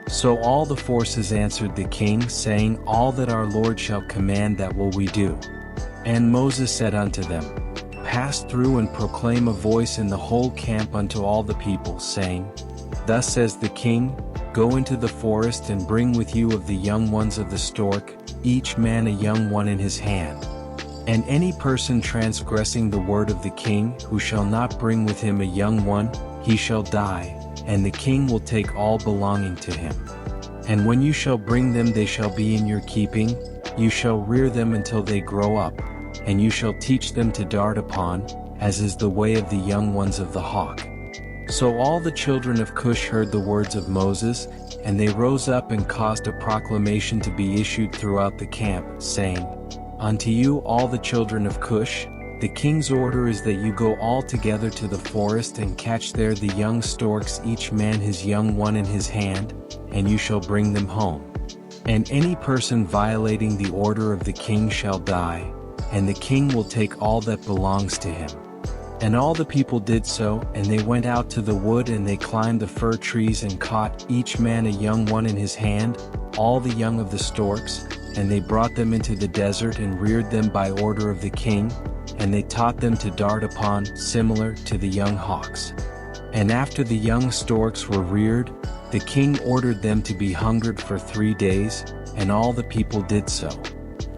So all the forces answered the king, saying, All that our Lord shall command that will we do. And Moses said unto them, Pass through and proclaim a voice in the whole camp unto all the people, saying, Thus says the king, Go into the forest and bring with you of the young ones of the stork, each man a young one in his hand. And any person transgressing the word of the king, who shall not bring with him a young one, he shall die, and the king will take all belonging to him. And when you shall bring them they shall be in your keeping, you shall rear them until they grow up, and you shall teach them to dart upon, as is the way of the young ones of the hawk. So all the children of Cush heard the words of Moses, and they rose up and caused a proclamation to be issued throughout the camp, saying, Unto you all the children of Cush, the king's order is that you go all together to the forest and catch there the young storks, each man his young one in his hand, and you shall bring them home. And any person violating the order of the king shall die, and the king will take all that belongs to him. And all the people did so, and they went out to the wood and they climbed the fir trees and caught, each man a young one in his hand, all the young of the storks, and they brought them into the desert and reared them by order of the king, and they taught them to dart upon, similar to the young hawks. And after the young storks were reared, the king ordered them to be hungered for 3 days, and all the people did so.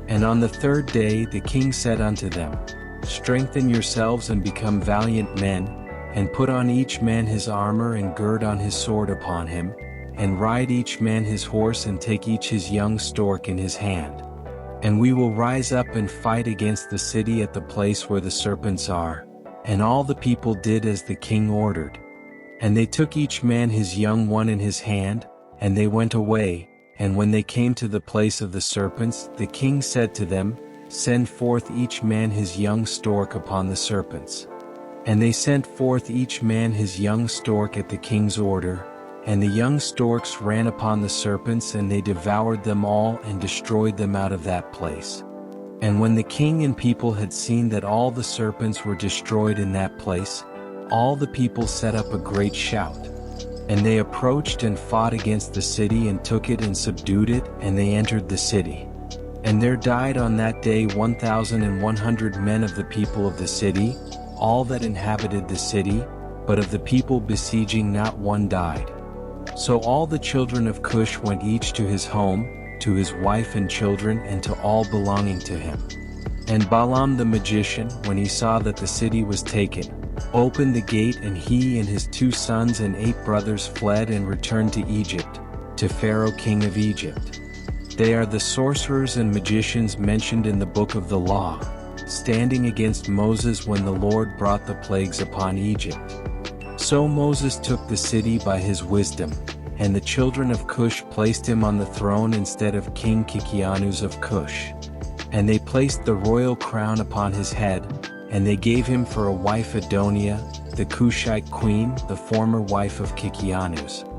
And on the 3rd day the king said unto them, Strengthen yourselves and become valiant men, and put on each man his armor and gird on his sword upon him, and ride each man his horse and take each his young stork in his hand. And we will rise up and fight against the city at the place where the serpents are. And all the people did as the king ordered. And they took each man his young one in his hand, and they went away, and when they came to the place of the serpents, the king said to them, Send forth each man his young stork upon the serpents. And they sent forth each man his young stork at the king's order, and the young storks ran upon the serpents, and they devoured them all and destroyed them out of that place. And when the king and people had seen that all the serpents were destroyed in that place, all the people set up a great shout. And they approached and fought against the city and took it and subdued it, and they entered the city. And there died on that day 1,100 men of the people of the city, all that inhabited the city, but of the people besieging not one died. So all the children of Cush went each to his home, to his wife and children, and to all belonging to him. And Balaam the magician, when he saw that the city was taken, opened the gate, and he and his 2 sons and 8 brothers fled and returned to Egypt, to Pharaoh king of Egypt. They are the sorcerers and magicians mentioned in the Book of the Law, standing against Moses when the Lord brought the plagues upon Egypt. So Moses took the city by his wisdom, and the children of Cush placed him on the throne instead of King Kikianus of Cush. And they placed the royal crown upon his head, and they gave him for a wife Adonia, the Cushite queen, the former wife of Kikianus.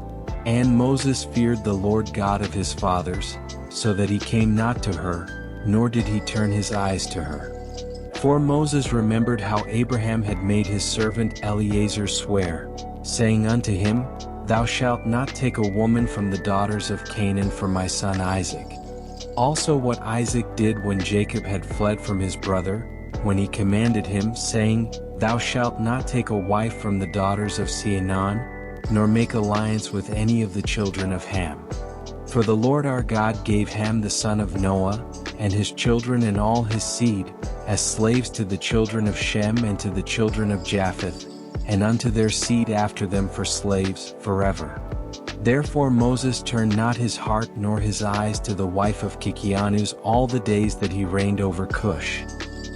And Moses feared the Lord God of his fathers, so that he came not to her, nor did he turn his eyes to her. For Moses remembered how Abraham had made his servant Eleazar swear, saying unto him, Thou shalt not take a woman from the daughters of Canaan for my son Isaac. Also what Isaac did when Jacob had fled from his brother, when he commanded him, saying, Thou shalt not take a wife from the daughters of Canaan, nor make alliance with any of the children of Ham. For the Lord our God gave Ham the son of Noah, and his children and all his seed, as slaves to the children of Shem and to the children of Japheth, and unto their seed after them for slaves, forever. Therefore Moses turned not his heart nor his eyes to the wife of Kikianus all the days that he reigned over Cush.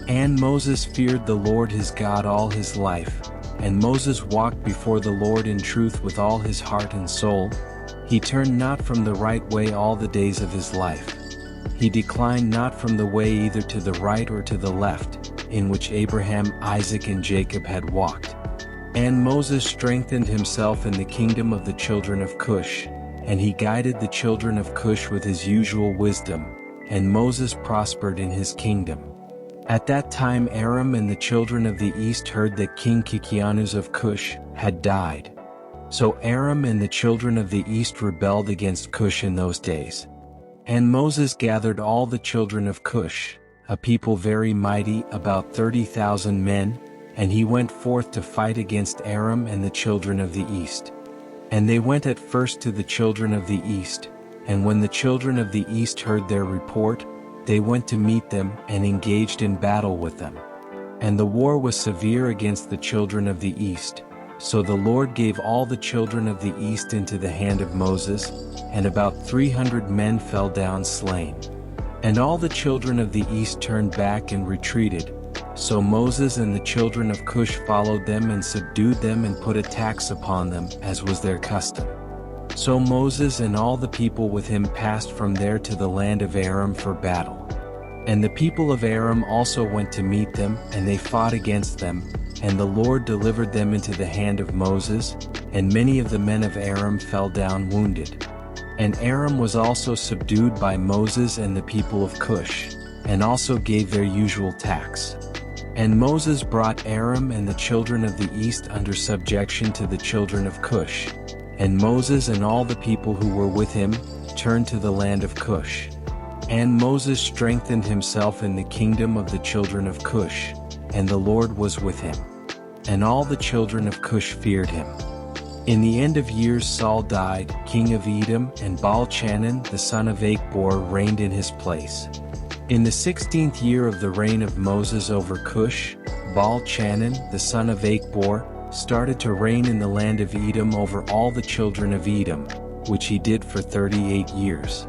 And Moses feared the Lord his God all his life, and Moses walked before the Lord in truth with all his heart and soul. He turned not from the right way all the days of his life. He declined not from the way either to the right or to the left, in which Abraham, Isaac, and Jacob had walked. And Moses strengthened himself in the kingdom of the children of Cush, and he guided the children of Cush with his usual wisdom, and Moses prospered in his kingdom. At that time Aram and the children of the east heard that King Kikianus of Cush had died. So Aram and the children of the east rebelled against Cush in those days. And Moses gathered all the children of Cush, a people very mighty, about 30,000 men, and he went forth to fight against Aram and the children of the east. And they went at first to the children of the east, and when the children of the east heard their report, they went to meet them and engaged in battle with them. And the war was severe against the children of the east. So the Lord gave all the children of the east into the hand of Moses, and about 300 men fell down slain. And all the children of the east turned back and retreated. So Moses and the children of Cush followed them and subdued them and put a tax upon them, as was their custom. So Moses and all the people with him passed from there to the land of Aram for battle. And the people of Aram also went to meet them, and they fought against them, and the Lord delivered them into the hand of Moses, and many of the men of Aram fell down wounded. And Aram was also subdued by Moses and the people of Cush, and also gave their usual tax. And Moses brought Aram and the children of the east under subjection to the children of Cush. And Moses and all the people who were with him turned to the land of Cush. And Moses strengthened himself in the kingdom of the children of Cush, and the Lord was with him. And all the children of Cush feared him. In the end of years Saul died, king of Edom, and Baal-Chanan the son of Achbor reigned in his place. In the 16th year of the reign of Moses over Cush, Baal-Chanan the son of Achbor started to reign in the land of Edom over all the children of Edom, which he did for 38 years.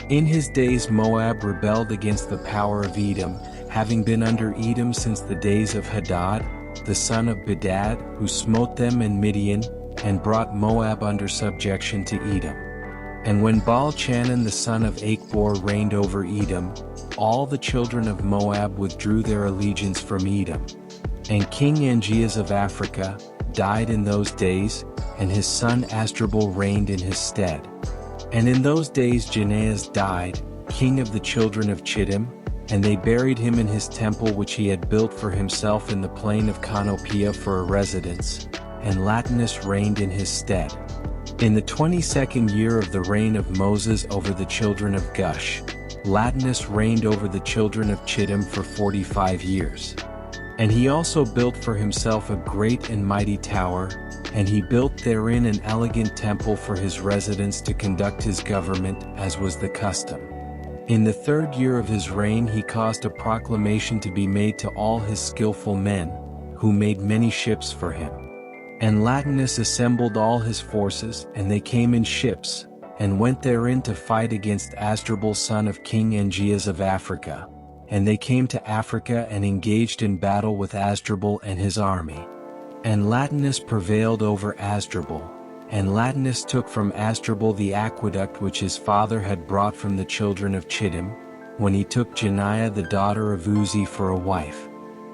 In his days Moab rebelled against the power of Edom, having been under Edom since the days of Hadad, the son of Bedad, who smote them in Midian, and brought Moab under subjection to Edom. And when Baal-Chanan the son of Achbor reigned over Edom, all the children of Moab withdrew their allegiance from Edom. And King Angeas of Africa died in those days, and his son Asdrubal reigned in his stead. And in those days Janaeas died, king of the children of Chittim, and they buried him in his temple which he had built for himself in the plain of Canopia for a residence, and Latinus reigned in his stead. In the 22nd year of the reign of Moses over the children of Gush, Latinus reigned over the children of Chittim for 45 years. And he also built for himself a great and mighty tower, and he built therein an elegant temple for his residence to conduct his government, as was the custom. In the 3rd year of his reign he caused a proclamation to be made to all his skillful men, who made many ships for him. And Latinus assembled all his forces, and they came in ships, and went therein to fight against Asdrubal son of King Angeas of Africa. And they came to Africa and engaged in battle with Asdrubal and his army. And Latinus prevailed over Asdrubal, and Latinus took from Asdrubal the aqueduct which his father had brought from the children of Chittim, when he took Janiah the daughter of Uzzi for a wife.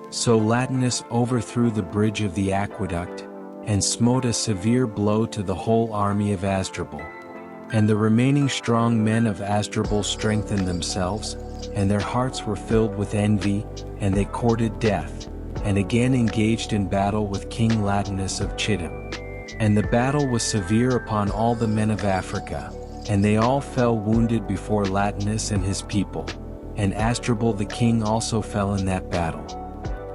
So Latinus overthrew the bridge of the aqueduct, and smote a severe blow to the whole army of Asdrubal. And the remaining strong men of Asdrubal strengthened themselves, and their hearts were filled with envy, and they courted death, and again engaged in battle with King Latinus of Chittim. And the battle was severe upon all the men of Africa, and they all fell wounded before Latinus and his people. And Asdrubal the king also fell in that battle.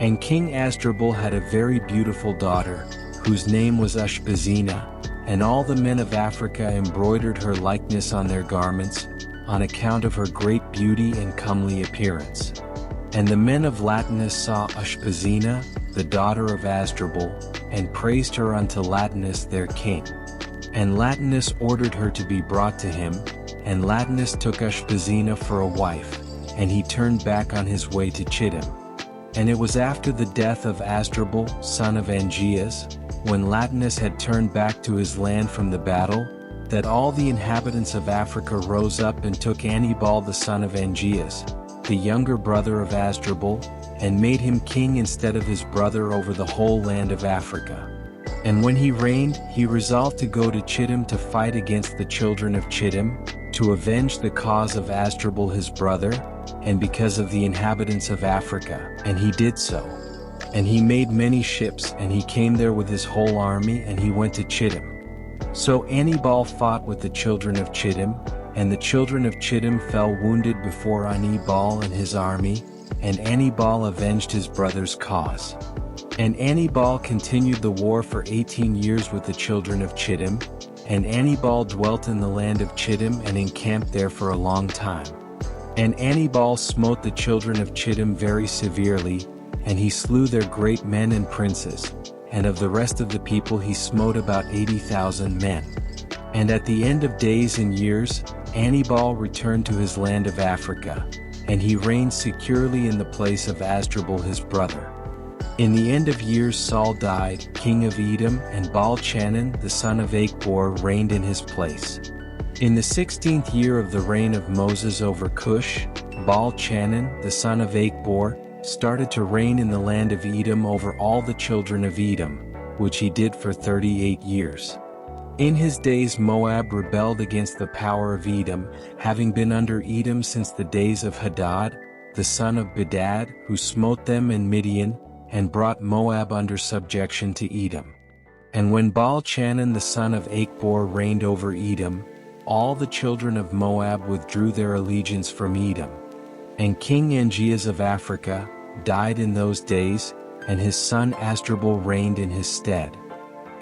And King Asdrubal had a very beautiful daughter, whose name was Ushbezina, and all the men of Africa embroidered her likeness on their garments, on account of her great beauty and comely appearance. And the men of Latinus saw Ushbezina, the daughter of Asdrubal, and praised her unto Latinus their king. And Latinus ordered her to be brought to him, and Latinus took Ushbezina for a wife, and he turned back on his way to Chittim. And it was after the death of Asdrubal, son of Angeas, when Latinus had turned back to his land from the battle, that all the inhabitants of Africa rose up and took Anibal the son of Angeas, the younger brother of Asdrubal, and made him king instead of his brother over the whole land of Africa. And when he reigned, he resolved to go to Chittim to fight against the children of Chittim, to avenge the cause of Asdrubal his brother, and because of the inhabitants of Africa, and he did so. And he made many ships, and he came there with his whole army, and he went to Chittim. So Anibal fought with the children of Chittim, and the children of Chittim fell wounded before Anibal and his army, and Anibal avenged his brother's cause. And Anibal continued the war for 18 years with the children of Chittim, and Anibal dwelt in the land of Chittim and encamped there for a long time. And Anibal smote the children of Chittim very severely, and he slew their great men and princes, and of the rest of the people he smote about 80,000 men. And at the end of days and years, Anibal returned to his land of Africa, and he reigned securely in the place of Asdrubal his brother. In the end of years Saul died, king of Edom, and Baal-Chanan the son of Achbor reigned in his place. In the 16th year of the reign of Moses over Cush, Baal-Chanan the son of Achbor started to reign in the land of Edom over all the children of Edom, which he did for 38 years. In his days Moab rebelled against the power of Edom, having been under Edom since the days of Hadad, the son of Bedad, who smote them in Midian, and brought Moab under subjection to Edom. And when Baal-Chanan the son of Achbor reigned over Edom, all the children of Moab withdrew their allegiance from Edom. And King Angeas of Africa died in those days, and his son Asdrubal reigned in his stead.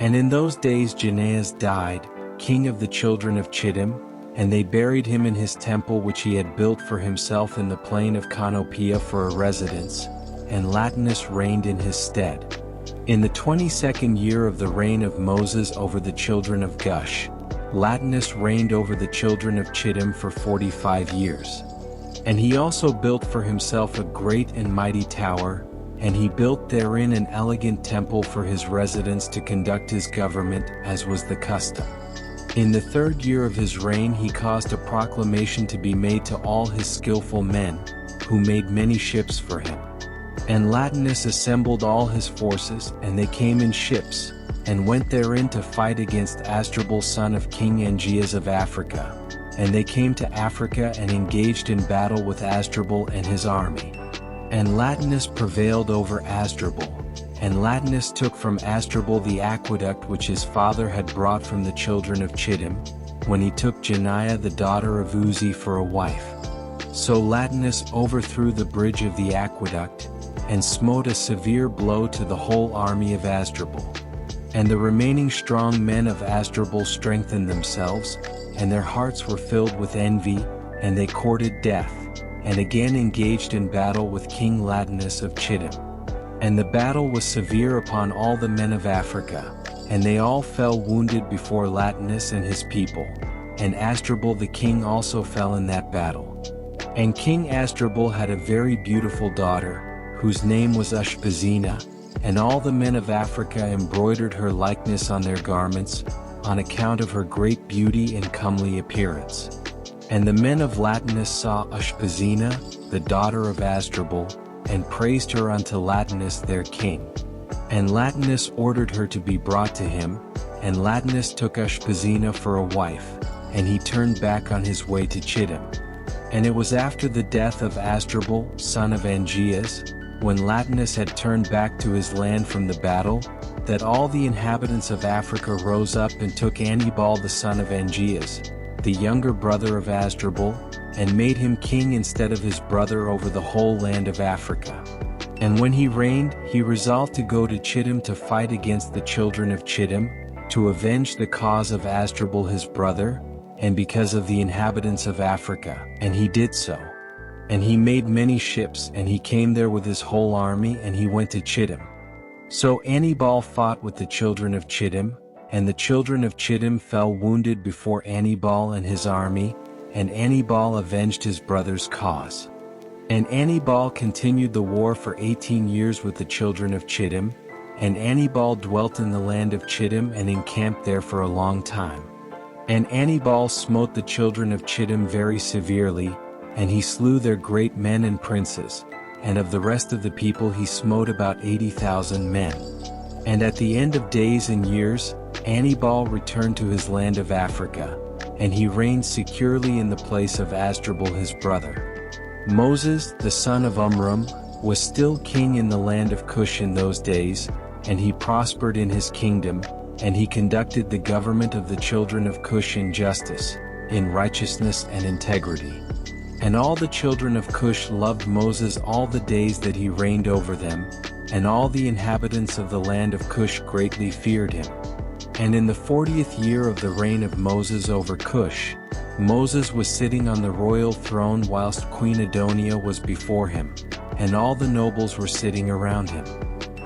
And in those days Janiah died, king of the children of Chittim, and they buried him in his temple which he had built for himself in the plain of Canopia for a residence, and Latinus reigned in his stead. In the 22nd year of the reign of Moses over the children of Gush, Latinus reigned over the children of Chittim for 45 years. And he also built for himself a great and mighty tower, and he built therein an elegant temple for his residence to conduct his government, as was the custom. In the 3rd year of his reign he caused a proclamation to be made to all his skillful men, who made many ships for him. And Latinus assembled all his forces, and they came in ships, and went therein to fight against Asdrubal son of King Angeas of Africa. And they came to Africa and engaged in battle with Asdrubal and his army. And Latinus prevailed over Asdrubal, and Latinus took from Asdrubal the aqueduct which his father had brought from the children of Chittim, when he took Janiah the daughter of Uzzi for a wife. So Latinus overthrew the bridge of the aqueduct, and smote a severe blow to the whole army of Asdrubal. And the remaining strong men of Asdrubal strengthened themselves, and their hearts were filled with envy, and they courted death, and again engaged in battle with King Latinus of Chittim. And the battle was severe upon all the men of Africa, and they all fell wounded before Latinus and his people. and Asdrubal the king also fell in that battle. And King Asdrubal had a very beautiful daughter, whose name was Ushpezena, and all the men of Africa embroidered her likeness on their garments, on account of her great beauty and comely appearance. And the men of Latinus saw Ushpezena, the daughter of Asdrubal, and praised her unto Latinus their king. And Latinus ordered her to be brought to him, and Latinus took Ushpezena for a wife, and he turned back on his way to Chittim. And it was after the death of Asdrubal, son of Angeas, when Latinus had turned back to his land from the battle, that all the inhabitants of Africa rose up and took Anibal the son of Angeas, the younger brother of Asdrubal, and made him king instead of his brother over the whole land of Africa. And when he reigned, he resolved to go to Chittim to fight against the children of Chittim, to avenge the cause of Asdrubal his brother, and because of the inhabitants of Africa, and he did so. And he made many ships, and he came there with his whole army, and he went to Chittim. So Anibal fought with the children of Chittim, and the children of Chittim fell wounded before Anibal and his army, and Anibal avenged his brother's cause. And Anibal continued the war for 18 years with the children of Chittim, and Anibal dwelt in the land of Chittim and encamped there for a long time. And Anibal smote the children of Chittim very severely, and he slew their great men and princes, and of the rest of the people he smote about 80,000 men. And at the end of days and years, Anibal returned to his land of Africa, and he reigned securely in the place of Asdrubal his brother. Moses, the son of Umram, was still king in the land of Cush in those days, and he prospered in his kingdom, and he conducted the government of the children of Cush in justice, in righteousness and integrity. And all the children of Cush loved Moses all the days that he reigned over them, and all the inhabitants of the land of Cush greatly feared him. And in the 40th year of the reign of Moses over Cush, Moses was sitting on the royal throne whilst Queen Adonia was before him, and all the nobles were sitting around him.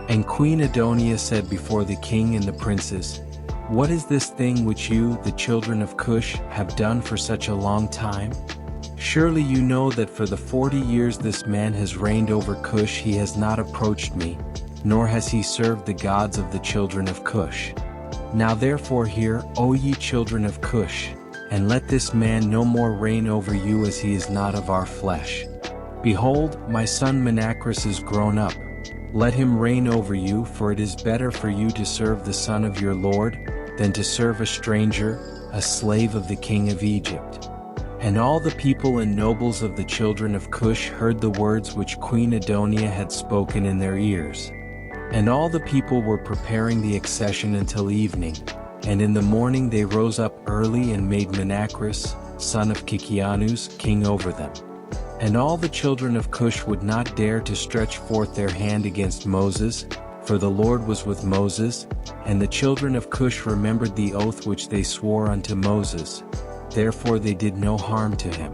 And Queen Adonia said before the king and the princes, "What is this thing which you, the children of Cush, have done for such a long time? Surely you know that for the 40 years this man has reigned over Cush he has not approached me, nor has he served the gods of the children of Cush. Now therefore hear, O ye children of Cush, and let this man no more reign over you, as he is not of our flesh. Behold, my son Menacrus is grown up. Let him reign over you, for it is better for you to serve the son of your Lord, than to serve a stranger, a slave of the king of Egypt." And all the people and nobles of the children of Cush heard the words which Queen Adonia had spoken in their ears. And all the people were preparing the accession until evening, and in the morning they rose up early and made Menacrus, son of Kikianus, king over them. And all the children of Cush would not dare to stretch forth their hand against Moses, for the Lord was with Moses, and the children of Cush remembered the oath which they swore unto Moses. Therefore they did no harm to him.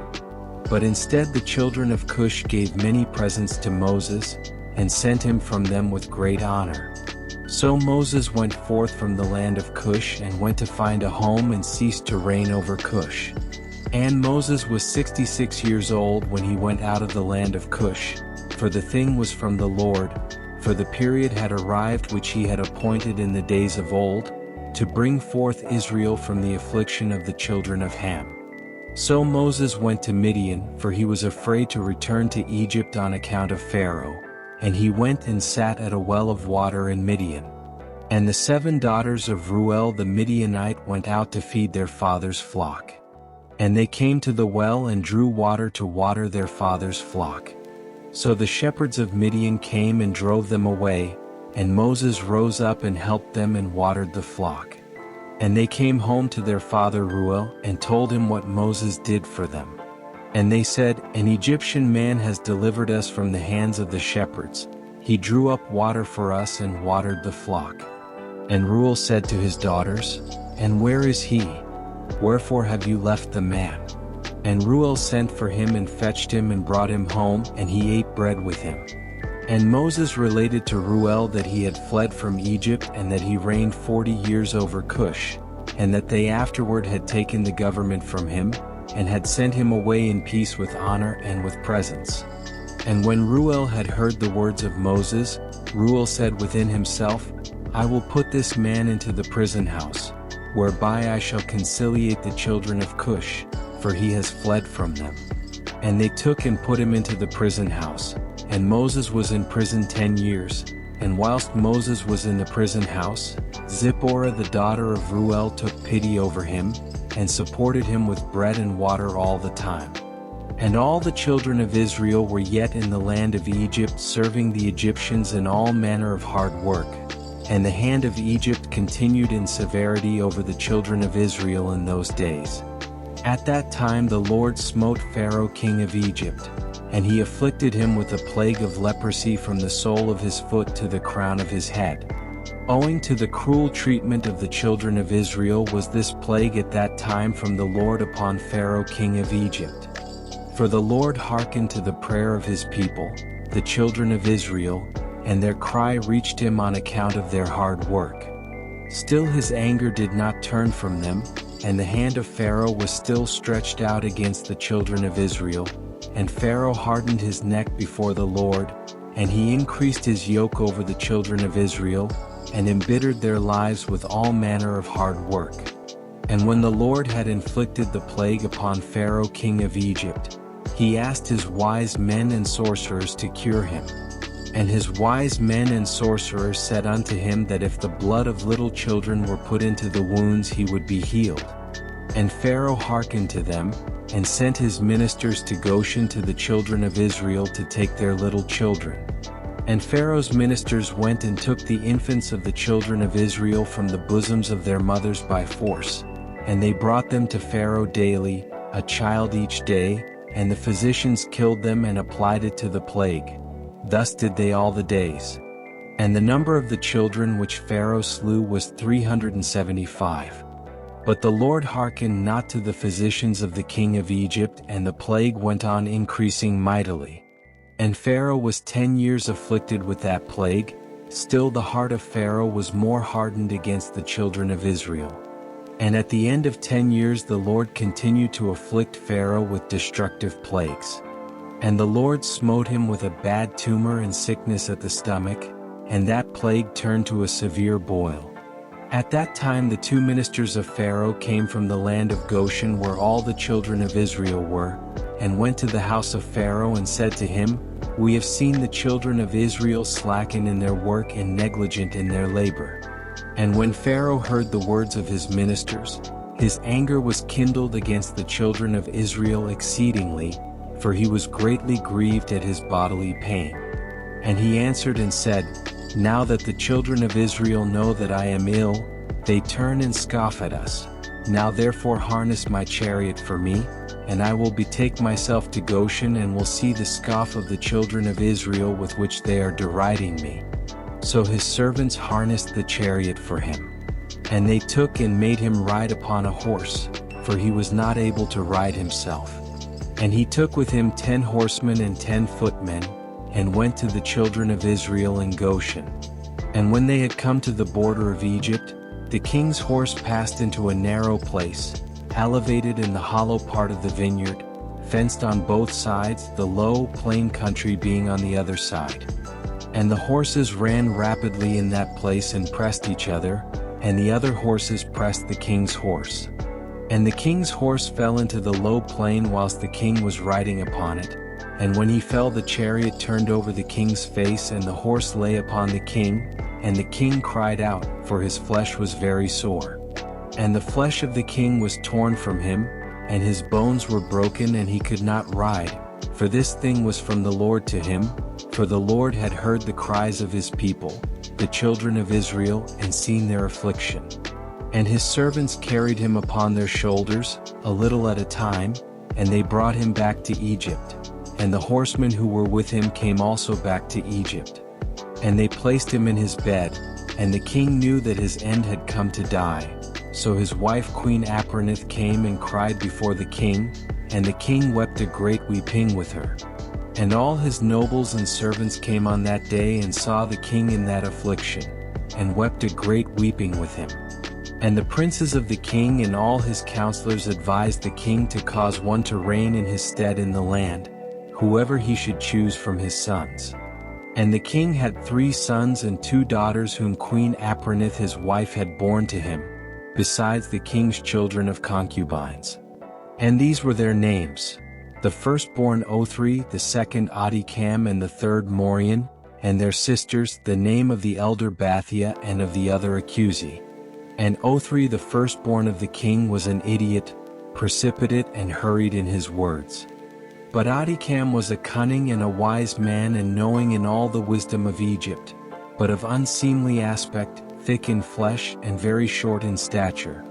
But instead the children of Cush gave many presents to Moses, and sent him from them with great honor. So Moses went forth from the land of Cush and went to find a home and ceased to reign over Cush. And Moses was 66 years old when he went out of the land of Cush, for the thing was from the Lord, for the period had arrived which he had appointed in the days of old, to bring forth Israel from the affliction of the children of Ham. So Moses went to Midian, for he was afraid to return to Egypt on account of Pharaoh, and he went and sat at a well of water in Midian. And the 7 daughters of Reuel the Midianite went out to feed their father's flock. And they came to the well and drew water to water their father's flock. So the shepherds of Midian came and drove them away, and Moses rose up and helped them and watered the flock. And they came home to their father Reuel, and told him what Moses did for them. And they said, "An Egyptian man has delivered us from the hands of the shepherds. He drew up water for us and watered the flock." And Reuel said to his daughters, "And where is he? Wherefore have you left the man?" And Reuel sent for him and fetched him and brought him home, and he ate bread with him. And Moses related to Reuel that he had fled from Egypt and that he reigned 40 years over Cush, and that they afterward had taken the government from him, and had sent him away in peace with honor and with presents. And when Reuel had heard the words of Moses, Reuel said within himself, I will put this man into the prison house, whereby I shall conciliate the children of Cush, for he has fled from them. And they took and put him into the prison house, and Moses was in prison 10 years, and whilst Moses was in the prison house, Zipporah the daughter of Reuel took pity over him, and supported him with bread and water all the time. And all the children of Israel were yet in the land of Egypt, serving the Egyptians in all manner of hard work. And the hand of Egypt continued in severity over the children of Israel in those days. At that time the Lord smote Pharaoh king of Egypt, and he afflicted him with a plague of leprosy from the sole of his foot to the crown of his head. Owing to the cruel treatment of the children of Israel was this plague at that time from the Lord upon Pharaoh king of Egypt. For the Lord hearkened to the prayer of his people, the children of Israel, and their cry reached him on account of their hard work. Still his anger did not turn from them, and the hand of Pharaoh was still stretched out against the children of Israel, and Pharaoh hardened his neck before the Lord, and he increased his yoke over the children of Israel, and embittered their lives with all manner of hard work. And when the Lord had inflicted the plague upon Pharaoh king of Egypt, he asked his wise men and sorcerers to cure him. And his wise men and sorcerers said unto him that if the blood of little children were put into the wounds he would be healed. And Pharaoh hearkened to them, and sent his ministers to Goshen to the children of Israel to take their little children. And Pharaoh's ministers went and took the infants of the children of Israel from the bosoms of their mothers by force, and they brought them to Pharaoh daily, a child each day, and the physicians killed them and applied it to the plague. Thus did they all the days. And the number of the children which Pharaoh slew was 375. But the Lord hearkened not to the physicians of the king of Egypt, and the plague went on increasing mightily. And Pharaoh was 10 years afflicted with that plague. Still the heart of Pharaoh was more hardened against the children of Israel. And at the end of 10 years the Lord continued to afflict Pharaoh with destructive plagues. And the Lord smote him with a bad tumor and sickness at the stomach, and that plague turned to a severe boil. At that time the two ministers of Pharaoh came from the land of Goshen where all the children of Israel were, and went to the house of Pharaoh and said to him, We have seen the children of Israel slacken in their work and negligent in their labor. And when Pharaoh heard the words of his ministers, his anger was kindled against the children of Israel exceedingly, for he was greatly grieved at his bodily pain. And he answered and said, Now that the children of Israel know that I am ill, they turn and scoff at us. Now therefore harness my chariot for me, and I will betake myself to Goshen and will see the scoff of the children of Israel with which they are deriding me. So his servants harnessed the chariot for him. And they took and made him ride upon a horse, for he was not able to ride himself. And he took with him 10 horsemen and 10 footmen, and went to the children of Israel in Goshen. And when they had come to the border of Egypt, the king's horse passed into a narrow place, elevated in the hollow part of the vineyard, fenced on both sides, the low, plain country being on the other side. And the horses ran rapidly in that place and pressed each other, and the other horses pressed the king's horse. And the king's horse fell into the low plain whilst the king was riding upon it, and when he fell the chariot turned over the king's face and the horse lay upon the king, and the king cried out, for his flesh was very sore. And the flesh of the king was torn from him, and his bones were broken and he could not ride, for this thing was from the Lord to him, for the Lord had heard the cries of his people, the children of Israel, and seen their affliction. And his servants carried him upon their shoulders, a little at a time, and they brought him back to Egypt. And the horsemen who were with him came also back to Egypt. And they placed him in his bed, and the king knew that his end had come to die. So his wife Queen Apronith came and cried before the king, and the king wept a great weeping with her. And all his nobles and servants came on that day and saw the king in that affliction, and wept a great weeping with him. And the princes of the king and all his counselors advised the king to cause one to reign in his stead in the land, whoever he should choose from his sons. And the king had 3 sons and 2 daughters whom Queen Apranith his wife had borne to him, besides the king's children of concubines. And these were their names: the firstborn Othri, the second Adikam, and the third Morian, and their sisters, the name of the elder Bathia and of the other Acusi. And Othri the firstborn of the king was an idiot, precipitate and hurried in his words. But Adikam was a cunning and a wise man and knowing in all the wisdom of Egypt, but of unseemly aspect, thick in flesh and very short in stature.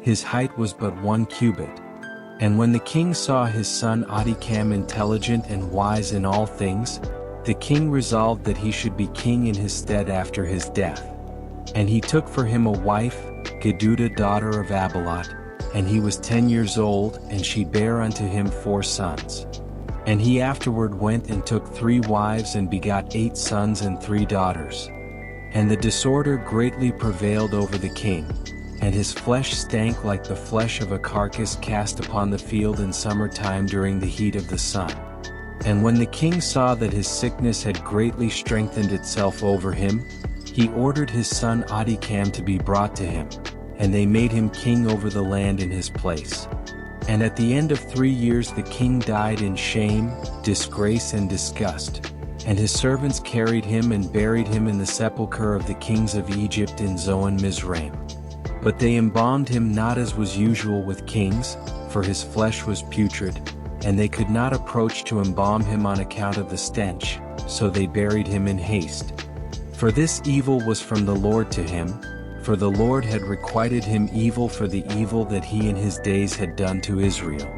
His height was but 1 cubit. And when the king saw his son Adikam intelligent and wise in all things, the king resolved that he should be king in his stead after his death. And he took for him a wife, Gedudah daughter of Abalot, and he was 10 years old, and she bare unto him 4 sons. And he afterward went and took 3 wives and begot 8 sons and 3 daughters. And the disorder greatly prevailed over the king, and his flesh stank like the flesh of a carcass cast upon the field in summertime during the heat of the sun. And when the king saw that his sickness had greatly strengthened itself over him, he ordered his son Adikam to be brought to him, and they made him king over the land in his place. And at the end of 3 years the king died in shame, disgrace and disgust, and his servants carried him and buried him in the sepulchre of the kings of Egypt in Zoan Mizraim. But they embalmed him not as was usual with kings, for his flesh was putrid, and they could not approach to embalm him on account of the stench, so they buried him in haste. For this evil was from the Lord to him, for the Lord had requited him evil for the evil that he in his days had done to Israel.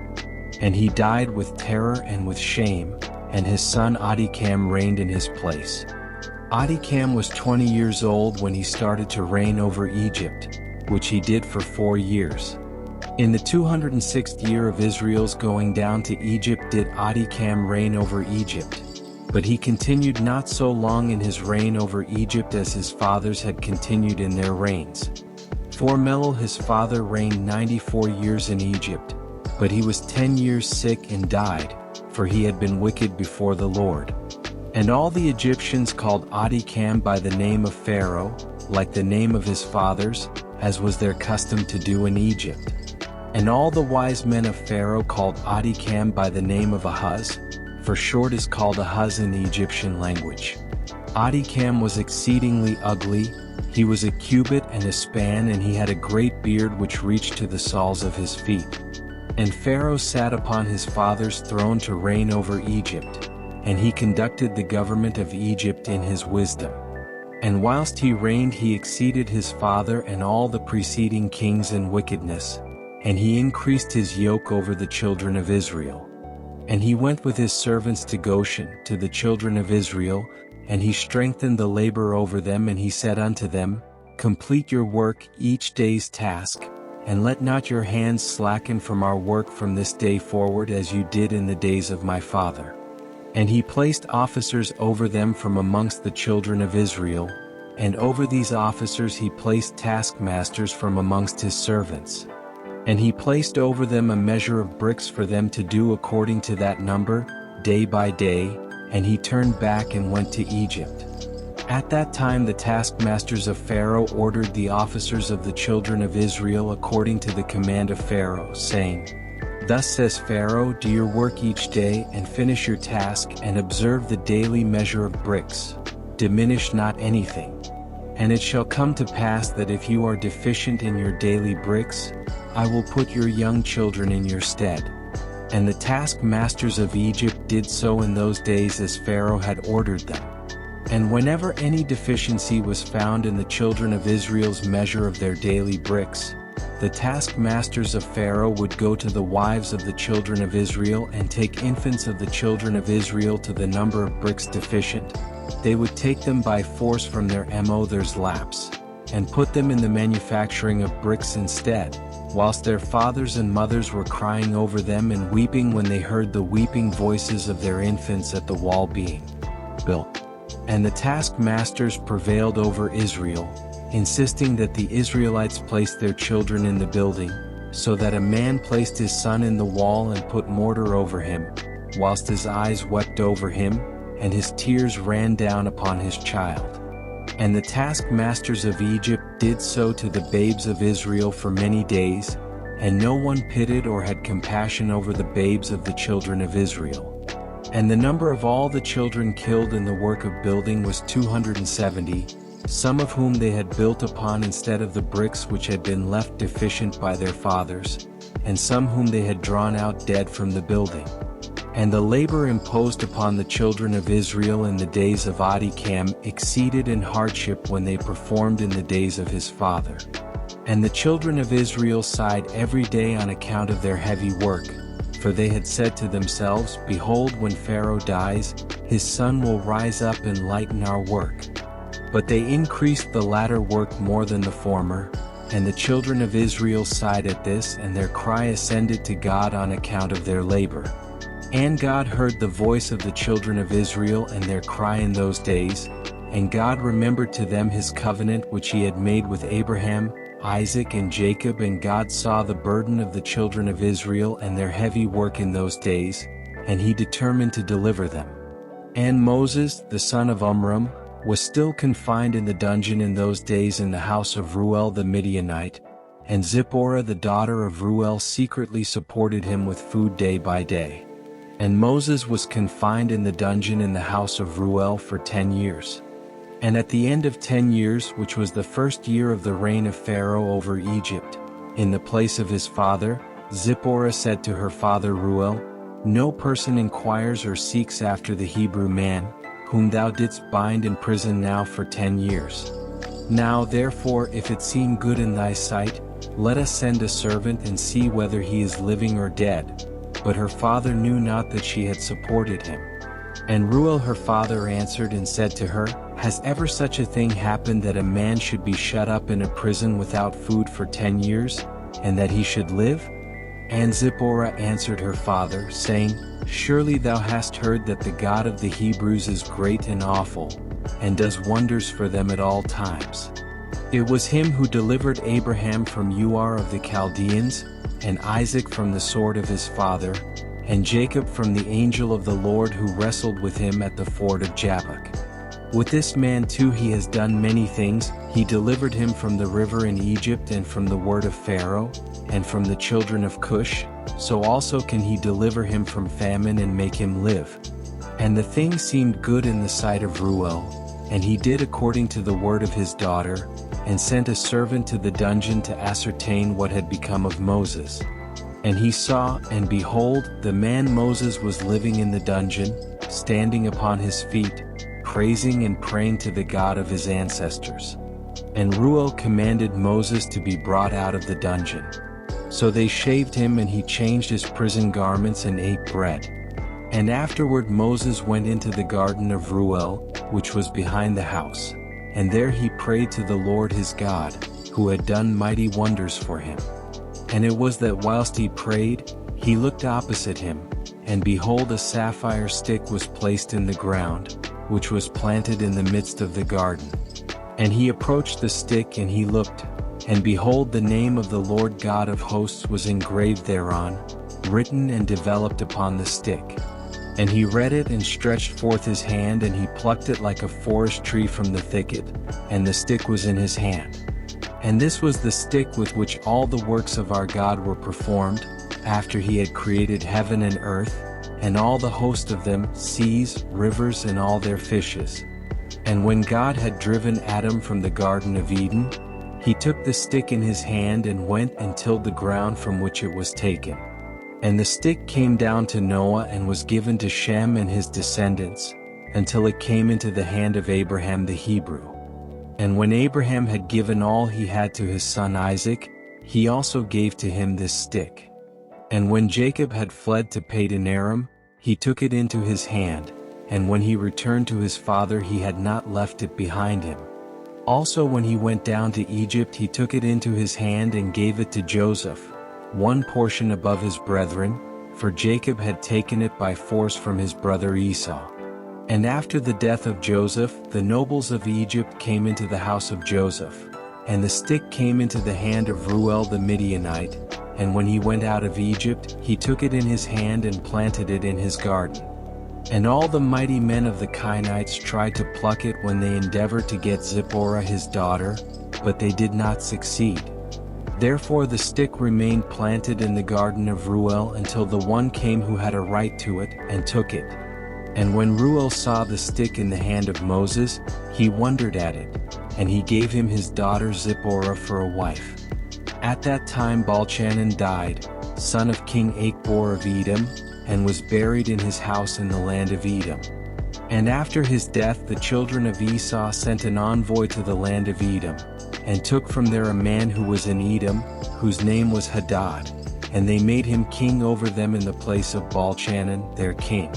And he died with terror and with shame, and his son Adikam reigned in his place. Adikam was 20 years old when he started to reign over Egypt, which he did for 4 years. In the 206th year of Israel's going down to Egypt did Adikam reign over Egypt. But he continued not so long in his reign over Egypt as his fathers had continued in their reigns. For Melul his father reigned 94 years in Egypt, but he was 10 years sick and died, for he had been wicked before the Lord. And all the Egyptians called Adikam by the name of Pharaoh, like the name of his fathers, as was their custom to do in Egypt. And all the wise men of Pharaoh called Adikam by the name of Ahuz, for short is called Ahuz in the Egyptian language. Adikam was exceedingly ugly, he was a cubit and a span, and he had a great beard which reached to the soles of his feet. And Pharaoh sat upon his father's throne to reign over Egypt, and he conducted the government of Egypt in his wisdom. And whilst he reigned he exceeded his father and all the preceding kings in wickedness, and he increased his yoke over the children of Israel. And he went with his servants to Goshen, to the children of Israel, and he strengthened the labor over them, and he said unto them, Complete your work, each day's task, and let not your hands slacken from our work from this day forward as you did in the days of my father. And he placed officers over them from amongst the children of Israel, and over these officers he placed taskmasters from amongst his servants. And he placed over them a measure of bricks for them to do according to that number, day by day, and he turned back and went to Egypt. At that time the taskmasters of Pharaoh ordered the officers of the children of Israel according to the command of Pharaoh, saying, Thus says Pharaoh, do your work each day, and finish your task, and observe the daily measure of bricks. Diminish not anything. And it shall come to pass that if you are deficient in your daily bricks, I will put your young children in your stead. And the taskmasters of Egypt did so in those days as Pharaoh had ordered them. And whenever any deficiency was found in the children of Israel's measure of their daily bricks, the taskmasters of Pharaoh would go to the wives of the children of Israel and take infants of the children of Israel to the number of bricks deficient. They would take them by force from their mothers' laps, and put them in the manufacturing of bricks instead, whilst their fathers and mothers were crying over them and weeping when they heard the weeping voices of their infants at the wall being built. And the taskmasters prevailed over Israel, insisting that the Israelites place their children in the building, so that a man placed his son in the wall and put mortar over him, whilst his eyes wept over him, and his tears ran down upon his child. And the taskmasters of Egypt did so to the babes of Israel for many days, and no one pitied or had compassion over the babes of the children of Israel. And the number of all the children killed in the work of building was 270, some of whom they had built upon instead of the bricks which had been left deficient by their fathers, and some whom they had drawn out dead from the building. And the labor imposed upon the children of Israel in the days of Adikam exceeded in hardship when they performed in the days of his father. And the children of Israel sighed every day on account of their heavy work, for they had said to themselves, Behold, when Pharaoh dies, his son will rise up and lighten our work. But they increased the latter work more than the former, and the children of Israel sighed at this, and their cry ascended to God on account of their labor. And God heard the voice of the children of Israel and their cry in those days, and God remembered to them his covenant which he had made with Abraham, Isaac and Jacob, and God saw the burden of the children of Israel and their heavy work in those days, and he determined to deliver them. And Moses, the son of Amram, was still confined in the dungeon in those days in the house of Reuel the Midianite, and Zipporah the daughter of Reuel secretly supported him with food day by day. And Moses was confined in the dungeon in the house of Reuel for 10 years. And at the end of 10 years, which was the first year of the reign of Pharaoh over Egypt, in the place of his father, Zipporah said to her father Reuel, No person inquires or seeks after the Hebrew man, whom thou didst bind in prison now for 10 years. Now therefore, if it seem good in thy sight, let us send a servant and see whether he is living or dead. But her father knew not that she had supported him. And Reuel her father answered and said to her, Has ever such a thing happened that a man should be shut up in a prison without food for 10 years, and that he should live? And Zipporah answered her father, saying, Surely thou hast heard that the God of the Hebrews is great and awful, and does wonders for them at all times. It was him who delivered Abraham from Ur of the Chaldeans, and Isaac from the sword of his father, and Jacob from the angel of the Lord who wrestled with him at the ford of Jabbok. With this man too he has done many things. He delivered him from the river in Egypt and from the word of Pharaoh, and from the children of Cush, so also can he deliver him from famine and make him live. And the thing seemed good in the sight of Reuel, and he did according to the word of his daughter, and sent a servant to the dungeon to ascertain what had become of Moses. And he saw, and behold, the man Moses was living in the dungeon, standing upon his feet, praising and praying to the God of his ancestors. And Reuel commanded Moses to be brought out of the dungeon. So they shaved him, and he changed his prison garments and ate bread. And afterward Moses went into the garden of Reuel, which was behind the house, and there he prayed to the Lord his God, who had done mighty wonders for him. And it was that whilst he prayed, he looked opposite him, and behold, a sapphire stick was placed in the ground, which was planted in the midst of the garden. And he approached the stick, and he looked, and behold, the name of the Lord God of hosts was engraved thereon, written and developed upon the stick. And he read it and stretched forth his hand, and he plucked it like a forest tree from the thicket, and the stick was in his hand. And this was the stick with which all the works of our God were performed, after he had created heaven and earth, and all the host of them, seas, rivers, and all their fishes. And when God had driven Adam from the Garden of Eden, he took the stick in his hand and went and tilled the ground from which it was taken. And the stick came down to Noah and was given to Shem and his descendants, until it came into the hand of Abraham the Hebrew. And when Abraham had given all he had to his son Isaac, he also gave to him this stick. And when Jacob had fled to Padan Aram, he took it into his hand, and when he returned to his father he had not left it behind him. Also when he went down to Egypt he took it into his hand and gave it to Joseph, one portion above his brethren, for Jacob had taken it by force from his brother Esau. And after the death of Joseph, the nobles of Egypt came into the house of Joseph, And the stick came into the hand of Reuel the Midianite, and when he went out of Egypt, he took it in his hand and planted it in his garden. And all the mighty men of the Canaanites tried to pluck it when they endeavored to get Zipporah his daughter, but they did not succeed. Therefore the stick remained planted in the garden of Reuel until the one came who had a right to it, and took it. And when Reuel saw the stick in the hand of Moses, he wondered at it, and he gave him his daughter Zipporah for a wife. At that time Balchanan died, son of King Achbor of Edom, and was buried in his house in the land of Edom. And after his death the children of Esau sent an envoy to the land of Edom, and took from there a man who was in Edom, whose name was Hadad, and they made him king over them in the place of Balchanan their king.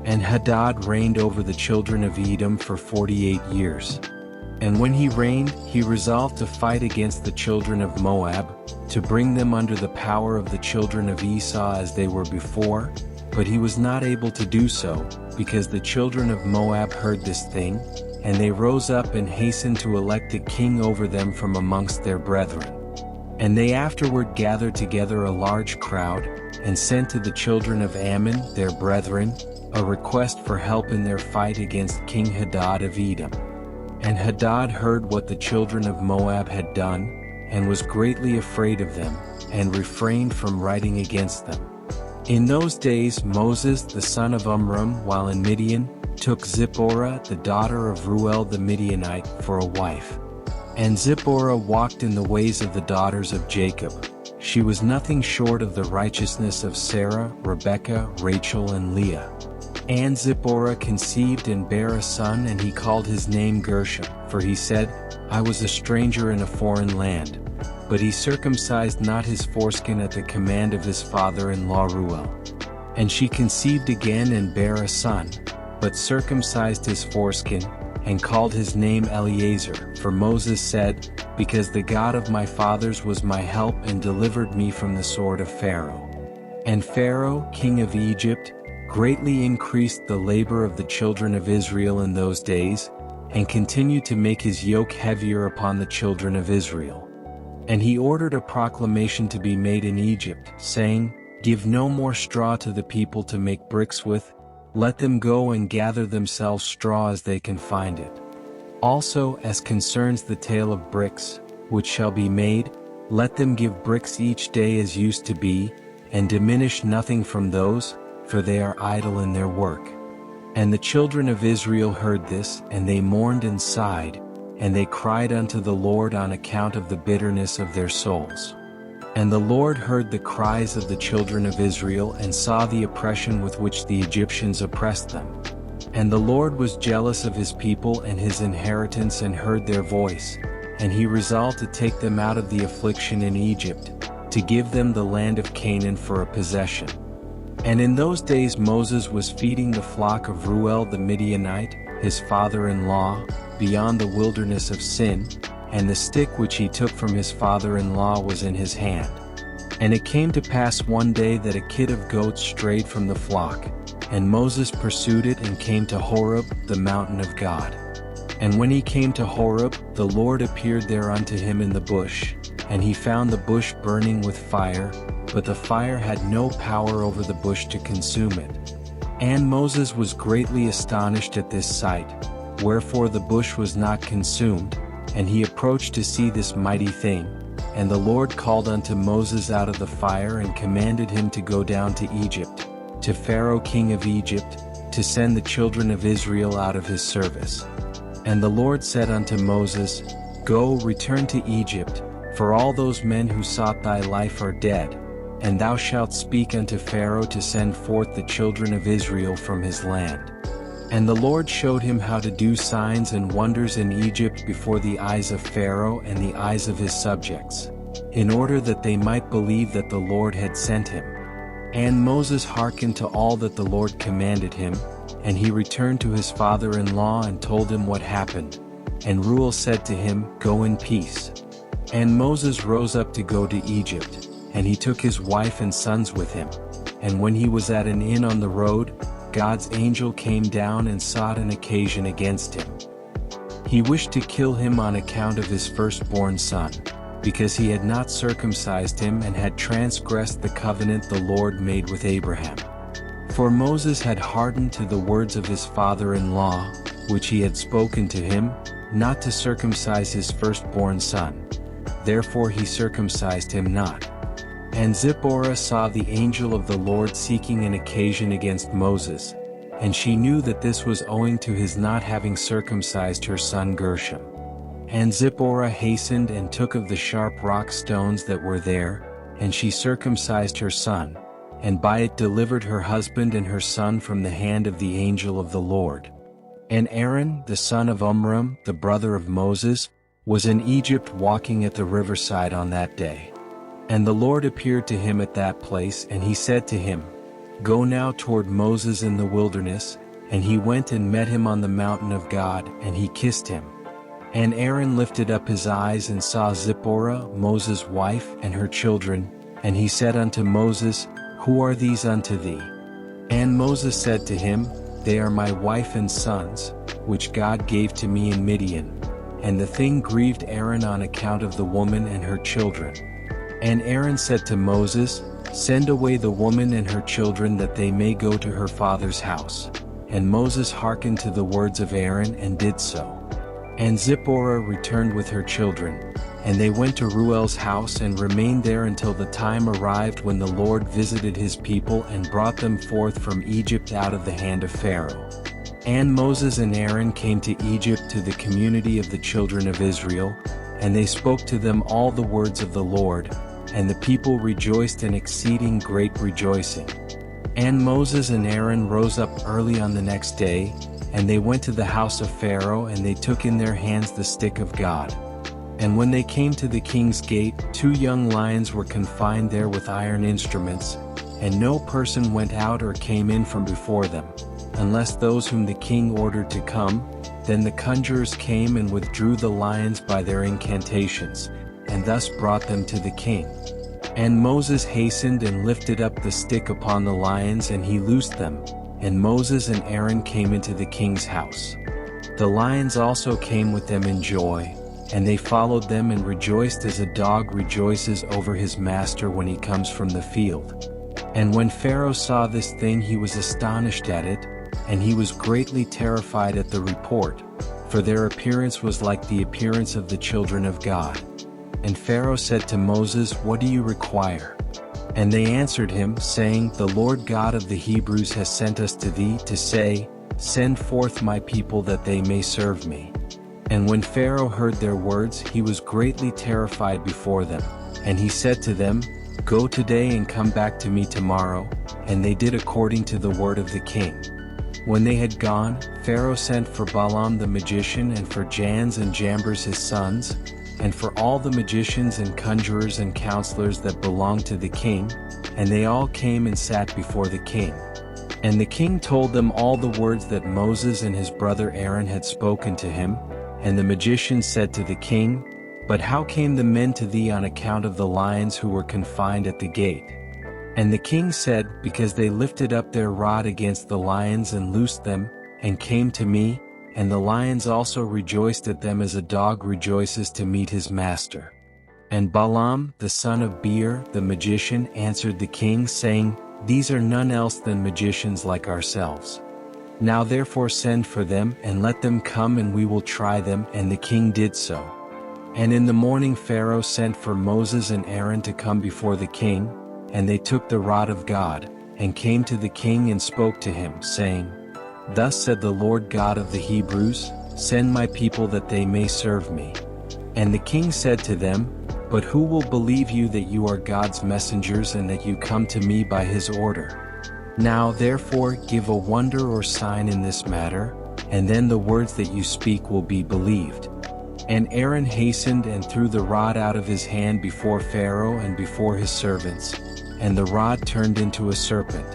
And Hadad reigned over the children of Edom for 48 years. And when he reigned, he resolved to fight against the children of Moab, to bring them under the power of the children of Esau as they were before, but he was not able to do so, because the children of Moab heard this thing, and they rose up and hastened to elect a king over them from amongst their brethren. And they afterward gathered together a large crowd, and sent to the children of Ammon, their brethren, a request for help in their fight against King Hadad of Edom. And Hadad heard what the children of Moab had done, and was greatly afraid of them, and refrained from writing against them. In those days Moses the son of Amram, while in Midian, took Zipporah the daughter of Reuel the Midianite for a wife. And Zipporah walked in the ways of the daughters of Jacob. She was nothing short of the righteousness of Sarah, Rebekah, Rachel and Leah. And Zipporah conceived and bare a son, and he called his name Gershom, for he said, I was a stranger in a foreign land. But he circumcised not his foreskin at the command of his father-in-law Reuel. And she conceived again and bare a son, but circumcised his foreskin, and called his name Eleazar, for Moses said, Because the God of my fathers was my help and delivered me from the sword of Pharaoh. And Pharaoh, king of Egypt, greatly increased the labor of the children of Israel in those days, and continued to make his yoke heavier upon the children of Israel. And he ordered a proclamation to be made in Egypt, saying, Give no more straw to the people to make bricks with, let them go and gather themselves straw as they can find it. Also, as concerns the tale of bricks, which shall be made, let them give bricks each day as used to be, and diminish nothing from those, for they are idle in their work. And the children of Israel heard this, and they mourned and sighed, and they cried unto the Lord on account of the bitterness of their souls. And the Lord heard the cries of the children of Israel, and saw the oppression with which the Egyptians oppressed them. And the Lord was jealous of his people and his inheritance, and heard their voice, and he resolved to take them out of the affliction in Egypt, to give them the land of Canaan for a possession. And in those days Moses was feeding the flock of Reuel the Midianite, his father-in-law, beyond the wilderness of Sin, and the stick which he took from his father-in-law was in his hand. And it came to pass one day that a kid of goats strayed from the flock, and Moses pursued it and came to Horeb, the mountain of God. And when he came to Horeb, the Lord appeared there unto him in the bush, and he found the bush burning with fire, but the fire had no power over the bush to consume it. And Moses was greatly astonished at this sight, wherefore the bush was not consumed, and he approached to see this mighty thing. And the Lord called unto Moses out of the fire, and commanded him to go down to Egypt, to Pharaoh king of Egypt, to send the children of Israel out of his service. And the Lord said unto Moses, Go, return to Egypt, for all those men who sought thy life are dead, and thou shalt speak unto Pharaoh to send forth the children of Israel from his land. And the Lord showed him how to do signs and wonders in Egypt before the eyes of Pharaoh and the eyes of his subjects, in order that they might believe that the Lord had sent him. And Moses hearkened to all that the Lord commanded him, and he returned to his father-in-law and told him what happened. And Reuel said to him, Go in peace. And Moses rose up to go to Egypt, and he took his wife and sons with him. And when he was at an inn on the road, God's angel came down and sought an occasion against him. He wished to kill him on account of his firstborn son, because he had not circumcised him and had transgressed the covenant the Lord made with Abraham. For Moses had hardened to the words of his father-in-law, which he had spoken to him, not to circumcise his firstborn son. Therefore he circumcised him not. And Zipporah saw the angel of the Lord seeking an occasion against Moses, and she knew that this was owing to his not having circumcised her son Gershom. And Zipporah hastened and took of the sharp rock stones that were there, and she circumcised her son, and by it delivered her husband and her son from the hand of the angel of the Lord. And Aaron, the son of Amram, the brother of Moses, was in Egypt walking at the riverside on that day. And the Lord appeared to him at that place, and he said to him, Go now toward Moses in the wilderness. And he went and met him on the mountain of God, and he kissed him. And Aaron lifted up his eyes and saw Zipporah, Moses' wife, and her children, and he said unto Moses, Who are these unto thee? And Moses said to him, They are my wife and sons, which God gave to me in Midian. And the thing grieved Aaron on account of the woman and her children. And Aaron said to Moses, Send away the woman and her children that they may go to her father's house. And Moses hearkened to the words of Aaron and did so. And Zipporah returned with her children, and they went to Reuel's house and remained there until the time arrived when the Lord visited his people and brought them forth from Egypt out of the hand of Pharaoh. And Moses and Aaron came to Egypt to the community of the children of Israel, and they spoke to them all the words of the Lord, and the people rejoiced an exceeding great rejoicing. And Moses and Aaron rose up early on the next day, and they went to the house of Pharaoh, and they took in their hands the stick of God. And when they came to the king's gate, 2 young lions were confined there with iron instruments, and no person went out or came in from before them, unless those whom the king ordered to come. Then the conjurers came and withdrew the lions by their incantations, and thus brought them to the king. And Moses hastened and lifted up the stick upon the lions, and he loosed them. And Moses and Aaron came into the king's house. The lions also came with them in joy, and they followed them and rejoiced as a dog rejoices over his master when he comes from the field. And when Pharaoh saw this thing, he was astonished at it, and he was greatly terrified at the report, for their appearance was like the appearance of the children of God. And Pharaoh said to Moses, What do you require? And they answered him, saying, The Lord God of the Hebrews has sent us to thee to say, Send forth my people that they may serve me. And when Pharaoh heard their words, he was greatly terrified before them. And he said to them, Go today and come back to me tomorrow. And they did according to the word of the king. When they had gone, Pharaoh sent for Balaam the magician, and for Jans and Jambres his sons, and for all the magicians and conjurers and counselors that belonged to the king, and they all came and sat before the king. And the king told them all the words that Moses and his brother Aaron had spoken to him. And the magicians said to the king, But how came the men to thee on account of the lions who were confined at the gate? And the king said, Because they lifted up their rod against the lions and loosed them, and came to me, and the lions also rejoiced at them as a dog rejoices to meet his master. And Balaam, the son of Beor, the magician, answered the king, saying, These are none else than magicians like ourselves. Now therefore send for them, and let them come, and we will try them. And the king did so. And in the morning Pharaoh sent for Moses and Aaron to come before the king, and they took the rod of God, and came to the king and spoke to him, saying, Thus said the Lord God of the Hebrews, Send my people that they may serve me. And the king said to them, But who will believe you that you are God's messengers, and that you come to me by his order? Now therefore give a wonder or sign in this matter, and then the words that you speak will be believed. And Aaron hastened and threw the rod out of his hand before Pharaoh and before his servants, and the rod turned into a serpent.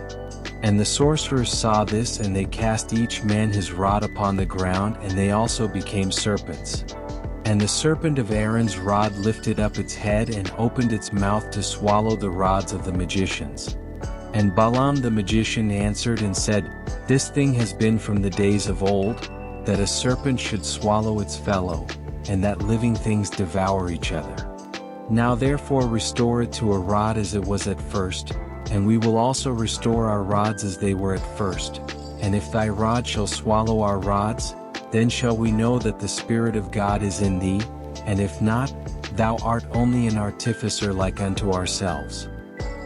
And the sorcerers saw this, and they cast each man his rod upon the ground, and they also became serpents. And the serpent of Aaron's rod lifted up its head and opened its mouth to swallow the rods of the magicians. And Balaam the magician answered and said, This thing has been from the days of old, that a serpent should swallow its fellow, and that living things devour each other. Now therefore restore it to a rod as it was at first, and we will also restore our rods as they were at first. And if thy rod shall swallow our rods, then shall we know that the Spirit of God is in thee, and if not, thou art only an artificer like unto ourselves.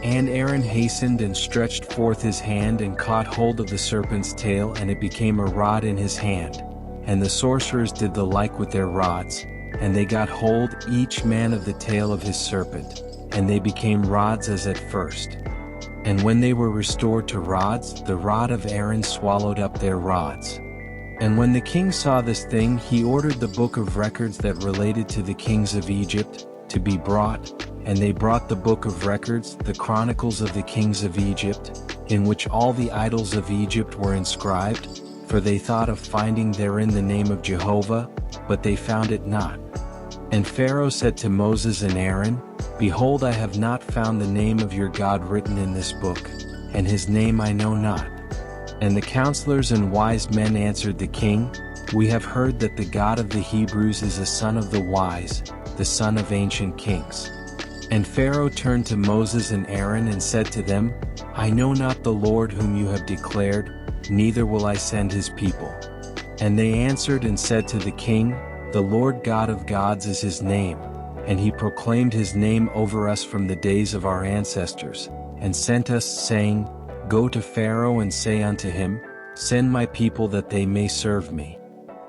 And Aaron hastened and stretched forth his hand and caught hold of the serpent's tail, and it became a rod in his hand. And the sorcerers did the like with their rods, and they got hold each man of the tail of his serpent, and they became rods as at first. And when they were restored to rods, the rod of Aaron swallowed up their rods. And when the king saw this thing, he ordered the book of records that related to the kings of Egypt to be brought, and they brought the book of records, the chronicles of the kings of Egypt, in which all the idols of Egypt were inscribed, for they thought of finding therein the name of Jehovah, but they found it not. And Pharaoh said to Moses and Aaron, Behold, I have not found the name of your God written in this book, and his name I know not. And the counselors and wise men answered the king, We have heard that the God of the Hebrews is a son of the wise, the son of ancient kings. And Pharaoh turned to Moses and Aaron and said to them, I know not the Lord whom you have declared, neither will I send his people. And they answered and said to the king, The Lord God of gods is his name, and he proclaimed his name over us from the days of our ancestors, and sent us, saying, Go to Pharaoh and say unto him, Send my people that they may serve me.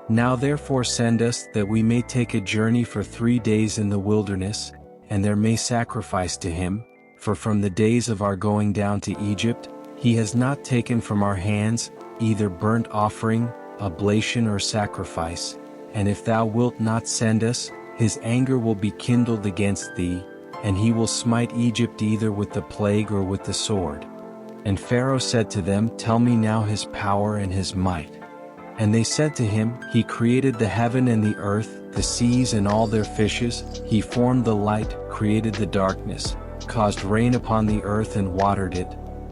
Now therefore send us, that we may take a journey for 3 days in the wilderness, and there may sacrifice to him, for from the days of our going down to Egypt, he has not taken from our hands either burnt offering, oblation or sacrifice. And if thou wilt not send us, his anger will be kindled against thee, and he will smite Egypt either with the plague or with the sword. And Pharaoh said to them, Tell me now his power and his might. And they said to him, He created the heaven and the earth, the seas and all their fishes, he formed the light, created the darkness, caused rain upon the earth and watered it,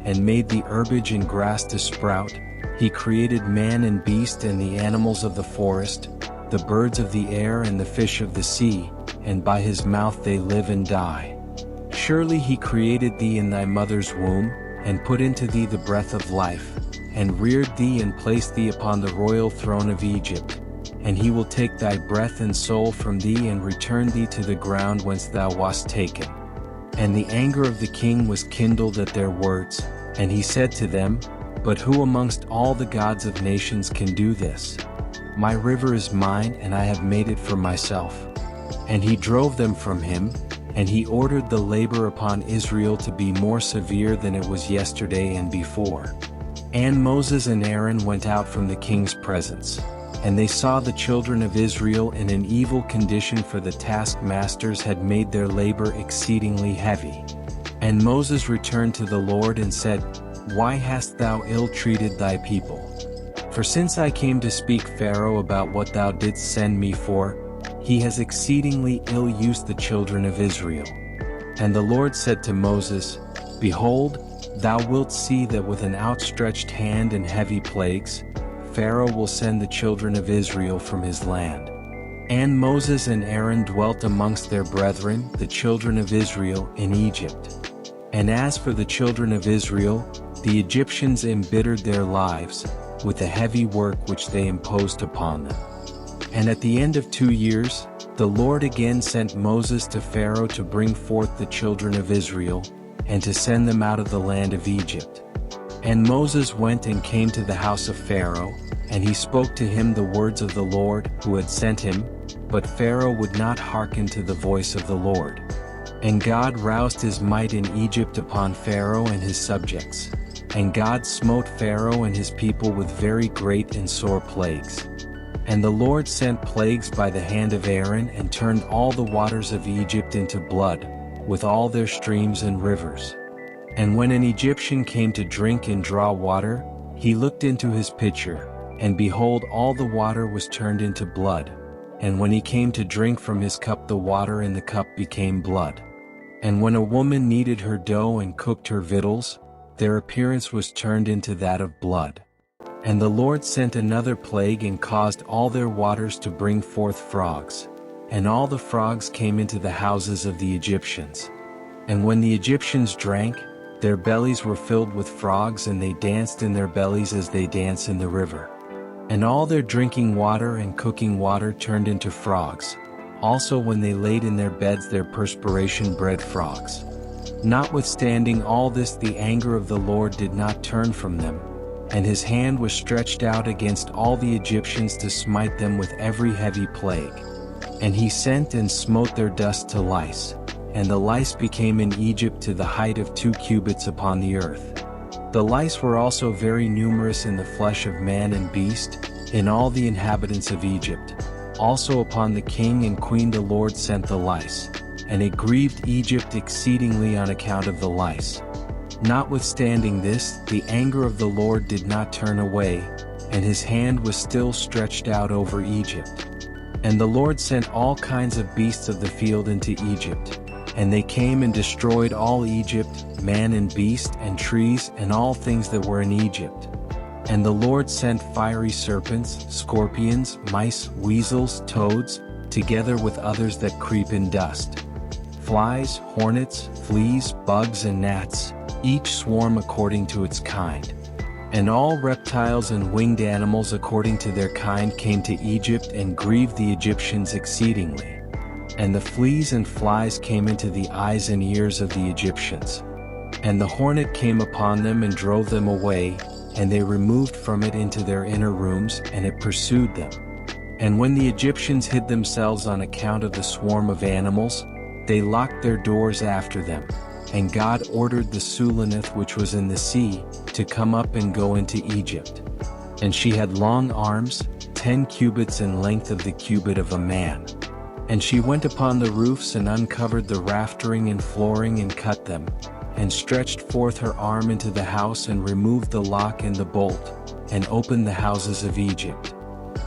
and made the herbage and grass to sprout. He created man and beast and the animals of the forest, the birds of the air and the fish of the sea, and by his mouth they live and die. Surely he created thee in thy mother's womb, and put into thee the breath of life, and reared thee and placed thee upon the royal throne of Egypt. And he will take thy breath and soul from thee and return thee to the ground whence thou wast taken. And the anger of the king was kindled at their words, and he said to them, But who amongst all the gods of nations can do this? My river is mine, and I have made it for myself. And he drove them from him, and he ordered the labor upon Israel to be more severe than it was yesterday and before. And Moses and Aaron went out from the king's presence, and they saw the children of Israel in an evil condition, for the taskmasters had made their labor exceedingly heavy. And Moses returned to the Lord and said, Why hast thou ill-treated thy people? For since I came to speak Pharaoh about what thou didst send me for, he has exceedingly ill-used the children of Israel. And the Lord said to Moses, Behold, thou wilt see that with an outstretched hand and heavy plagues, Pharaoh will send the children of Israel from his land. And Moses and Aaron dwelt amongst their brethren, the children of Israel, in Egypt. And as for the children of Israel, the Egyptians embittered their lives, with the heavy work which they imposed upon them. And at the end of 2 years, the Lord again sent Moses to Pharaoh to bring forth the children of Israel, and to send them out of the land of Egypt. And Moses went and came to the house of Pharaoh, and he spoke to him the words of the Lord, who had sent him, but Pharaoh would not hearken to the voice of the Lord. And God roused his might in Egypt upon Pharaoh and his subjects. And God smote Pharaoh and his people with very great and sore plagues. And the Lord sent plagues by the hand of Aaron, and turned all the waters of Egypt into blood, with all their streams and rivers. And when an Egyptian came to drink and draw water, he looked into his pitcher, and behold, all the water was turned into blood. And when he came to drink from his cup, the water in the cup became blood. And when a woman kneaded her dough and cooked her victuals, their appearance was turned into that of blood. And the Lord sent another plague and caused all their waters to bring forth frogs. And all the frogs came into the houses of the Egyptians. And when the Egyptians drank, their bellies were filled with frogs, and they danced in their bellies as they dance in the river. And all their drinking water and cooking water turned into frogs. Also when they laid in their beds, their perspiration bred frogs. Notwithstanding all this, the anger of the Lord did not turn from them, and his hand was stretched out against all the Egyptians to smite them with every heavy plague. And he sent and smote their dust to lice, and the lice became in Egypt to the height of 2 cubits upon the earth. The lice were also very numerous in the flesh of man and beast, in all the inhabitants of Egypt. Also upon the king and queen the Lord sent the lice, and it grieved Egypt exceedingly on account of the lice. Notwithstanding this, the anger of the Lord did not turn away, and his hand was still stretched out over Egypt. And the Lord sent all kinds of beasts of the field into Egypt, and they came and destroyed all Egypt, man and beast and trees and all things that were in Egypt. And the Lord sent fiery serpents, scorpions, mice, weasels, toads, together with others that creep in dust. Flies, hornets, fleas, bugs and gnats, each swarm according to its kind. And all reptiles and winged animals according to their kind came to Egypt and grieved the Egyptians exceedingly. And the fleas and flies came into the eyes and ears of the Egyptians. And the hornet came upon them and drove them away, and they removed from it into their inner rooms, and it pursued them. And when the Egyptians hid themselves on account of the swarm of animals, they locked their doors after them. And God ordered the Sulanith which was in the sea, to come up and go into Egypt. And she had long arms, 10 cubits in length of the cubit of a man. And she went upon the roofs and uncovered the raftering and flooring and cut them, and stretched forth her arm into the house and removed the lock and the bolt, and opened the houses of Egypt.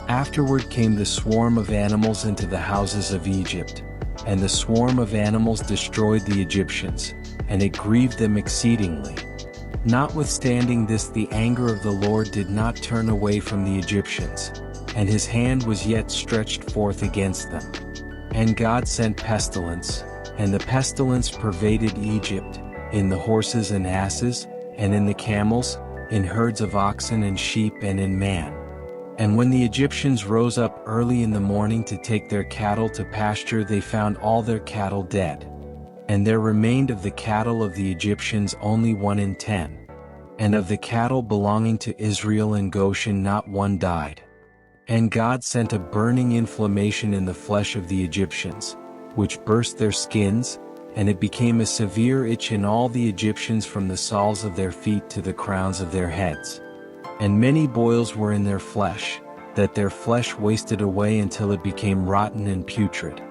Afterward came the swarm of animals into the houses of Egypt, and the swarm of animals destroyed the Egyptians, and it grieved them exceedingly. Notwithstanding this, the anger of the Lord did not turn away from the Egyptians, and his hand was yet stretched forth against them. And God sent pestilence, and the pestilence pervaded Egypt, in the horses and asses, and in the camels, in herds of oxen and sheep and in man. And when the Egyptians rose up early in the morning to take their cattle to pasture, they found all their cattle dead. And there remained of the cattle of the Egyptians only 1 in 10. And of the cattle belonging to Israel and Goshen not one died. And God sent a burning inflammation in the flesh of the Egyptians, which burst their skins, and it became a severe itch in all the Egyptians from the soles of their feet to the crowns of their heads. And many boils were in their flesh, that their flesh wasted away until it became rotten and putrid.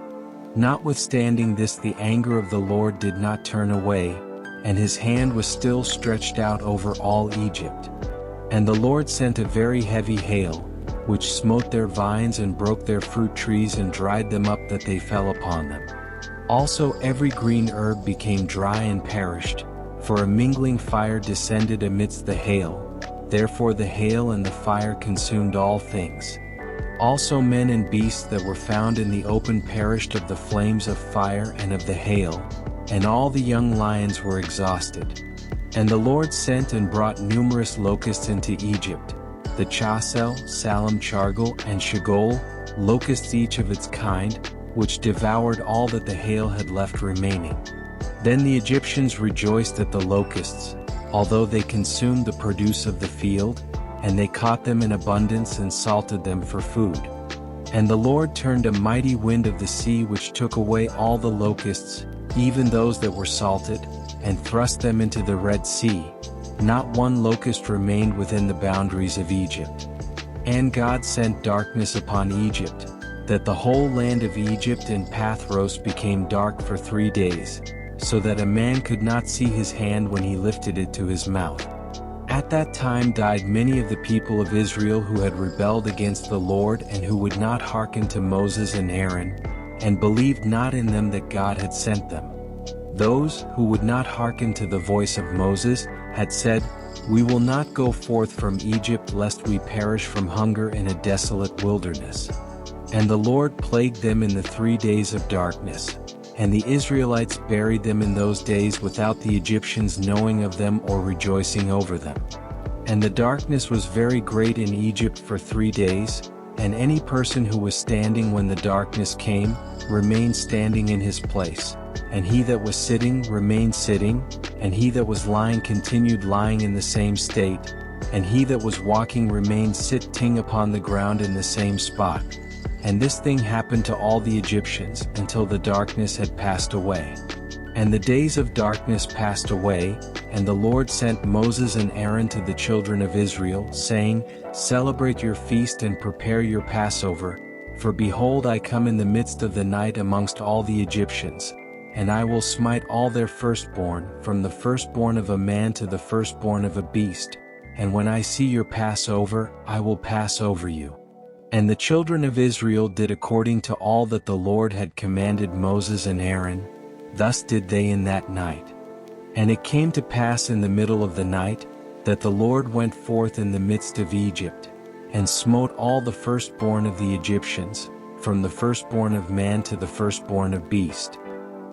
Notwithstanding this, the anger of the Lord did not turn away, and his hand was still stretched out over all Egypt. And the Lord sent a very heavy hail, which smote their vines and broke their fruit trees and dried them up that they fell upon them. Also every green herb became dry and perished, for a mingling fire descended amidst the hail. Therefore the hail and the fire consumed all things. Also men and beasts that were found in the open perished of the flames of fire and of the hail, and all the young lions were exhausted. And the Lord sent and brought numerous locusts into Egypt, the Chasel, Salam Chargal, and Shagol, locusts each of its kind, which devoured all that the hail had left remaining. Then the Egyptians rejoiced at the locusts, although they consumed the produce of the field, and they caught them in abundance and salted them for food. And the Lord turned a mighty wind of the sea which took away all the locusts, even those that were salted, and thrust them into the Red Sea. Not one locust remained within the boundaries of Egypt. And God sent darkness upon Egypt, that the whole land of Egypt and Pathros became dark for 3 days, so that a man could not see his hand when he lifted it to his mouth. At that time died many of the people of Israel who had rebelled against the Lord and who would not hearken to Moses and Aaron, and believed not in them that God had sent them. Those who would not hearken to the voice of Moses had said, We will not go forth from Egypt lest we perish from hunger in a desolate wilderness. And the Lord plagued them in the 3 days of darkness. And the Israelites buried them in those days without the Egyptians knowing of them or rejoicing over them. And the darkness was very great in Egypt for 3 days, and any person who was standing when the darkness came, remained standing in his place, and he that was sitting remained sitting, and he that was lying continued lying in the same state, and he that was walking remained sitting upon the ground in the same spot. And this thing happened to all the Egyptians until the darkness had passed away. And the days of darkness passed away, and the Lord sent Moses and Aaron to the children of Israel, saying, Celebrate your feast and prepare your Passover, for behold I come in the midst of the night amongst all the Egyptians, and I will smite all their firstborn, from the firstborn of a man to the firstborn of a beast, and when I see your Passover, I will pass over you. And the children of Israel did according to all that the Lord had commanded Moses and Aaron. Thus did they in that night. And it came to pass in the middle of the night, that the Lord went forth in the midst of Egypt, and smote all the firstborn of the Egyptians, from the firstborn of man to the firstborn of beast.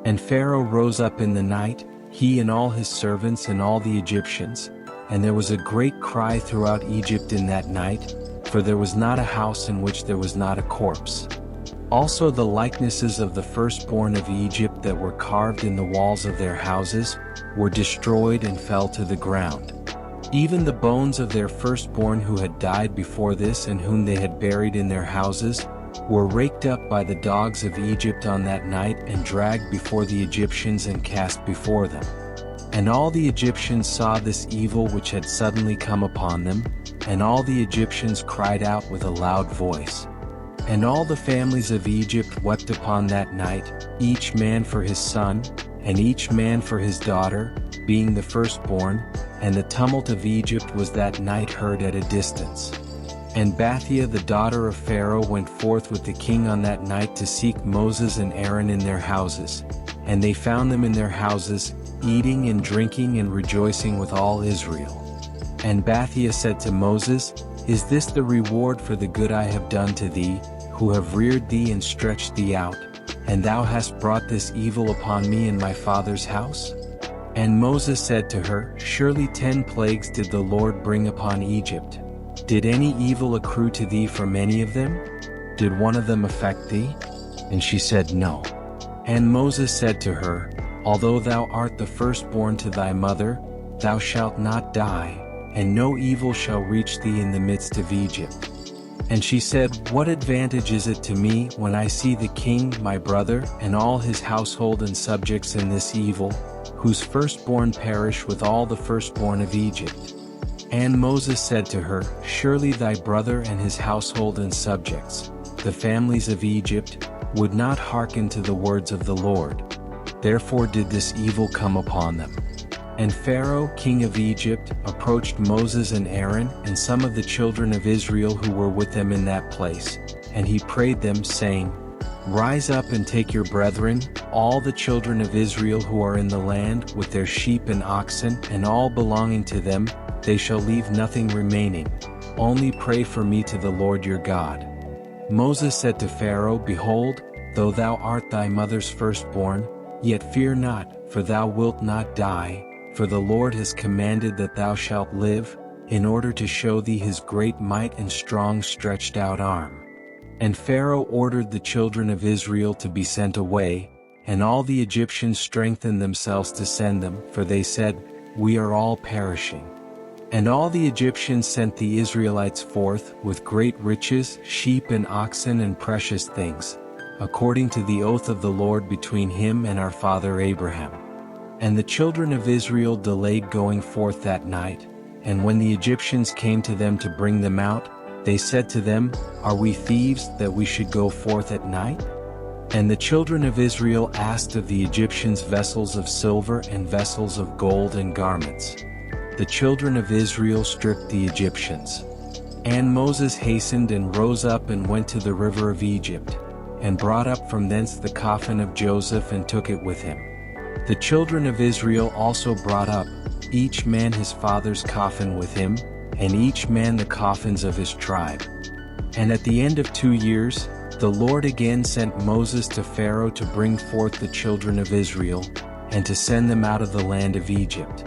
And Pharaoh rose up in the night, he and all his servants and all the Egyptians, and there was a great cry throughout Egypt in that night, for there was not a house in which there was not a corpse. Also the likenesses of the firstborn of Egypt that were carved in the walls of their houses, were destroyed and fell to the ground. Even the bones of their firstborn who had died before this and whom they had buried in their houses, were raked up by the dogs of Egypt on that night and dragged before the Egyptians and cast before them. And all the Egyptians saw this evil which had suddenly come upon them, and all the Egyptians cried out with a loud voice. And all the families of Egypt wept upon that night, each man for his son, and each man for his daughter, being the firstborn, and the tumult of Egypt was that night heard at a distance. And Bathia the daughter of Pharaoh went forth with the king on that night to seek Moses and Aaron in their houses, and they found them in their houses, eating and drinking and rejoicing with all Israel. And Bathia said to Moses, Is this the reward for the good I have done to thee, who have reared thee and stretched thee out, and thou hast brought this evil upon me in my father's house? And Moses said to her, Surely 10 plagues did the Lord bring upon Egypt. Did any evil accrue to thee from any of them? Did one of them affect thee? And she said, No. And Moses said to her, Although thou art the firstborn to thy mother, thou shalt not die, and no evil shall reach thee in the midst of Egypt. And she said, What advantage is it to me when I see the king, my brother, and all his household and subjects in this evil, whose firstborn perish with all the firstborn of Egypt? And Moses said to her, Surely thy brother and his household and subjects, the families of Egypt, would not hearken to the words of the Lord. Therefore did this evil come upon them. And Pharaoh, king of Egypt, approached Moses and Aaron and some of the children of Israel who were with them in that place, and he prayed them, saying, Rise up and take your brethren, all the children of Israel who are in the land, with their sheep and oxen, and all belonging to them, they shall leave nothing remaining. Only pray for me to the Lord your God. Moses said to Pharaoh, Behold, though thou art thy mother's firstborn, yet fear not, for thou wilt not die, for the Lord has commanded that thou shalt live, in order to show thee his great might and strong stretched out arm. And Pharaoh ordered the children of Israel to be sent away, and all the Egyptians strengthened themselves to send them, for they said, We are all perishing. And all the Egyptians sent the Israelites forth, with great riches, sheep and oxen and precious things, according to the oath of the Lord between him and our father Abraham. And the children of Israel delayed going forth that night, and when the Egyptians came to them to bring them out, they said to them, Are we thieves that we should go forth at night? And the children of Israel asked of the Egyptians vessels of silver and vessels of gold and garments. The children of Israel stripped the Egyptians. And Moses hastened and rose up and went to the river of Egypt, and brought up from thence the coffin of Joseph and took it with him. The children of Israel also brought up, each man his father's coffin with him, and each man the coffins of his tribe. And at the end of 2 years, the Lord again sent Moses to Pharaoh to bring forth the children of Israel, and to send them out of the land of Egypt.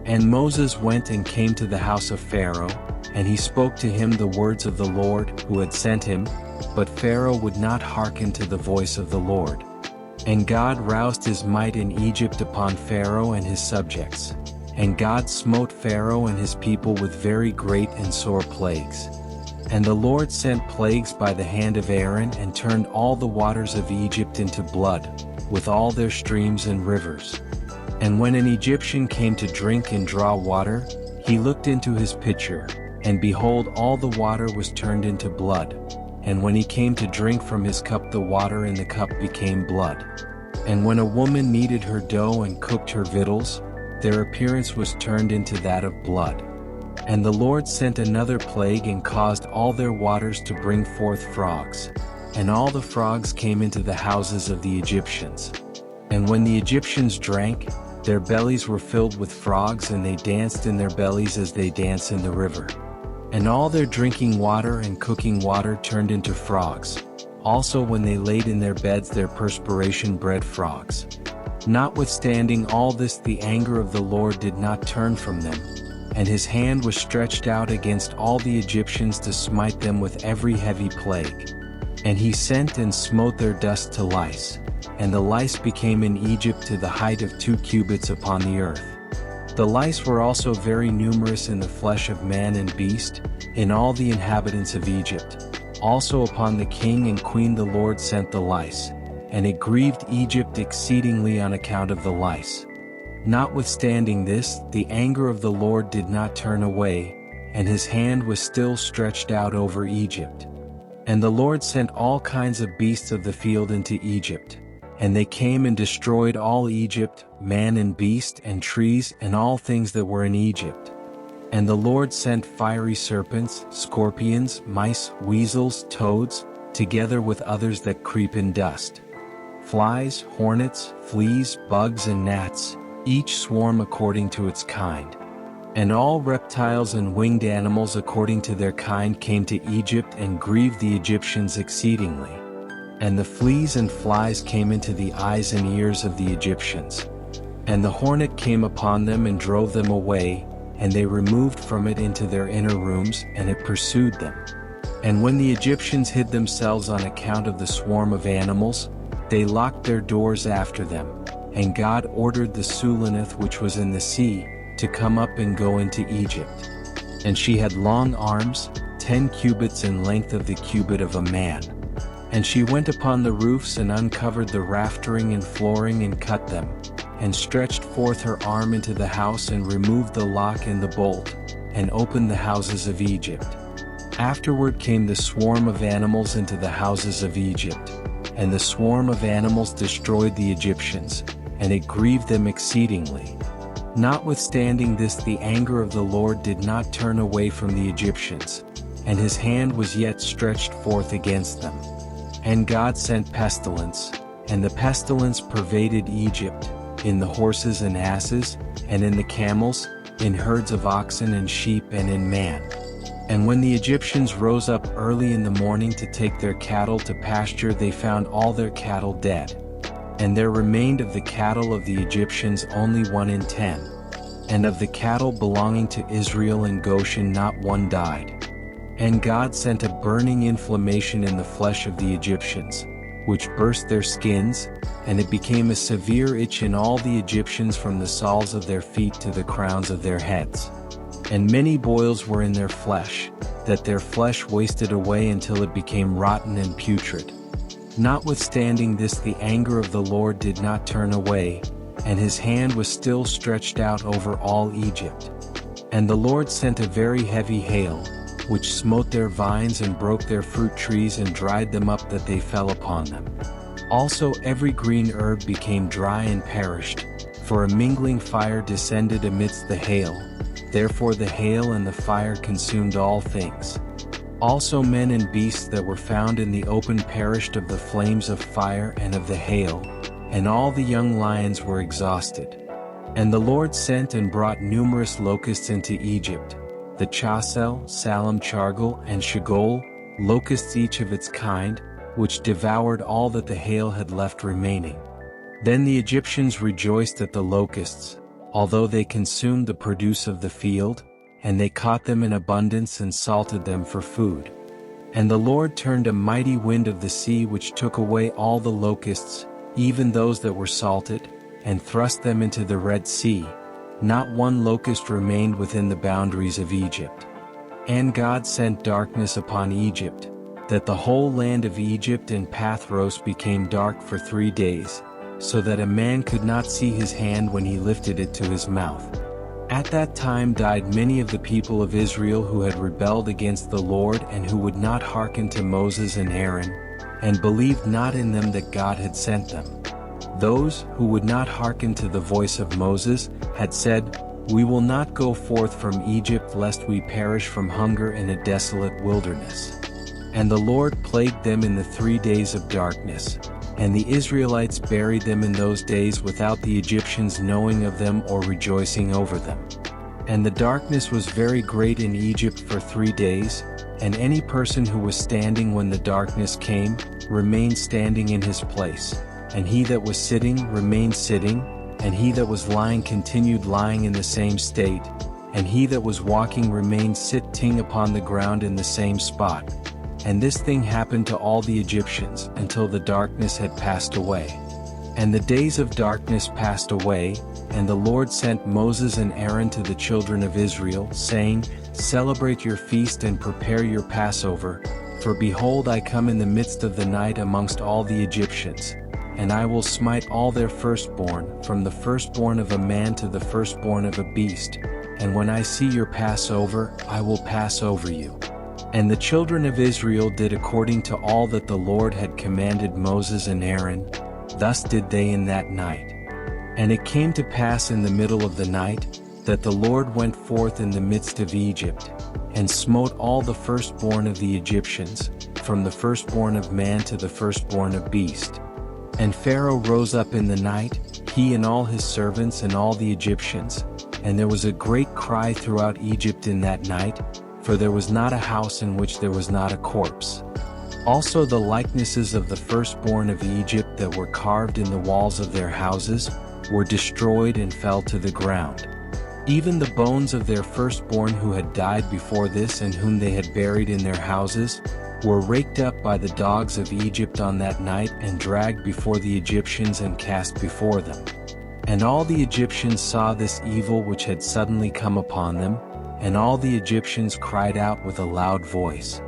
And Moses went and came to the house of Pharaoh, and he spoke to him the words of the Lord who had sent him, but Pharaoh would not hearken to the voice of the Lord. And God roused his might in Egypt upon Pharaoh and his subjects. And God smote Pharaoh and his people with very great and sore plagues. And the Lord sent plagues by the hand of Aaron and turned all the waters of Egypt into blood, with all their streams and rivers. And when an Egyptian came to drink and draw water, he looked into his pitcher, and behold, all the water was turned into blood. And when he came to drink from his cup, the water in the cup became blood. And when a woman kneaded her dough and cooked her victuals, their appearance was turned into that of blood. And the Lord sent another plague and caused all their waters to bring forth frogs. And all the frogs came into the houses of the Egyptians. And when the Egyptians drank, their bellies were filled with frogs, and they danced in their bellies as they dance in the river. And all their drinking water and cooking water turned into frogs. Also when they laid in their beds, their perspiration bred frogs. Notwithstanding all this, the anger of the Lord did not turn from them, and his hand was stretched out against all the Egyptians to smite them with every heavy plague. And he sent and smote their dust to lice, and the lice became in Egypt to the height of 2 cubits upon the earth. The lice were also very numerous in the flesh of man and beast, in all the inhabitants of Egypt. Also upon the king and queen the Lord sent the lice, and it grieved Egypt exceedingly on account of the lice. Notwithstanding this, the anger of the Lord did not turn away, and his hand was still stretched out over Egypt. And the Lord sent all kinds of beasts of the field into Egypt, and they came and destroyed all Egypt, man and beast and trees and all things that were in Egypt. And the Lord sent fiery serpents, scorpions, mice, weasels, toads, together with others that creep in dust. Flies, hornets, fleas, bugs and gnats, each swarm according to its kind. And all reptiles and winged animals according to their kind came to Egypt and grieved the Egyptians exceedingly. And the fleas and flies came into the eyes and ears of the Egyptians. And the hornet came upon them and drove them away, and they removed from it into their inner rooms, and it pursued them. And when the Egyptians hid themselves on account of the swarm of animals, they locked their doors after them. And God ordered the Sulanith which was in the sea, to come up and go into Egypt. And she had long arms, 10 cubits in length of the cubit of a man. And she went upon the roofs and uncovered the raftering and flooring and cut them, and stretched forth her arm into the house and removed the lock and the bolt, and opened the houses of Egypt. Afterward came the swarm of animals into the houses of Egypt, and the swarm of animals destroyed the Egyptians, and it grieved them exceedingly. Notwithstanding this, the anger of the Lord did not turn away from the Egyptians, and his hand was yet stretched forth against them. And God sent pestilence, and the pestilence pervaded Egypt, in the horses and asses, and in the camels, in herds of oxen and sheep and in man. And when the Egyptians rose up early in the morning to take their cattle to pasture, they found all their cattle dead. And there remained of the cattle of the Egyptians only 1 in 10. And of the cattle belonging to Israel in Goshen not one died. And God sent a burning inflammation in the flesh of the Egyptians, which burst their skins, and it became a severe itch in all the Egyptians from the soles of their feet to the crowns of their heads. And many boils were in their flesh, that their flesh wasted away until it became rotten and putrid. Notwithstanding this, the anger of the Lord did not turn away, and his hand was still stretched out over all Egypt. And the Lord sent a very heavy hail, which smote their vines and broke their fruit trees and dried them up that they fell upon them. Also every green herb became dry and perished, for a mingling fire descended amidst the hail, therefore the hail and the fire consumed all things. Also men and beasts that were found in the open perished of the flames of fire and of the hail, and all the young lions were exhausted. And the Lord sent and brought numerous locusts into Egypt, the chasel, salam chargal, and shagol, locusts each of its kind, which devoured all that the hail had left remaining. Then the Egyptians rejoiced at the locusts, although they consumed the produce of the field, and they caught them in abundance and salted them for food. And the Lord turned a mighty wind of the sea which took away all the locusts, even those that were salted, and thrust them into the Red Sea. Not one locust remained within the boundaries of Egypt. And God sent darkness upon Egypt, that the whole land of Egypt and Pathros became dark for 3 days, so that a man could not see his hand when he lifted it to his mouth. At that time died many of the people of Israel who had rebelled against the Lord and who would not hearken to Moses and Aaron, and believed not in them that God had sent them. Those who would not hearken to the voice of Moses had said, "We will not go forth from Egypt lest we perish from hunger in a desolate wilderness." And the Lord plagued them in the 3 days of darkness, and the Israelites buried them in those days without the Egyptians knowing of them or rejoicing over them. And the darkness was very great in Egypt for 3 days, and any person who was standing when the darkness came, remained standing in his place. And he that was sitting remained sitting, and he that was lying continued lying in the same state, and he that was walking remained sitting upon the ground in the same spot. And this thing happened to all the Egyptians until the darkness had passed away. And the days of darkness passed away, and the Lord sent Moses and Aaron to the children of Israel, saying, "Celebrate your feast and prepare your Passover, for behold I come in the midst of the night amongst all the Egyptians. And I will smite all their firstborn, from the firstborn of a man to the firstborn of a beast. And when I see your Passover, I will pass over you." And the children of Israel did according to all that the Lord had commanded Moses and Aaron. Thus did they in that night. And it came to pass in the middle of the night, that the Lord went forth in the midst of Egypt, and smote all the firstborn of the Egyptians, from the firstborn of man to the firstborn of beast. And Pharaoh rose up in the night, he and all his servants and all the Egyptians, and there was a great cry throughout Egypt in that night, for there was not a house in which there was not a corpse. Also the likenesses of the firstborn of Egypt that were carved in the walls of their houses, were destroyed and fell to the ground. Even the bones of their firstborn who had died before this and whom they had buried in their houses, were raked up by the dogs of Egypt on that night and dragged before the Egyptians and cast before them. And all the Egyptians saw this evil which had suddenly come upon them, and all the Egyptians cried out with a loud voice.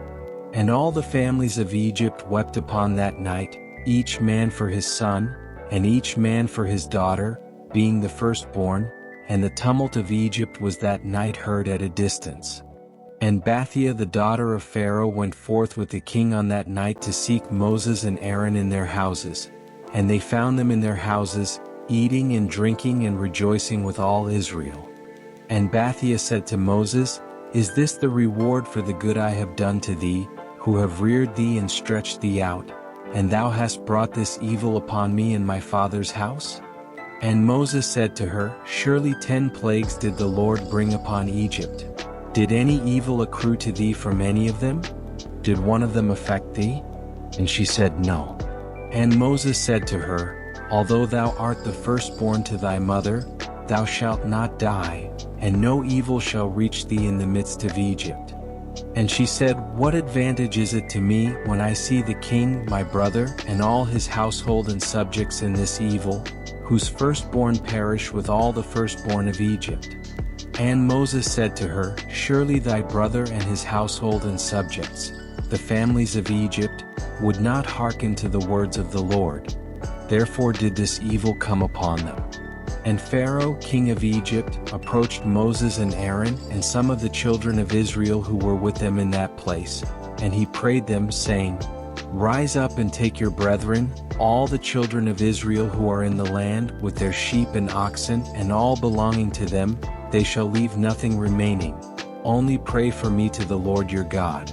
And all the families of Egypt wept upon that night, each man for his son, and each man for his daughter, being the firstborn, and the tumult of Egypt was that night heard at a distance. And Bathia the daughter of Pharaoh went forth with the king on that night to seek Moses and Aaron in their houses. And they found them in their houses, eating and drinking and rejoicing with all Israel. And Bathia said to Moses, "Is this the reward for the good I have done to thee, who have reared thee and stretched thee out, and thou hast brought this evil upon me and my father's house?" And Moses said to her, "Surely 10 plagues did the Lord bring upon Egypt. Did any evil accrue to thee from any of them? Did one of them affect thee?" And she said, "No." And Moses said to her, "Although thou art the firstborn to thy mother, thou shalt not die, and no evil shall reach thee in the midst of Egypt." And she said, "What advantage is it to me when I see the king, my brother, and all his household and subjects in this evil, whose firstborn perish with all the firstborn of Egypt?" And Moses said to her, "Surely thy brother and his household and subjects, the families of Egypt, would not hearken to the words of the Lord. Therefore did this evil come upon them." And Pharaoh, king of Egypt, approached Moses and Aaron and some of the children of Israel who were with them in that place, and he prayed them, saying, "Rise up and take your brethren, all the children of Israel who are in the land, with their sheep and oxen, and all belonging to them, they shall leave nothing remaining. Only pray for me to the Lord your God."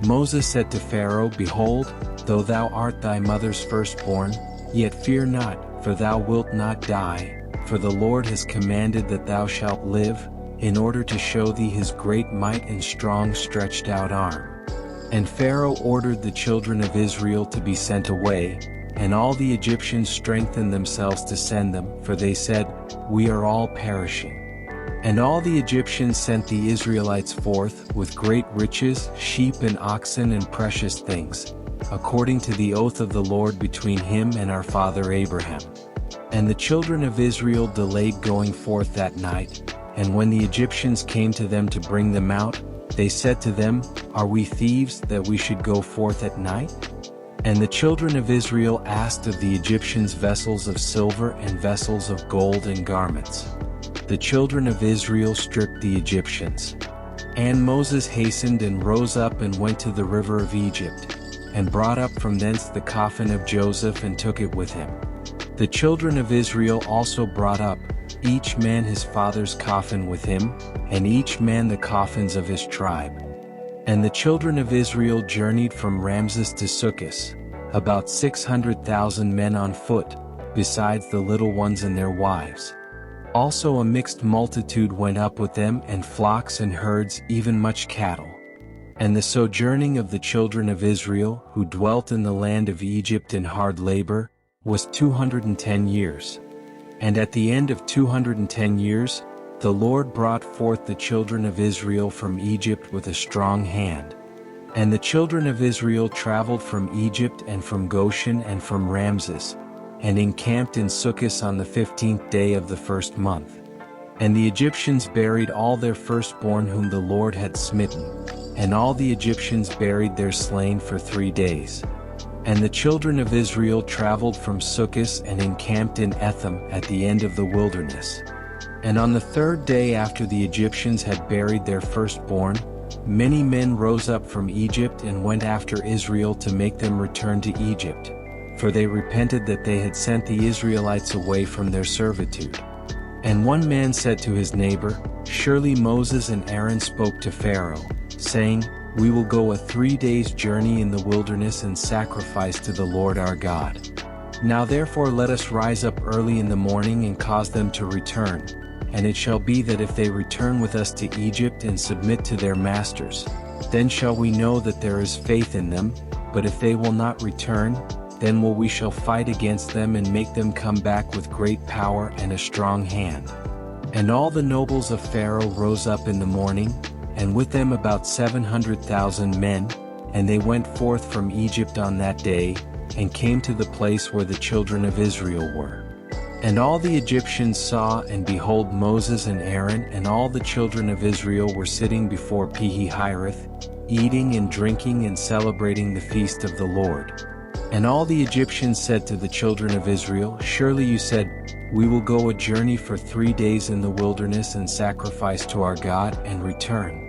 Moses said to Pharaoh, "Behold, though thou art thy mother's firstborn, yet fear not, for thou wilt not die, for the Lord has commanded that thou shalt live, in order to show thee his great might and strong stretched out arm. And Pharaoh ordered the children of Israel to be sent away, and all the Egyptians strengthened themselves to send them, for they said, We are all perishing. And all the Egyptians sent the Israelites forth, with great riches, sheep and oxen and precious things, according to the oath of the Lord between him and our father Abraham. And the children of Israel delayed going forth that night, and when the Egyptians came to them to bring them out, they said to them, Are we thieves that we should go forth at night? And the children of Israel asked of the Egyptians vessels of silver and vessels of gold and garments. The children of Israel stripped the Egyptians. And Moses hastened and rose up and went to the river of Egypt, and brought up from thence the coffin of Joseph and took it with him. The children of Israel also brought up, each man his father's coffin with him, and each man the coffins of his tribe. And the children of Israel journeyed from Ramses to Succoth, about 600,000 men on foot, besides the little ones and their wives. Also a mixed multitude went up with them, and flocks and herds, even much cattle. And the sojourning of the children of Israel, who dwelt in the land of Egypt in hard labor, was 210 years. And at the end of 210 years, the Lord brought forth the children of Israel from Egypt with a strong hand. And the children of Israel traveled from Egypt and from Goshen and from Ramses, and encamped in Succoth on the 15th day of the first month. And the Egyptians buried all their firstborn whom the Lord had smitten, and all the Egyptians buried their slain for 3 days. And the children of Israel traveled from Succoth and encamped in Etham at the end of the wilderness. And on the 3rd day after the Egyptians had buried their firstborn, many men rose up from Egypt and went after Israel to make them return to Egypt, for they repented that they had sent the Israelites away from their servitude. And one man said to his neighbor, Surely Moses and Aaron spoke to Pharaoh, saying, We will go a 3 days' journey in the wilderness and sacrifice to the Lord our God. Now therefore let us rise up early in the morning and cause them to return. And it shall be that if they return with us to Egypt and submit to their masters, then shall we know that there is faith in them, but if they will not return, then we shall fight against them and make them come back with great power and a strong hand. And all the nobles of Pharaoh rose up in the morning, and with them about 700,000 men, and they went forth from Egypt on that day, and came to the place where the children of Israel were. And all the Egyptians saw, and behold, Moses and Aaron and all the children of Israel were sitting before Pi-hahiroth, eating and drinking and celebrating the feast of the Lord. And all the Egyptians said to the children of Israel, Surely you said, We will go a journey for 3 days in the wilderness and sacrifice to our God and return.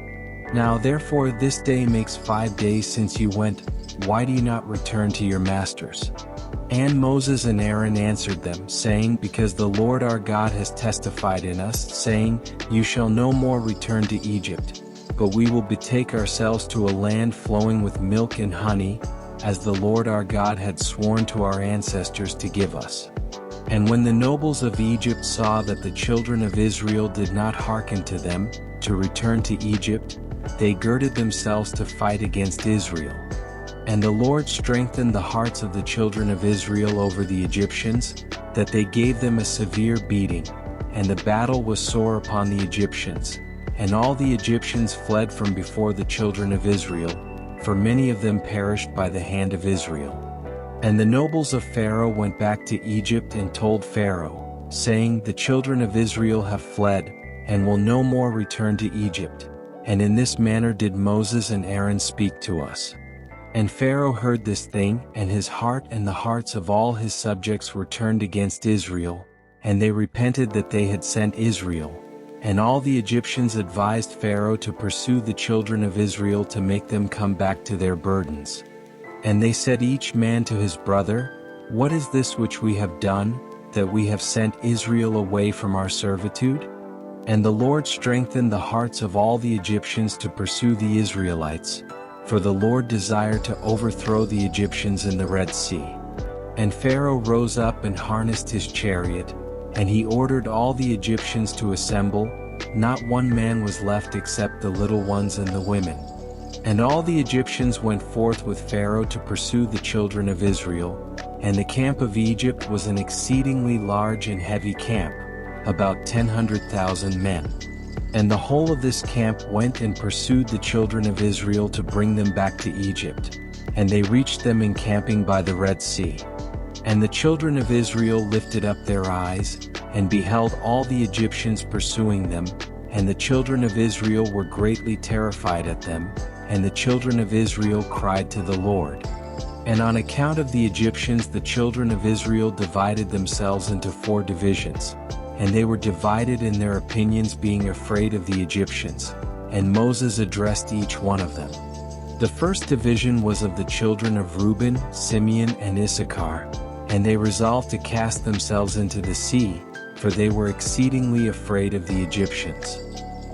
Now therefore this day makes 5 days since you went, why do you not return to your masters? And Moses and Aaron answered them, saying, Because the Lord our God has testified in us, saying, You shall no more return to Egypt, but we will betake ourselves to a land flowing with milk and honey, as the Lord our God had sworn to our ancestors to give us. And when the nobles of Egypt saw that the children of Israel did not hearken to them, to return to Egypt, they girded themselves to fight against Israel. And the Lord strengthened the hearts of the children of Israel over the Egyptians, that they gave them a severe beating, and the battle was sore upon the Egyptians. And all the Egyptians fled from before the children of Israel, for many of them perished by the hand of Israel. And the nobles of Pharaoh went back to Egypt and told Pharaoh, saying, The children of Israel have fled, and will no more return to Egypt. And in this manner did Moses and Aaron speak to us. And Pharaoh heard this thing, and his heart and the hearts of all his subjects were turned against Israel, and they repented that they had sent Israel. And all the Egyptians advised Pharaoh to pursue the children of Israel to make them come back to their burdens. And they said each man to his brother, What is this which we have done, that we have sent Israel away from our servitude? And the Lord strengthened the hearts of all the Egyptians to pursue the Israelites, for the Lord desired to overthrow the Egyptians in the Red Sea. And Pharaoh rose up and harnessed his chariot, And he ordered all the Egyptians to assemble, not one man was left except the little ones and the women. And all the Egyptians went forth with Pharaoh to pursue the children of Israel, and the camp of Egypt was an exceedingly large and heavy camp, about 100,000 men. And the whole of this camp went and pursued the children of Israel to bring them back to Egypt, and they reached them encamping by the Red Sea. And the children of Israel lifted up their eyes, and beheld all the Egyptians pursuing them, and the children of Israel were greatly terrified at them, and the children of Israel cried to the Lord. And on account of the Egyptians the children of Israel divided themselves into 4 divisions, and they were divided in their opinions, being afraid of the Egyptians, and Moses addressed each one of them. The first division was of the children of Reuben, Simeon, and Issachar, and they resolved to cast themselves into the sea, for they were exceedingly afraid of the Egyptians.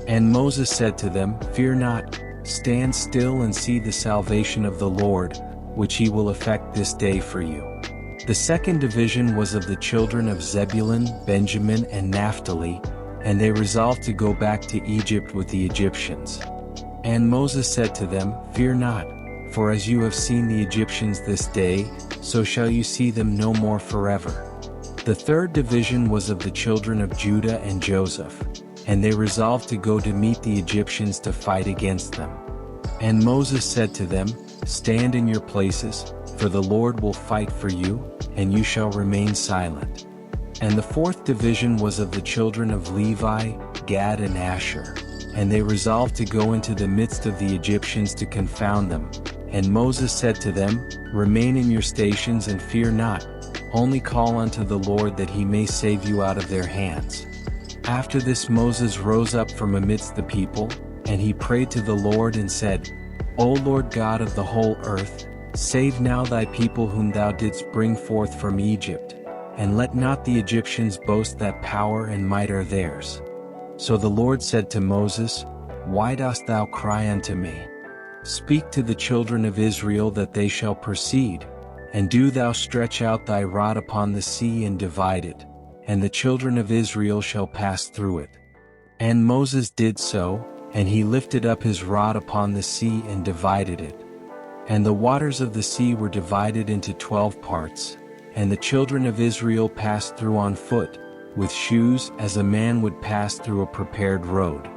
And Moses said to them, Fear not, stand still and see the salvation of the Lord, which he will effect this day for you. The second division was of the children of Zebulun, Benjamin, and Naphtali, and they resolved to go back to Egypt with the Egyptians. And Moses said to them, Fear not, for as you have seen the Egyptians this day, so shall you see them no more forever. The third division was of the children of Judah and Joseph, and they resolved to go to meet the Egyptians to fight against them. And Moses said to them, Stand in your places, for the Lord will fight for you, and you shall remain silent. And the fourth division was of the children of Levi, Gad, and Asher, and they resolved to go into the midst of the Egyptians to confound them. And Moses said to them, Remain in your stations and fear not, only call unto the Lord that he may save you out of their hands. After this Moses rose up from amidst the people, and he prayed to the Lord and said, O Lord God of the whole earth, save now thy people whom thou didst bring forth from Egypt, and let not the Egyptians boast that power and might are theirs. So the Lord said to Moses, Why dost thou cry unto me? Speak to the children of Israel that they shall proceed, and do thou stretch out thy rod upon the sea and divide it, and the children of Israel shall pass through it. And Moses did so, and he lifted up his rod upon the sea and divided it. And the waters of the sea were divided into 12 parts, and the children of Israel passed through on foot, with shoes, as a man would pass through a prepared road.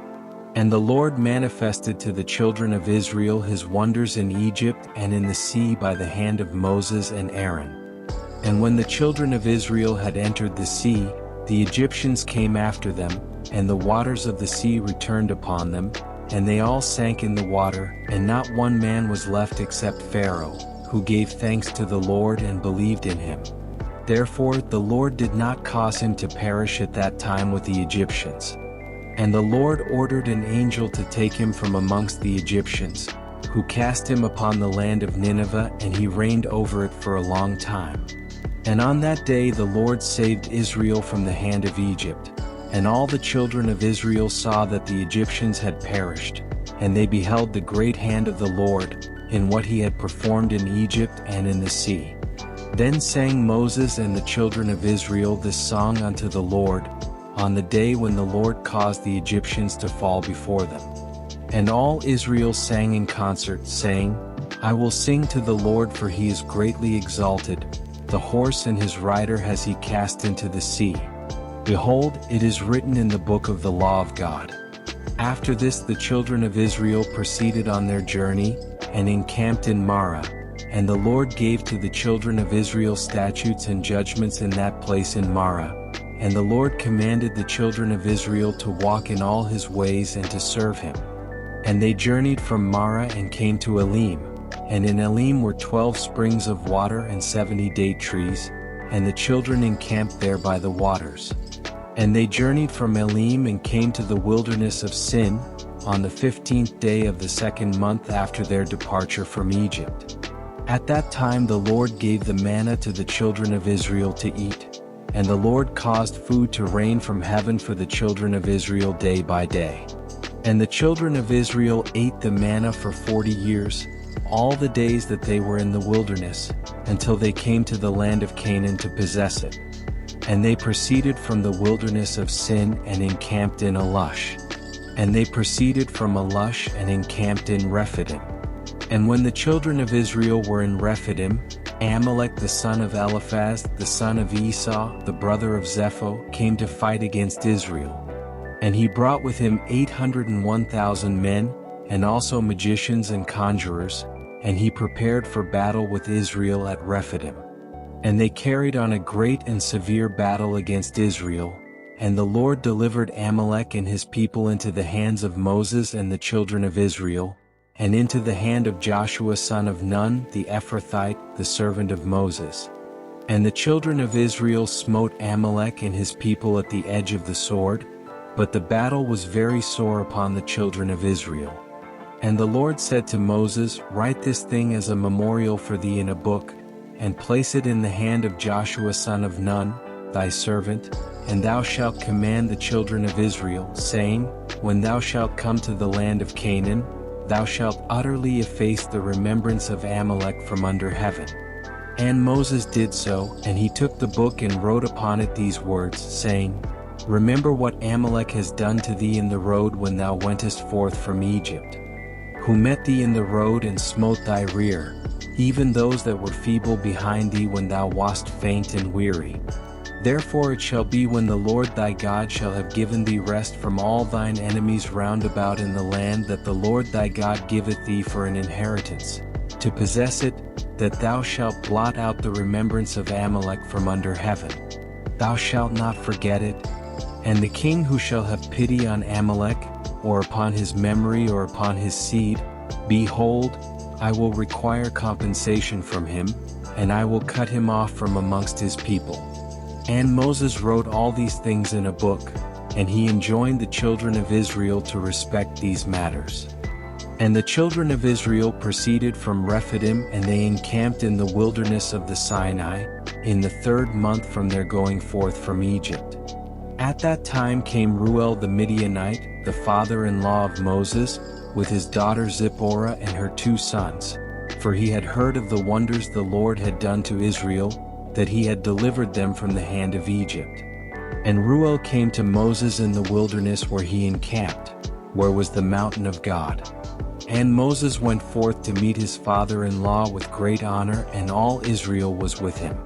And the Lord manifested to the children of Israel his wonders in Egypt and in the sea by the hand of Moses and Aaron. And when the children of Israel had entered the sea, the Egyptians came after them, and the waters of the sea returned upon them, and they all sank in the water, and not one man was left except Pharaoh, who gave thanks to the Lord and believed in him. Therefore the Lord did not cause him to perish at that time with the Egyptians. And the Lord ordered an angel to take him from amongst the Egyptians, who cast him upon the land of Nineveh, and he reigned over it for a long time. And on that day the Lord saved Israel from the hand of Egypt. And all the children of Israel saw that the Egyptians had perished, and they beheld the great hand of the Lord, in what he had performed in Egypt and in the sea. Then sang Moses and the children of Israel this song unto the Lord, on the day when the Lord caused the Egyptians to fall before them. And all Israel sang in concert, saying, I will sing to the Lord, for he is greatly exalted, the horse and his rider has he cast into the sea. Behold, it is written in the book of the law of God. After this the children of Israel proceeded on their journey, and encamped in Marah, and the Lord gave to the children of Israel statutes and judgments in that place in Marah. And the Lord commanded the children of Israel to walk in all his ways and to serve him. And they journeyed from Marah and came to Elim, and in Elim were 12 springs of water and 70 date trees, and the children encamped there by the waters. And they journeyed from Elim and came to the wilderness of Sin, on the 15th day of the 2nd month after their departure from Egypt. At that time the Lord gave the manna to the children of Israel to eat. And the Lord caused food to rain from heaven for the children of Israel day by day. And the children of Israel ate the manna for 40 years, all the days that they were in the wilderness, until they came to the land of Canaan to possess it. And they proceeded from the wilderness of Sin and encamped in Alush. And they proceeded from Alush and encamped in Rephidim. And when the children of Israel were in Rephidim, Amalek the son of Eliphaz, the son of Esau, the brother of Zepho, came to fight against Israel. And he brought with him 801,000 men, and also magicians and conjurers, and he prepared for battle with Israel at Rephidim. And they carried on a great and severe battle against Israel, and the Lord delivered Amalek and his people into the hands of Moses and the children of Israel, and into the hand of Joshua son of Nun the Ephrathite, the servant of Moses. And the children of Israel smote Amalek and his people at the edge of the sword, but the battle was very sore upon the children of Israel. And the Lord said to Moses, Write this thing as a memorial for thee in a book, and place it in the hand of Joshua son of Nun, thy servant, and thou shalt command the children of Israel, saying, When thou shalt come to the land of Canaan, thou shalt utterly efface the remembrance of Amalek from under heaven. And Moses did so, and he took the book and wrote upon it these words, saying, Remember what Amalek has done to thee in the road when thou wentest forth from Egypt, who met thee in the road and smote thy rear, even those that were feeble behind thee when thou wast faint and weary. Therefore it shall be when the Lord thy God shall have given thee rest from all thine enemies round about in the land that the Lord thy God giveth thee for an inheritance, to possess it, that thou shalt blot out the remembrance of Amalek from under heaven. Thou shalt not forget it. And the king who shall have pity on Amalek, or upon his memory or upon his seed, behold, I will require compensation from him, and I will cut him off from amongst his people. And Moses wrote all these things in a book, and he enjoined the children of Israel to respect these matters. And the children of Israel proceeded from Rephidim, and they encamped in the wilderness of the Sinai, in the 3rd month from their going forth from Egypt. At that time came Reuel the Midianite, the father-in-law of Moses, with his daughter Zipporah and her 2 sons, for he had heard of the wonders the Lord had done to Israel, that he had delivered them from the hand of Egypt. And Reuel came to Moses in the wilderness where he encamped, where was the mountain of God. And Moses went forth to meet his father-in-law with great honor, and all Israel was with him.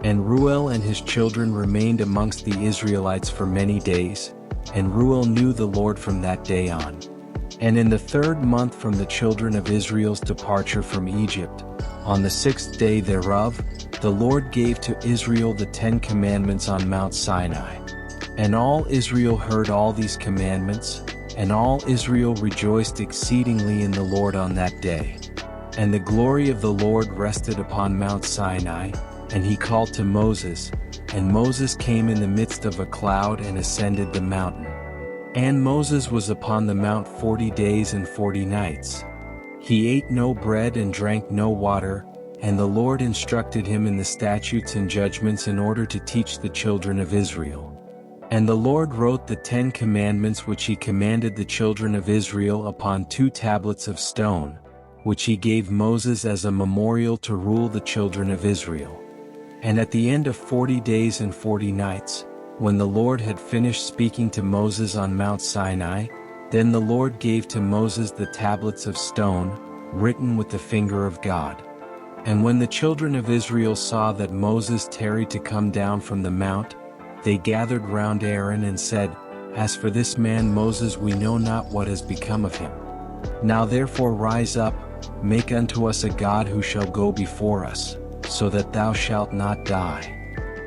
And Reuel and his children remained amongst the Israelites for many days, and Reuel knew the Lord from that day on. And in the 3rd month from the children of Israel's departure from Egypt, on the 6th day thereof, the Lord gave to Israel the 10 commandments on Mount Sinai. And all Israel heard all these commandments, and all Israel rejoiced exceedingly in the Lord on that day. And the glory of the Lord rested upon Mount Sinai, and he called to Moses, and Moses came in the midst of a cloud and ascended the mountain. And Moses was upon the mount 40 days and 40 nights. He ate no bread and drank no water, and the Lord instructed him in the statutes and judgments in order to teach the children of Israel. And the Lord wrote the 10 commandments which he commanded the children of Israel upon 2 tablets of stone, which he gave Moses as a memorial to rule the children of Israel. And at the end of 40 days and 40 nights, when the Lord had finished speaking to Moses on Mount Sinai, then the Lord gave to Moses the tablets of stone, written with the finger of God. And when the children of Israel saw that Moses tarried to come down from the mount, they gathered round Aaron and said, As for this man Moses, we know not what has become of him. Now therefore rise up, make unto us a God who shall go before us, so that thou shalt not die.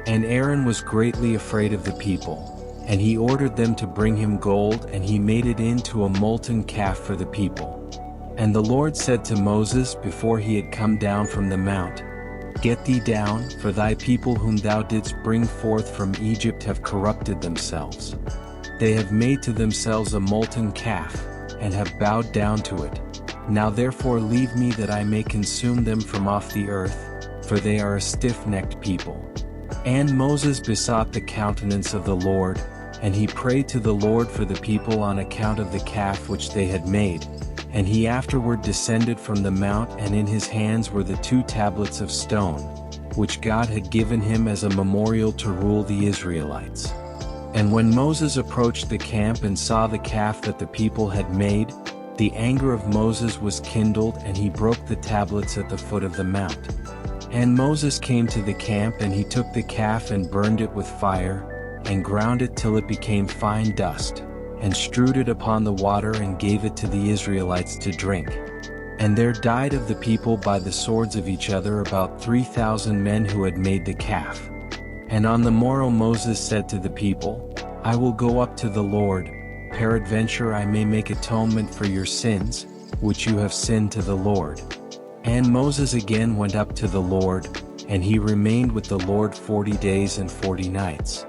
And Aaron was greatly afraid of the people, and he ordered them to bring him gold, and he made it into a molten calf for the people. And the Lord said to Moses before he had come down from the mount, Get thee down, for thy people whom thou didst bring forth from Egypt have corrupted themselves. They have made to themselves a molten calf, and have bowed down to it. Now therefore leave me that I may consume them from off the earth, for they are a stiff-necked people. And Moses besought the countenance of the Lord, and he prayed to the Lord for the people on account of the calf which they had made. And he afterward descended from the mount, and in his hands were the 2 tablets of stone. which God had given him as a memorial to rule the Israelites. And when Moses approached the camp and saw the calf that the people had made, the anger of Moses was kindled, and he broke the tablets at the foot of the mount. And Moses came to the camp, and he took the calf and burned it with fire, and ground it till it became fine dust, and strewed it upon the water, and gave it to the Israelites to drink. And there died of the people by the swords of each other about 3,000 men who had made the calf. And on the morrow Moses said to the people, I will go up to the Lord, peradventure I may make atonement for your sins, which you have sinned to the Lord. And Moses again went up to the Lord, and he remained with the Lord 40 days and 40 nights.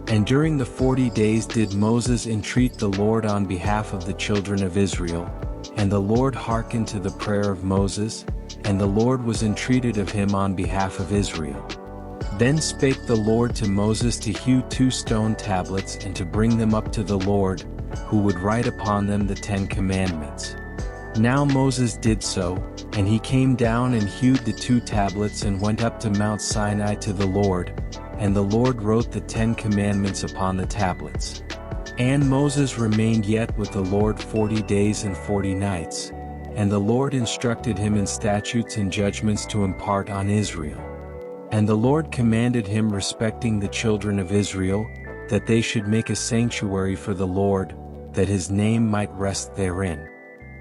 And during the 40 days did Moses entreat the Lord on behalf of the children of Israel, and the Lord hearkened to the prayer of Moses, and the Lord was entreated of him on behalf of Israel. Then spake the Lord to Moses to hew 2 stone tablets and to bring them up to the Lord, who would write upon them the 10 commandments. Now Moses did so, and he came down and hewed the 2 tablets and went up to Mount Sinai to the Lord, and the Lord wrote the 10 commandments upon the tablets. And Moses remained yet with the Lord 40 days and 40 nights, and the Lord instructed him in statutes and judgments to impart on Israel. And the Lord commanded him respecting the children of Israel, that they should make a sanctuary for the Lord, that his name might rest therein.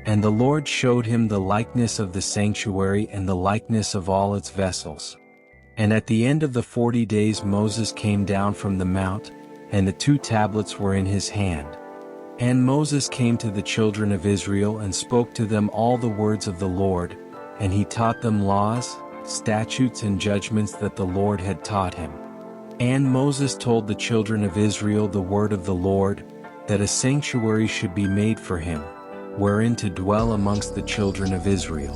And the Lord showed him the likeness of the sanctuary and the likeness of all its vessels. And at the end of the 40 days Moses came down from the mount, and the 2 tablets were in his hand. And Moses came to the children of Israel and spoke to them all the words of the Lord, and he taught them laws, statutes and judgments that the Lord had taught him. And Moses told the children of Israel the word of the Lord, that a sanctuary should be made for him, wherein to dwell amongst the children of Israel.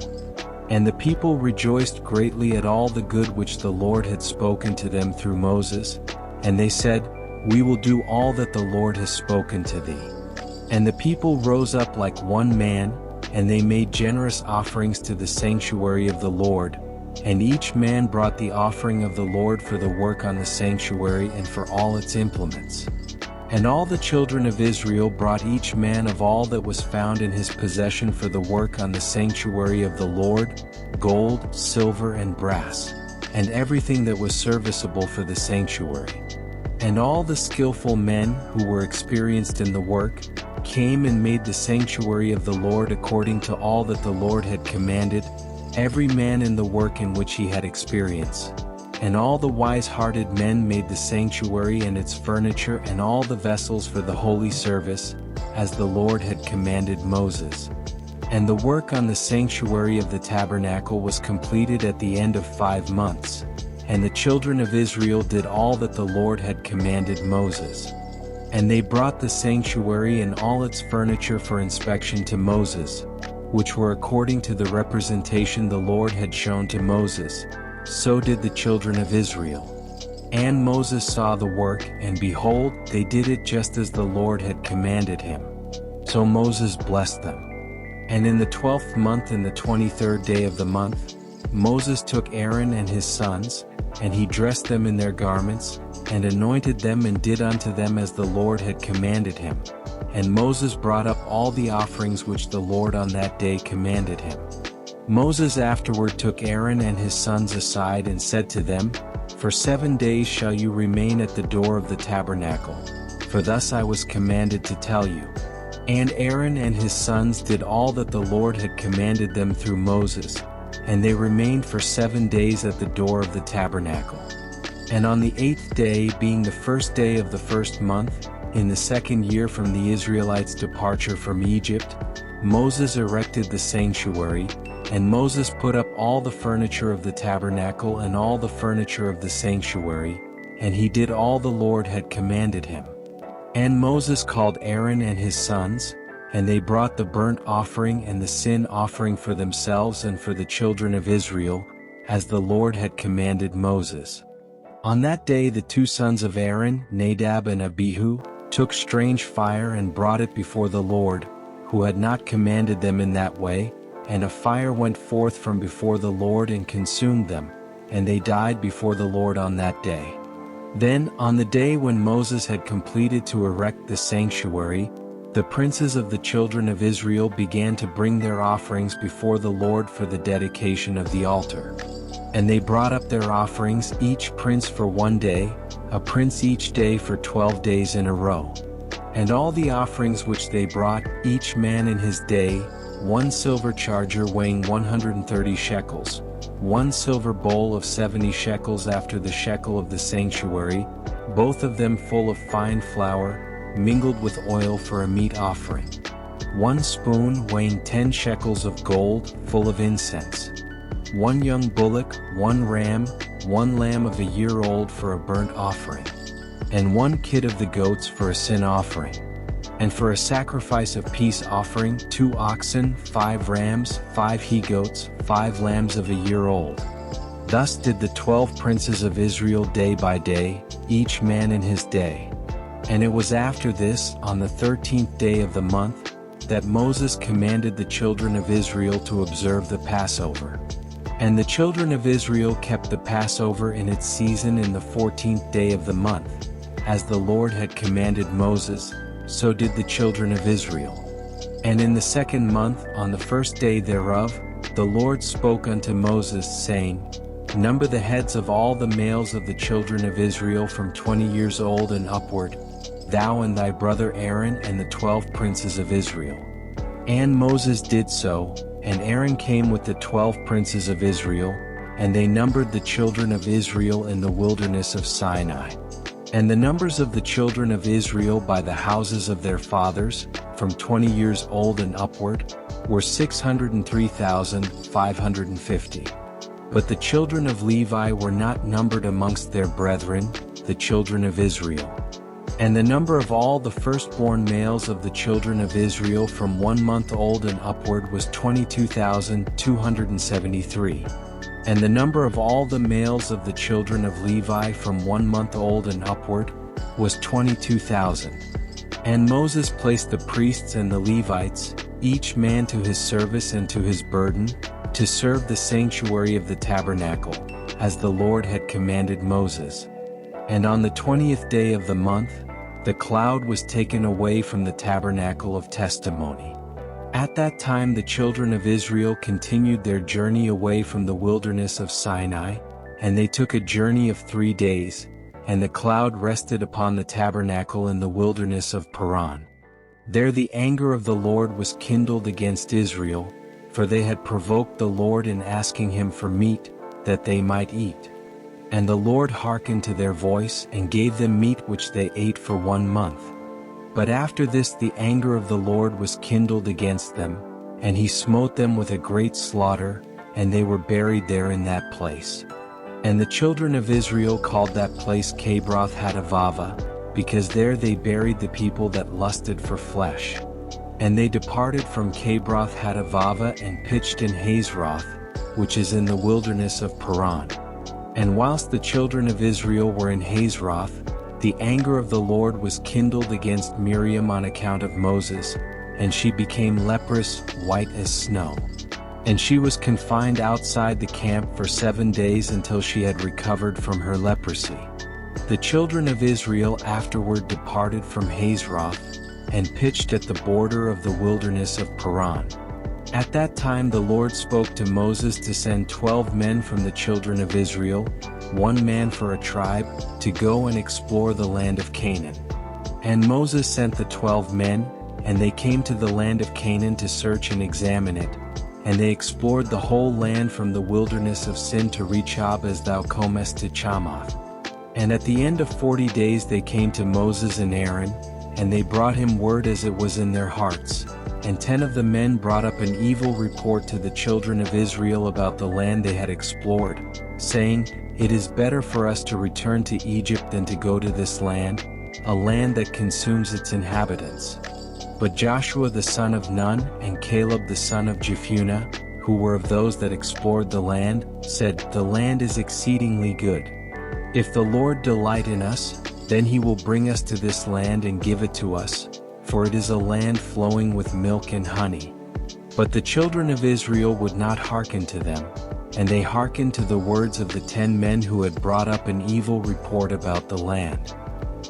And the people rejoiced greatly at all the good which the Lord had spoken to them through Moses, and they said, We will do all that the Lord has spoken to thee. And the people rose up like one man, and they made generous offerings to the sanctuary of the Lord, and each man brought the offering of the Lord for the work on the sanctuary and for all its implements. And all the children of Israel brought each man of all that was found in his possession for the work on the sanctuary of the Lord, gold, silver and brass, and everything that was serviceable for the sanctuary. And all the skillful men, who were experienced in the work, came and made the sanctuary of the Lord according to all that the Lord had commanded, every man in the work in which he had experience. And all the wise-hearted men made the sanctuary and its furniture and all the vessels for the holy service, as the Lord had commanded Moses. And the work on the sanctuary of the tabernacle was completed at the end of 5 months. And the children of Israel did all that the Lord had commanded Moses. And they brought the sanctuary and all its furniture for inspection to Moses, which were according to the representation the Lord had shown to Moses. So did the children of Israel. And Moses saw the work, and behold, they did it just as the Lord had commanded him. So Moses blessed them. And in the 12th month in the 23rd day of the month, Moses took Aaron and his sons, and he dressed them in their garments, and anointed them and did unto them as the Lord had commanded him. And Moses brought up all the offerings which the Lord on that day commanded him. Moses afterward took Aaron and his sons aside and said to them, For 7 days shall you remain at the door of the tabernacle, for thus I was commanded to tell you. And Aaron and his sons did all that the Lord had commanded them through Moses, and they remained for 7 days at the door of the tabernacle. And on the 8th day, being the first day of the first month, in the 2nd year from the Israelites' departure from Egypt, Moses erected the sanctuary, and Moses put up all the furniture of the tabernacle and all the furniture of the sanctuary, and he did all the Lord had commanded him. And Moses called Aaron and his sons, and they brought the burnt offering and the sin offering for themselves and for the children of Israel, as the Lord had commanded Moses. On that day the 2 sons of Aaron, Nadab and Abihu, took strange fire and brought it before the Lord, who had not commanded them in that way, and a fire went forth from before the Lord and consumed them, and they died before the Lord on that day. Then, on the day when Moses had completed to erect the sanctuary, the princes of the children of Israel began to bring their offerings before the Lord for the dedication of the altar. And they brought up their offerings, each prince for 1 day, a prince each day for 12 days in a row. And all the offerings which they brought, each man in his day, 1 silver charger weighing 130 shekels, 1 silver bowl of 70 shekels after the shekel of the sanctuary, both of them full of fine flour, mingled with oil for a meat offering. 1 spoon weighing 10 shekels of gold, full of incense. 1 young bullock, 1 ram, 1 lamb of a year old for a burnt offering. And 1 kid of the goats for a sin offering. And for a sacrifice of peace offering, 2 oxen, 5 rams, 5 he-goats, 5 lambs of a year old. Thus did the 12 princes of Israel day by day, each man in his day. And it was after this, on the 13th day of the month, that Moses commanded the children of Israel to observe the Passover. And the children of Israel kept the Passover in its season in the 14th day of the month. As the Lord had commanded Moses, so did the children of Israel. And in the 2nd month, on the 1st day thereof, the Lord spoke unto Moses, saying, Number the heads of all the males of the children of Israel from 20 years old and upward, thou and thy brother Aaron and the 12 princes of Israel. And Moses did so, and Aaron came with the 12 princes of Israel, and they numbered the children of Israel in the wilderness of Sinai. And the numbers of the children of Israel by the houses of their fathers, from 20 years old and upward, were 603,550. But the children of Levi were not numbered amongst their brethren, the children of Israel. And the number of all the firstborn males of the children of Israel from 1 month old and upward was 22,273. And the number of all the males of the children of Levi from 1 month old and upward was 22,000. And Moses placed the priests and the Levites, each man to his service and to his burden, to serve the sanctuary of the tabernacle, as the Lord had commanded Moses. And on the 20th day of the month, the cloud was taken away from the tabernacle of testimony. At that time the children of Israel continued their journey away from the wilderness of Sinai, and they took a journey of 3 days, and the cloud rested upon the tabernacle in the wilderness of Paran. There the anger of the Lord was kindled against Israel, for they had provoked the Lord in asking him for meat, that they might eat. And the Lord hearkened to their voice, and gave them meat which they ate for 1 month. But after this the anger of the Lord was kindled against them, and he smote them with a great slaughter, and they were buried there in that place. And the children of Israel called that place Cabroth Hattavava, because there they buried the people that lusted for flesh. And they departed from Cabroth Hattavava and pitched in Hazeroth, which is in the wilderness of Paran. And whilst the children of Israel were in Hazeroth, the anger of the Lord was kindled against Miriam on account of Moses, and she became leprous, white as snow. And she was confined outside the camp for 7 days until she had recovered from her leprosy. The children of Israel afterward departed from Hazeroth, and pitched at the border of the wilderness of Paran. At that time the Lord spoke to Moses to send 12 men from the children of Israel, 1 man for a tribe, to go and explore the land of Canaan. And Moses sent the 12 men, and they came to the land of Canaan to search and examine it, and they explored the whole land from the wilderness of Sin to Rechab as thou comest to Chamath. And at the end of 40 days they came to Moses and Aaron, and they brought him word as it was in their hearts. And 10 of the men brought up an evil report to the children of Israel about the land they had explored, saying, It is better for us to return to Egypt than to go to this land, a land that consumes its inhabitants. But Joshua the son of Nun and Caleb the son of Jephunneh, who were of those that explored the land, said, The land is exceedingly good. If the Lord delight in us, then he will bring us to this land and give it to us, for it is a land flowing with milk and honey. But the children of Israel would not hearken to them, and they hearkened to the words of the 10 men who had brought up an evil report about the land.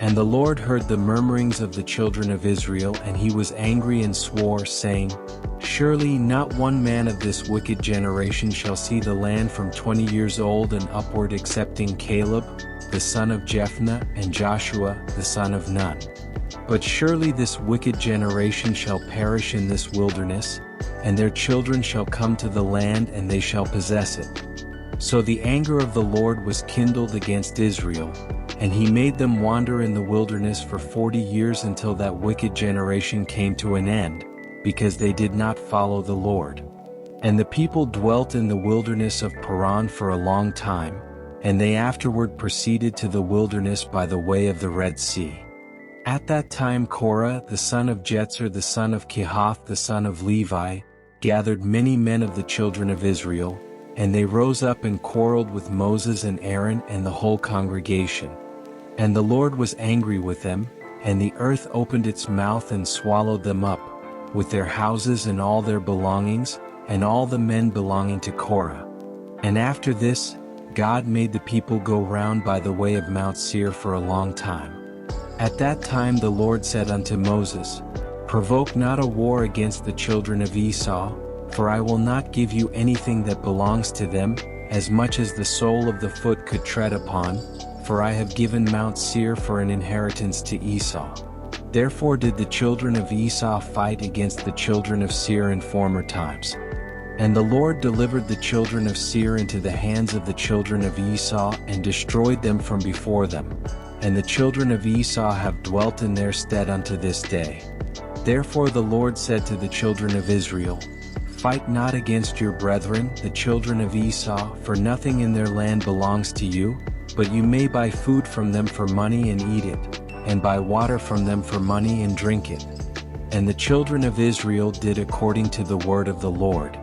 And the Lord heard the murmurings of the children of Israel, and he was angry and swore, saying, Surely not one man of this wicked generation shall see the land from 20 years old and upward, excepting Caleb, the son of Jephunneh, and Joshua, the son of Nun. But surely this wicked generation shall perish in this wilderness, and their children shall come to the land, and they shall possess it. So the anger of the Lord was kindled against Israel, and he made them wander in the wilderness for 40 years until that wicked generation came to an end, because they did not follow the Lord. And the people dwelt in the wilderness of Paran for a long time, and they afterward proceeded to the wilderness by the way of the Red Sea. At that time Korah, the son of Jetzer, the son of Kehath, the son of Levi, gathered many men of the children of Israel, and they rose up and quarreled with Moses and Aaron and the whole congregation. And the Lord was angry with them, and the earth opened its mouth and swallowed them up, with their houses and all their belongings, and all the men belonging to Korah. And after this, God made the people go round by the way of Mount Seir for a long time. At that time the Lord said unto Moses, Provoke not a war against the children of Esau, for I will not give you anything that belongs to them, as much as the sole of the foot could tread upon, for I have given Mount Seir for an inheritance to Esau. Therefore did the children of Esau fight against the children of Seir in former times. And the Lord delivered the children of Seir into the hands of the children of Esau, and destroyed them from before them. And the children of Esau have dwelt in their stead unto this day. Therefore the Lord said to the children of Israel, Fight not against your brethren, the children of Esau, for nothing in their land belongs to you, but you may buy food from them for money and eat it, and buy water from them for money and drink it. And the children of Israel did according to the word of the Lord.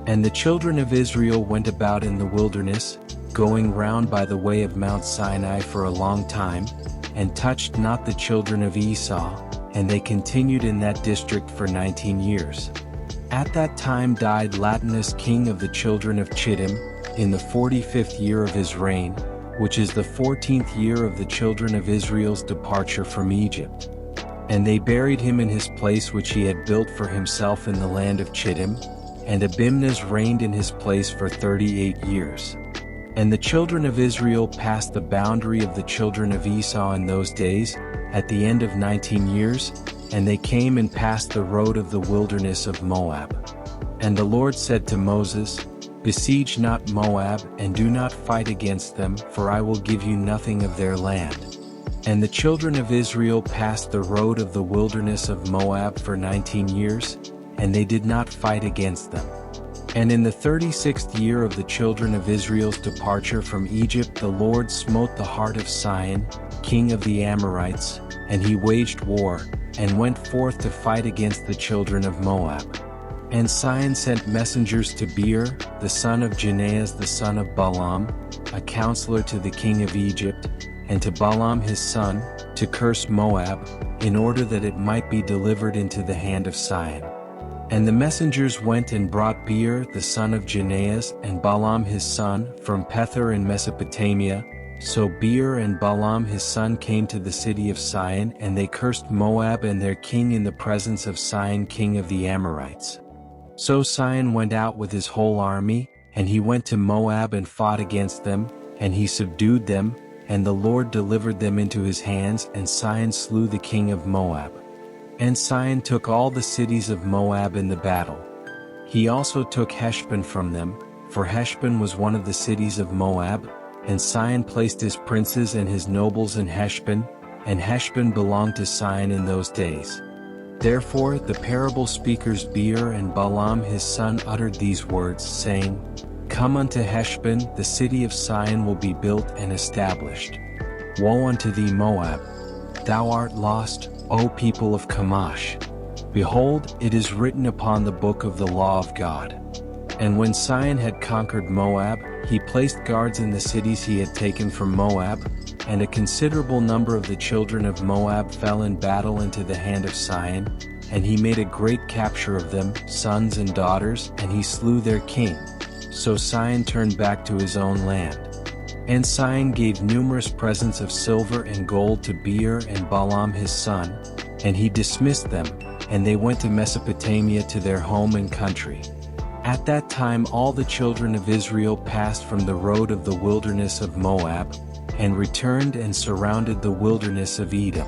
And the children of Israel went about in the wilderness, going round by the way of Mount Sinai for a long time, and touched not the children of Esau, and they continued in that district for 19 years. At that time died Latinus king of the children of Chittim, in the 45th year of his reign, which is the 14th year of the children of Israel's departure from Egypt. And they buried him in his place which he had built for himself in the land of Chittim, and Abimnaz reigned in his place for 38 years. And the children of Israel passed the boundary of the children of Esau in those days, at the end of 19 years, and they came and passed the road of the wilderness of Moab. And the Lord said to Moses, Besiege not Moab, and do not fight against them, for I will give you nothing of their land. And the children of Israel passed the road of the wilderness of Moab for 19 years, and they did not fight against them. And in the 36th year of the children of Israel's departure from Egypt, the Lord smote the heart of Sihon, king of the Amorites, and he waged war, and went forth to fight against the children of Moab. And Sihon sent messengers to Beer, the son of Janeas the son of Balaam, a counselor to the king of Egypt, and to Balaam his son, to curse Moab, in order that it might be delivered into the hand of Sihon. And the messengers went and brought Beer the son of Janeas and Balaam his son from Pethor in Mesopotamia. So Beer and Balaam his son came to the city of Sihon, and they cursed Moab and their king in the presence of Sihon king of the Amorites. So Sihon went out with his whole army, and he went to Moab and fought against them, and he subdued them, and the Lord delivered them into his hands, and Sihon slew the king of Moab. And Sihon took all the cities of Moab in the battle. He also took Heshbon from them, for Heshbon was one of the cities of Moab, and Sihon placed his princes and his nobles in Heshbon, and Heshbon belonged to Sihon in those days. Therefore the parable speakers Beer and Balaam his son uttered these words, saying, Come unto Heshbon, the city of Sihon will be built and established. Woe unto thee, Moab! Thou art lost, O people of Chemosh! Behold, it is written upon the book of the law of God. And when Sihon had conquered Moab, he placed guards in the cities he had taken from Moab, and a considerable number of the children of Moab fell in battle into the hand of Sihon, and he made a great capture of them, sons and daughters, and he slew their king. so Sihon turned back to his own land. And Sihon gave numerous presents of silver and gold to Beer and Balaam his son, and he dismissed them, and they went to Mesopotamia to their home and country. At that time all the children of Israel passed from the road of the wilderness of Moab, and returned and surrounded the wilderness of Edom.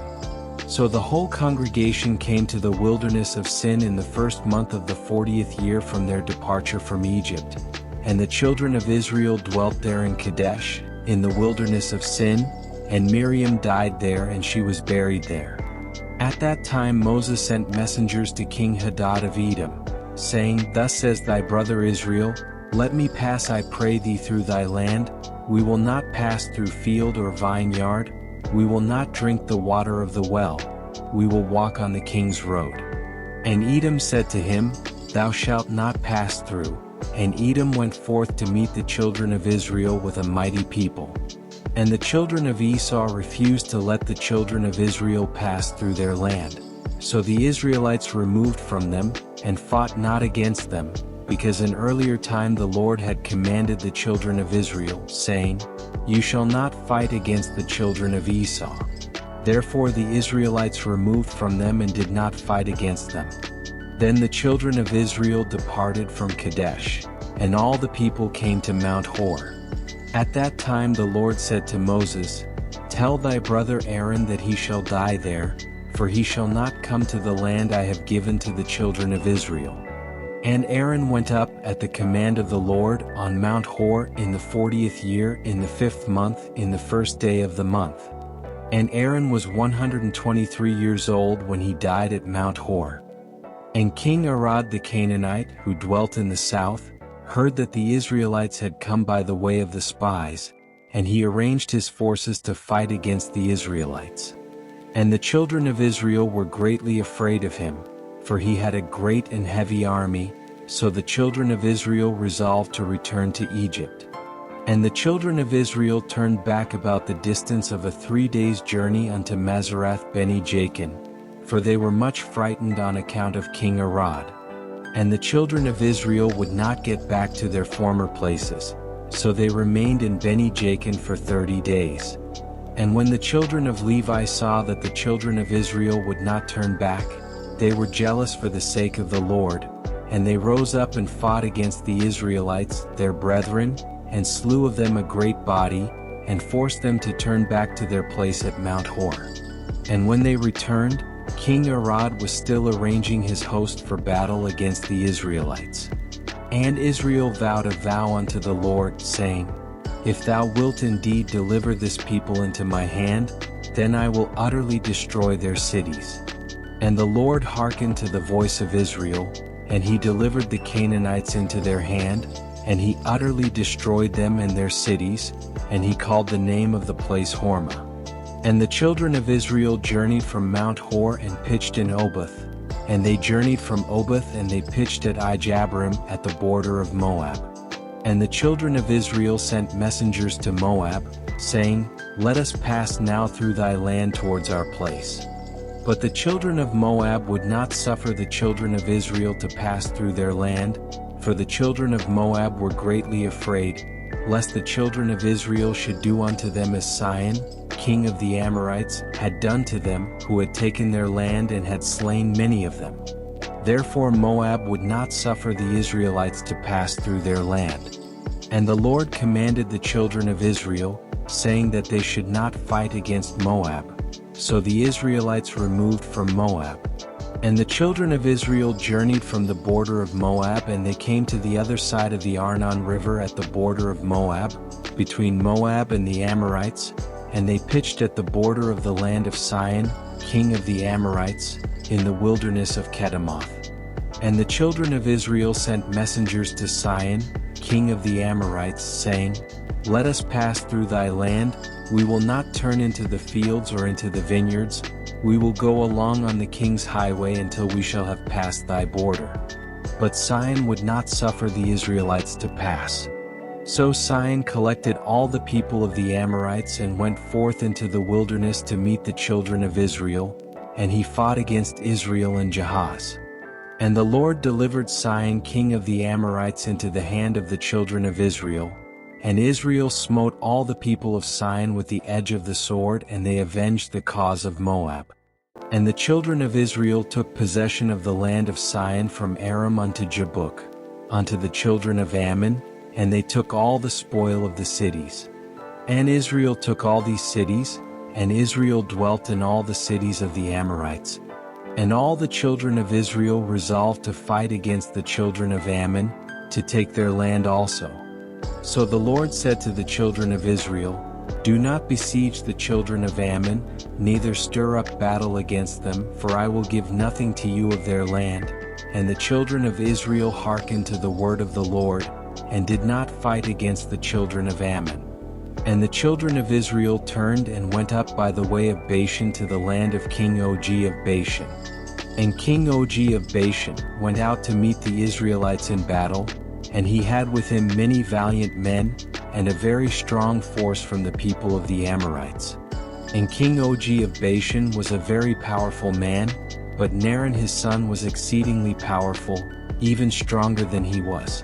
So the whole congregation came to the wilderness of Sin in the first month of the 40th year from their departure from Egypt. And the children of Israel dwelt there in Kadesh, in the wilderness of Sin, and Miriam died there and she was buried there. At that time Moses sent messengers to King Hadad of Edom, saying, Thus says thy brother Israel, Let me pass I pray thee through thy land, we will not pass through field or vineyard, we will not drink the water of the well, we will walk on the king's road. And Edom said to him, Thou shalt not pass through. And Edom went forth to meet the children of Israel with a mighty people. And the children of Esau refused to let the children of Israel pass through their land. So the Israelites removed from them, and fought not against them, because in earlier time the Lord had commanded the children of Israel, saying, You shall not fight against the children of Esau. Therefore the Israelites removed from them and did not fight against them. Then the children of Israel departed from Kadesh, and all the people came to Mount Hor. At that time the Lord said to Moses, Tell thy brother Aaron that he shall die there, for he shall not come to the land I have given to the children of Israel. And Aaron went up at the command of the Lord on Mount Hor in the 40th year in the 5th month in the first day of the month. And Aaron was 123 years old when he died at Mount Hor. And King Arad the Canaanite, who dwelt in the south, heard that the Israelites had come by the way of the spies, and he arranged his forces to fight against the Israelites. And the children of Israel were greatly afraid of him, for he had a great and heavy army, so the children of Israel resolved to return to Egypt. And the children of Israel turned back about the distance of a 3 days' journey unto Mazarath Beni Jachin, for they were much frightened on account of King Arad. And the children of Israel would not get back to their former places, so they remained in Beni Jachin for 30 days. And when the children of Levi saw that the children of Israel would not turn back, they were jealous for the sake of the Lord, and they rose up and fought against the Israelites, their brethren, and slew of them a great body, and forced them to turn back to their place at Mount Hor. And when they returned, King Arad was still arranging his host for battle against the Israelites. And Israel vowed a vow unto the Lord, saying, If thou wilt indeed deliver this people into my hand, then I will utterly destroy their cities. And the Lord hearkened to the voice of Israel, and he delivered the Canaanites into their hand, and he utterly destroyed them and their cities, and he called the name of the place Hormah. And the children of Israel journeyed from Mount Hor and pitched in Oboth, and they journeyed from Oboth and they pitched at Ijabarim at the border of Moab. And the children of Israel sent messengers to Moab, saying, Let us pass now through thy land towards our place. But the children of Moab would not suffer the children of Israel to pass through their land, for the children of Moab were greatly afraid, lest the children of Israel should do unto them as Sihon, king of the Amorites, had done to them, who had taken their land and had slain many of them. Therefore Moab would not suffer the Israelites to pass through their land. And the Lord commanded the children of Israel, saying that they should not fight against Moab. So the Israelites removed from Moab. And the children of Israel journeyed from the border of Moab, and they came to the other side of the Arnon River at the border of Moab, between Moab and the Amorites, and they pitched at the border of the land of Sihon, king of the Amorites, in the wilderness of Kedemoth. And the children of Israel sent messengers to Sihon, king of the Amorites, saying, Let us pass through thy land, we will not turn into the fields or into the vineyards, we will go along on the king's highway until we shall have passed thy border. But Sihon would not suffer the Israelites to pass. So Sihon collected all the people of the Amorites and went forth into the wilderness to meet the children of Israel, and he fought against Israel and Jahaz. And the Lord delivered Sihon king of the Amorites into the hand of the children of Israel, and Israel smote all the people of Sihon with the edge of the sword, and they avenged the cause of Moab. And the children of Israel took possession of the land of Sihon from Aram unto Jabbok, unto the children of Ammon, and they took all the spoil of the cities. And Israel took all these cities, and Israel dwelt in all the cities of the Amorites. And all the children of Israel resolved to fight against the children of Ammon, to take their land also. So the Lord said to the children of Israel, Do not besiege the children of Ammon, neither stir up battle against them, for I will give nothing to you of their land. And the children of Israel hearkened to the word of the Lord, and did not fight against the children of Ammon. And the children of Israel turned and went up by the way of Bashan to the land of King Og of Bashan. And King Og of Bashan went out to meet the Israelites in battle, and he had with him many valiant men, and a very strong force from the people of the Amorites. And King Og of Bashan was a very powerful man, but Narration his son was exceedingly powerful, even stronger than he was.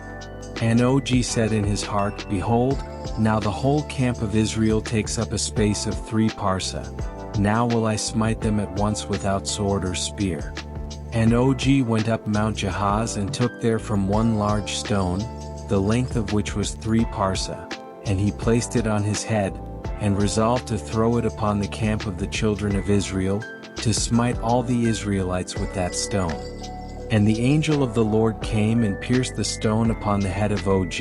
And Og said in his heart, Behold, now the whole camp of Israel takes up a space of 3 parsa. Now will I smite them at once without sword or spear. And Og went up Mount Jahaz and took there from one large stone, the length of which was 3 parsa, and he placed it on his head, and resolved to throw it upon the camp of the children of Israel, to smite all the Israelites with that stone. And the angel of the Lord came and pierced the stone upon the head of Og,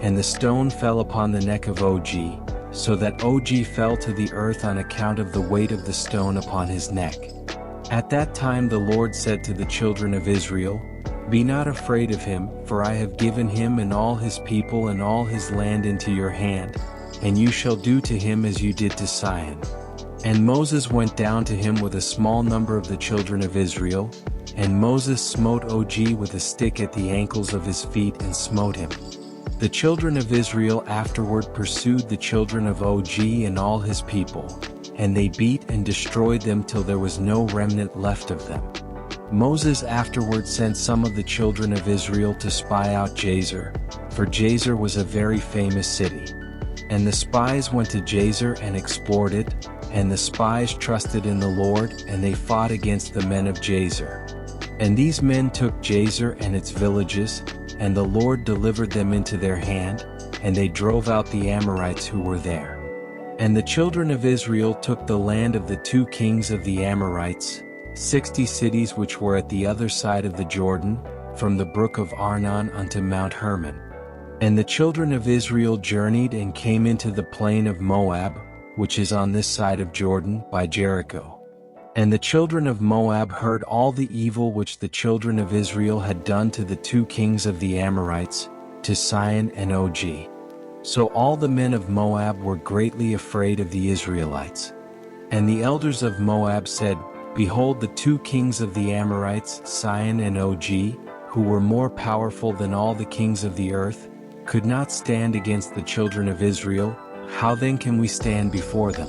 and the stone fell upon the neck of Og, so that Og fell to the earth on account of the weight of the stone upon his neck. At that time the Lord said to the children of Israel, Be not afraid of him, for I have given him and all his people and all his land into your hand, and you shall do to him as you did to Sihon. And Moses went down to him with a small number of the children of Israel, and Moses smote Og with a stick at the ankles of his feet and smote him. The children of Israel afterward pursued the children of Og and all his people, and they beat and destroyed them till there was no remnant left of them. Moses afterward sent some of the children of Israel to spy out Jazer, for Jazer was a very famous city. And the spies went to Jazer and explored it, and the spies trusted in the Lord, and they fought against the men of Jazer. And these men took Jazer and its villages, and the Lord delivered them into their hand, and they drove out the Amorites who were there. And the children of Israel took the land of the 2 kings of the Amorites, 60 cities which were at the other side of the Jordan, from the brook of Arnon unto Mount Hermon. And the children of Israel journeyed and came into the plain of Moab, which is on this side of Jordan, by Jericho. And the children of Moab heard all the evil which the children of Israel had done to the 2 kings of the Amorites, to Sihon and Og. So all the men of Moab were greatly afraid of the Israelites. And the elders of Moab said, Behold, the 2 kings of the Amorites, Sihon and Og, who were more powerful than all the kings of the earth, could not stand against the children of Israel. How then can we stand before them?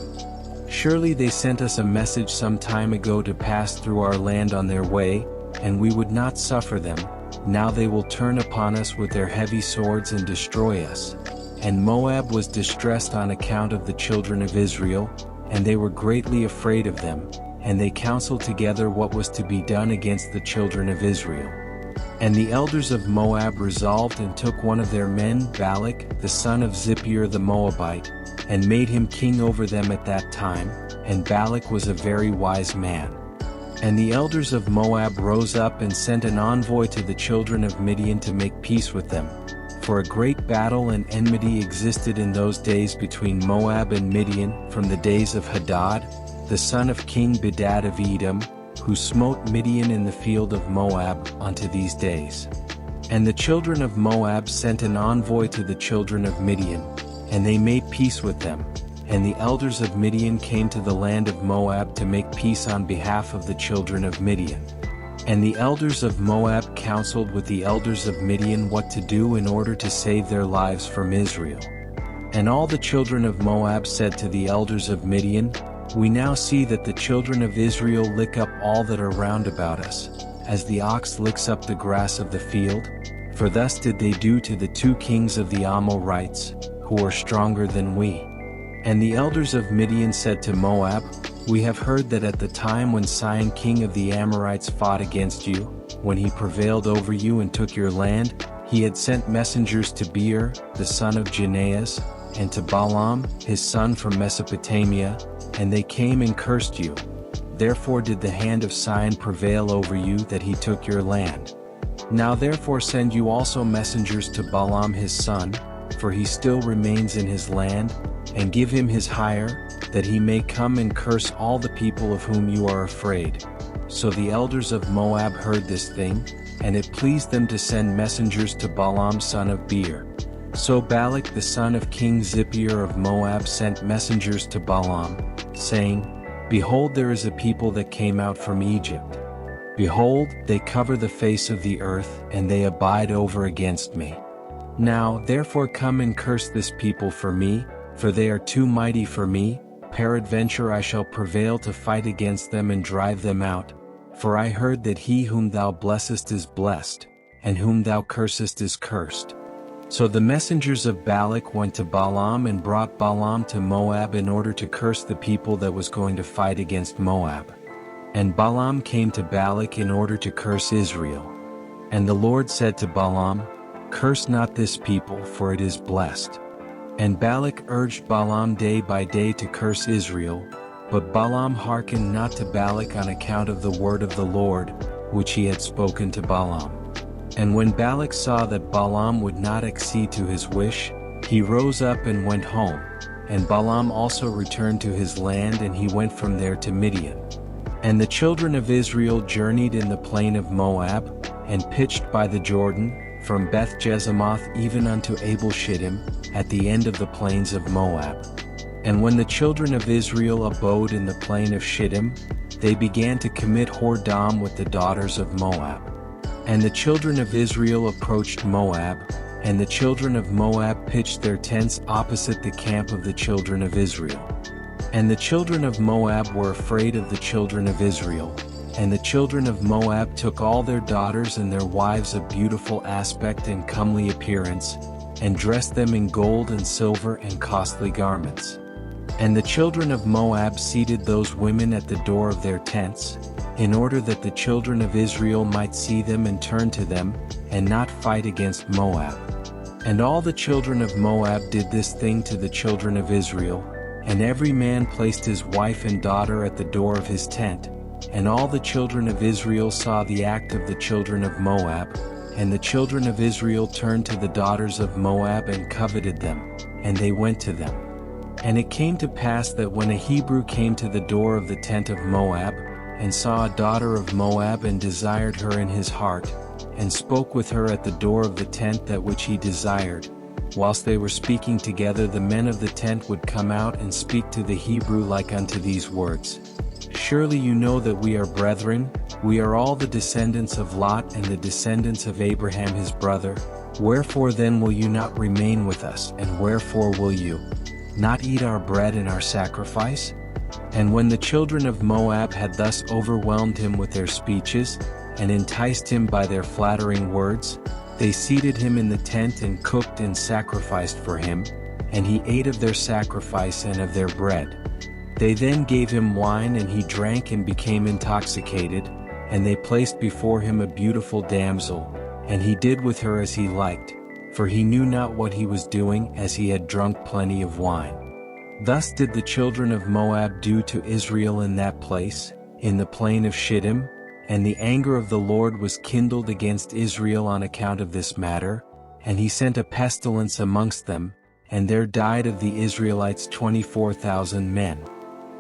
Surely they sent us a message some time ago to pass through our land on their way, and we would not suffer them. Now they will turn upon us with their heavy swords and destroy us. And Moab was distressed on account of the children of Israel, and they were greatly afraid of them, and they counseled together what was to be done against the children of Israel. And the elders of Moab resolved and took one of their men, Balak, the son of Zippor the Moabite, and made him king over them at that time, and Balak was a very wise man. And the elders of Moab rose up and sent an envoy to the children of Midian to make peace with them. For a great battle and enmity existed in those days between Moab and Midian, from the days of Hadad, the son of King Bedad of Edom, who smote Midian in the field of Moab, unto these days. And the children of Moab sent an envoy to the children of Midian, and they made peace with them. And the elders of Midian came to the land of Moab to make peace on behalf of the children of Midian. And the elders of Moab counseled with the elders of Midian what to do in order to save their lives from Israel. And all the children of Moab said to the elders of Midian, We now see that the children of Israel lick up all that are round about us, as the ox licks up the grass of the field? For thus did they do to the 2 kings of the Amorites, who are stronger than we. And the elders of Midian said to Moab, We have heard that at the time when Sihon king of the Amorites fought against you, when he prevailed over you and took your land, he had sent messengers to Beer, the son of Janeas, and to Balaam, his son from Mesopotamia, and they came and cursed you. Therefore did the hand of Sihon prevail over you that he took your land. Now therefore send you also messengers to Balaam his son, for he still remains in his land, and give him his hire, that he may come and curse all the people of whom you are afraid. So the elders of Moab heard this thing, and it pleased them to send messengers to Balaam son of Beer. So Balak the son of King Zippor of Moab sent messengers to Balaam, saying, Behold, there is a people that came out from Egypt. Behold, they cover the face of the earth, and they abide over against me. Now therefore come and curse this people for me, for they are too mighty for me. Peradventure I shall prevail to fight against them and drive them out. For I heard that he whom thou blessest is blessed, and whom thou cursest is cursed. So the messengers of Balak went to Balaam and brought Balaam to Moab in order to curse the people that was going to fight against Moab. And Balaam came to Balak in order to curse Israel. And the Lord said to Balaam, Curse not this people, for it is blessed. And Balak urged Balaam day by day to curse Israel, but Balaam hearkened not to Balak on account of the word of the Lord, which he had spoken to Balaam. And when Balak saw that Balaam would not accede to his wish, he rose up and went home, and Balaam also returned to his land, and he went from there to Midian. And the children of Israel journeyed in the plain of Moab, and pitched by the Jordan, from Beth Jesemoth even unto Abel Shittim, at the end of the plains of Moab. And when the children of Israel abode in the plain of Shittim, they began to commit whoredom with the daughters of Moab. And the children of Israel approached Moab, and the children of Moab pitched their tents opposite the camp of the children of Israel. And the children of Moab were afraid of the children of Israel, and the children of Moab took all their daughters and their wives of beautiful aspect and comely appearance, and dressed them in gold and silver and costly garments. And the children of Moab seated those women at the door of their tents, in order that the children of Israel might see them and turn to them, and not fight against Moab. And all the children of Moab did this thing to the children of Israel, and every man placed his wife and daughter at the door of his tent. And all the children of Israel saw the act of the children of Moab, and the children of Israel turned to the daughters of Moab and coveted them, and they went to them. And it came to pass that when a Hebrew came to the door of the tent of Moab, and saw a daughter of Moab and desired her in his heart, and spoke with her at the door of the tent that which he desired, whilst they were speaking together, the men of the tent would come out and speak to the Hebrew like unto these words, Surely you know that we are brethren, we are all the descendants of Lot and the descendants of Abraham his brother. Wherefore then will you not remain with us, and wherefore will you not eat our bread and our sacrifice? And when the children of Moab had thus overwhelmed him with their speeches, and enticed him by their flattering words, they seated him in the tent and cooked and sacrificed for him, and he ate of their sacrifice and of their bread. They then gave him wine, and he drank and became intoxicated, and they placed before him a beautiful damsel, and he did with her as he liked, for he knew not what he was doing, as he had drunk plenty of wine. Thus did the children of Moab do to Israel in that place, in the plain of Shittim, and the anger of the Lord was kindled against Israel on account of this matter, and he sent a pestilence amongst them, and there died of the Israelites 24,000 men.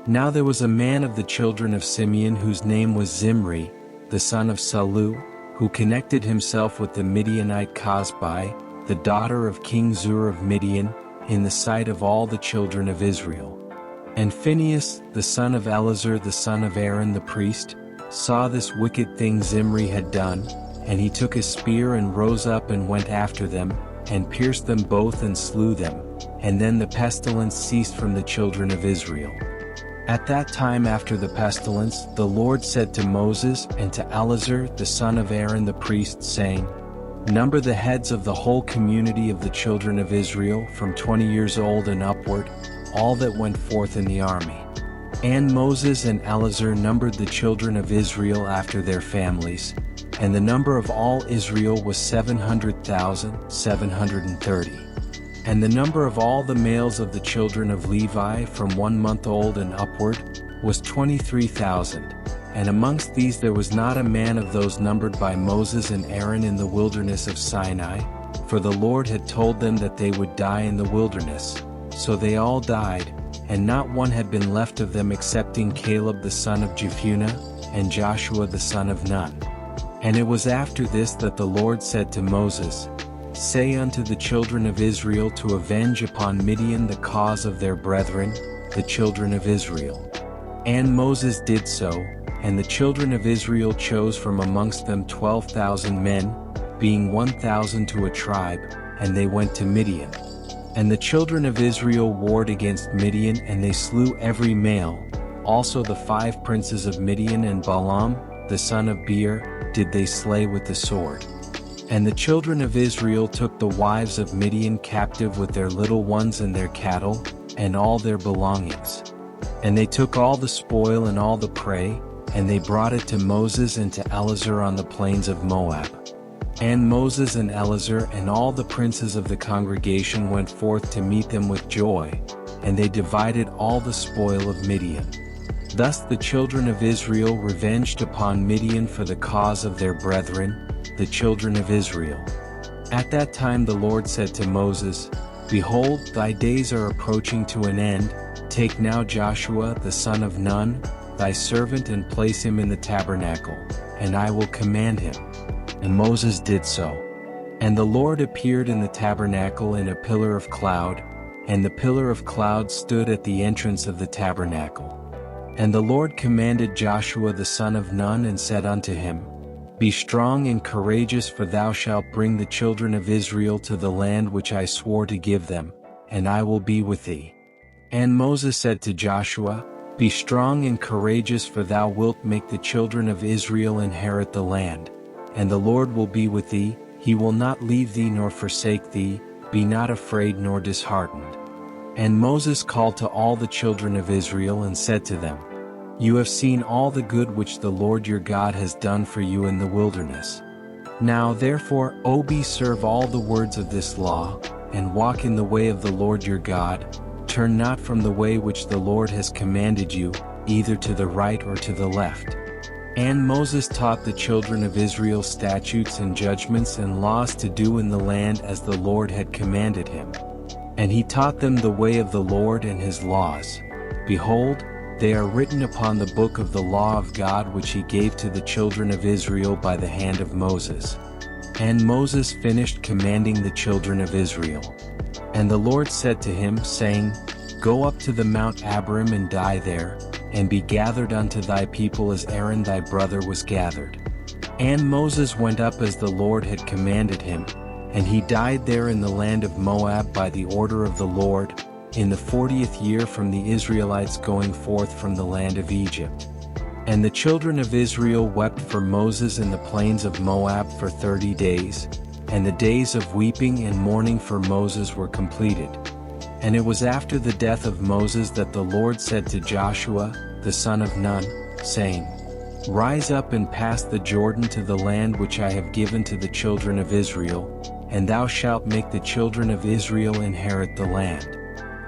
Now there was a man of the children of Simeon whose name was Zimri, the son of Salu, who connected himself with the Midianite Cosbi, the daughter of King Zur of Midian, in the sight of all the children of Israel. And Phinehas, the son of Eleazar the son of Aaron the priest, saw this wicked thing Zimri had done, and he took his spear and rose up and went after them, and pierced them both and slew them, and then the pestilence ceased from the children of Israel. At that time after the pestilence, the Lord said to Moses and to Eleazar the son of Aaron the priest, saying, Number the heads of the whole community of the children of Israel from 20 years old and upward, all that went forth in the army. And Moses and Eleazar numbered the children of Israel after their families, and the number of all Israel was 700,730. And the number of all the males of the children of Levi from 1 month old and upward was 23,000. And amongst these there was not a man of those numbered by Moses and Aaron in the wilderness of Sinai, for the Lord had told them that they would die in the wilderness. So they all died, and not one had been left of them excepting Caleb the son of Jephunneh, and Joshua the son of Nun. And it was after this that the Lord said to Moses, Say unto the children of Israel to avenge upon Midian the cause of their brethren, the children of Israel. And Moses did so, and the children of Israel chose from amongst them 12,000 men, being 1,000 to a tribe, and they went to Midian. And the children of Israel warred against Midian, and they slew every male, also the 5 princes of Midian, and Balaam, the son of Beer, did they slay with the sword. And the children of Israel took the wives of Midian captive with their little ones and their cattle, and all their belongings. And they took all the spoil and all the prey, and they brought it to Moses and to Eleazar on the plains of Moab. And Moses and Eleazar and all the princes of the congregation went forth to meet them with joy, and they divided all the spoil of Midian. Thus the children of Israel revenged upon Midian for the cause of their brethren, the children of Israel. At that time the Lord said to Moses, Behold, thy days are approaching to an end. Take now Joshua the son of Nun, thy servant, and place him in the tabernacle, and I will command him. And Moses did so. And the Lord appeared in the tabernacle in a pillar of cloud, and the pillar of cloud stood at the entrance of the tabernacle. And the Lord commanded Joshua the son of Nun, and said unto him, Be strong and courageous, for thou shalt bring the children of Israel to the land which I swore to give them, and I will be with thee. And Moses said to Joshua, Be strong and courageous, for thou wilt make the children of Israel inherit the land. And the Lord will be with thee, he will not leave thee nor forsake thee, be not afraid nor disheartened. And Moses called to all the children of Israel and said to them, You have seen all the good which the Lord your God has done for you in the wilderness. Now therefore, serve all the words of this law, and walk in the way of the Lord your God. Turn not from the way which the Lord has commanded you, either to the right or to the left. And Moses taught the children of Israel statutes and judgments and laws to do in the land as the Lord had commanded him. And he taught them the way of the Lord and his laws. Behold, they are written upon the book of the law of God which he gave to the children of Israel by the hand of Moses. And Moses finished commanding the children of Israel. And the Lord said to him, saying, Go up to the Mount Abarim and die there, and be gathered unto thy people as Aaron thy brother was gathered. And Moses went up as the Lord had commanded him, and he died there in the land of Moab by the order of the Lord, in the 40th year from the Israelites going forth from the land of Egypt. And the children of Israel wept for Moses in the plains of Moab for 30 days, and the days of weeping and mourning for Moses were completed. And it was after the death of Moses that the Lord said to Joshua, the son of Nun, saying, Rise up and pass the Jordan to the land which I have given to the children of Israel, and thou shalt make the children of Israel inherit the land.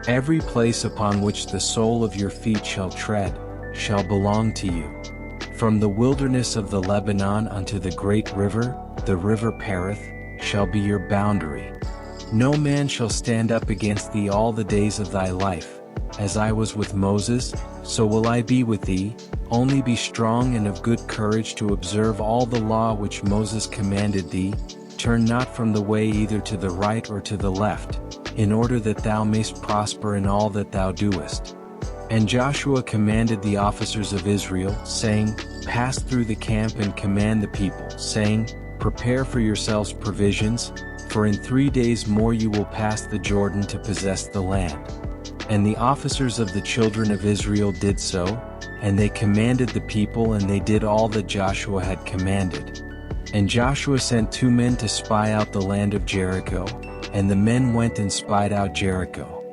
Every place upon which the sole of your feet shall tread, shall belong to you. From the wilderness of the Lebanon unto the great river, the river Perith, shall be your boundary. No man shall stand up against thee all the days of thy life. As I was with Moses, so will I be with thee. Only be strong and of good courage to observe all the law which Moses commanded thee. Turn not from the way either to the right or to the left, in order that thou mayst prosper in all that thou doest. And Joshua commanded the officers of Israel, saying, Pass through the camp and command the people, saying, Prepare for yourselves provisions, for in 3 days more you will pass the Jordan to possess the land. And the officers of the children of Israel did so, and they commanded the people, and they did all that Joshua had commanded. And Joshua sent 2 men to spy out the land of Jericho, and the men went and spied out Jericho.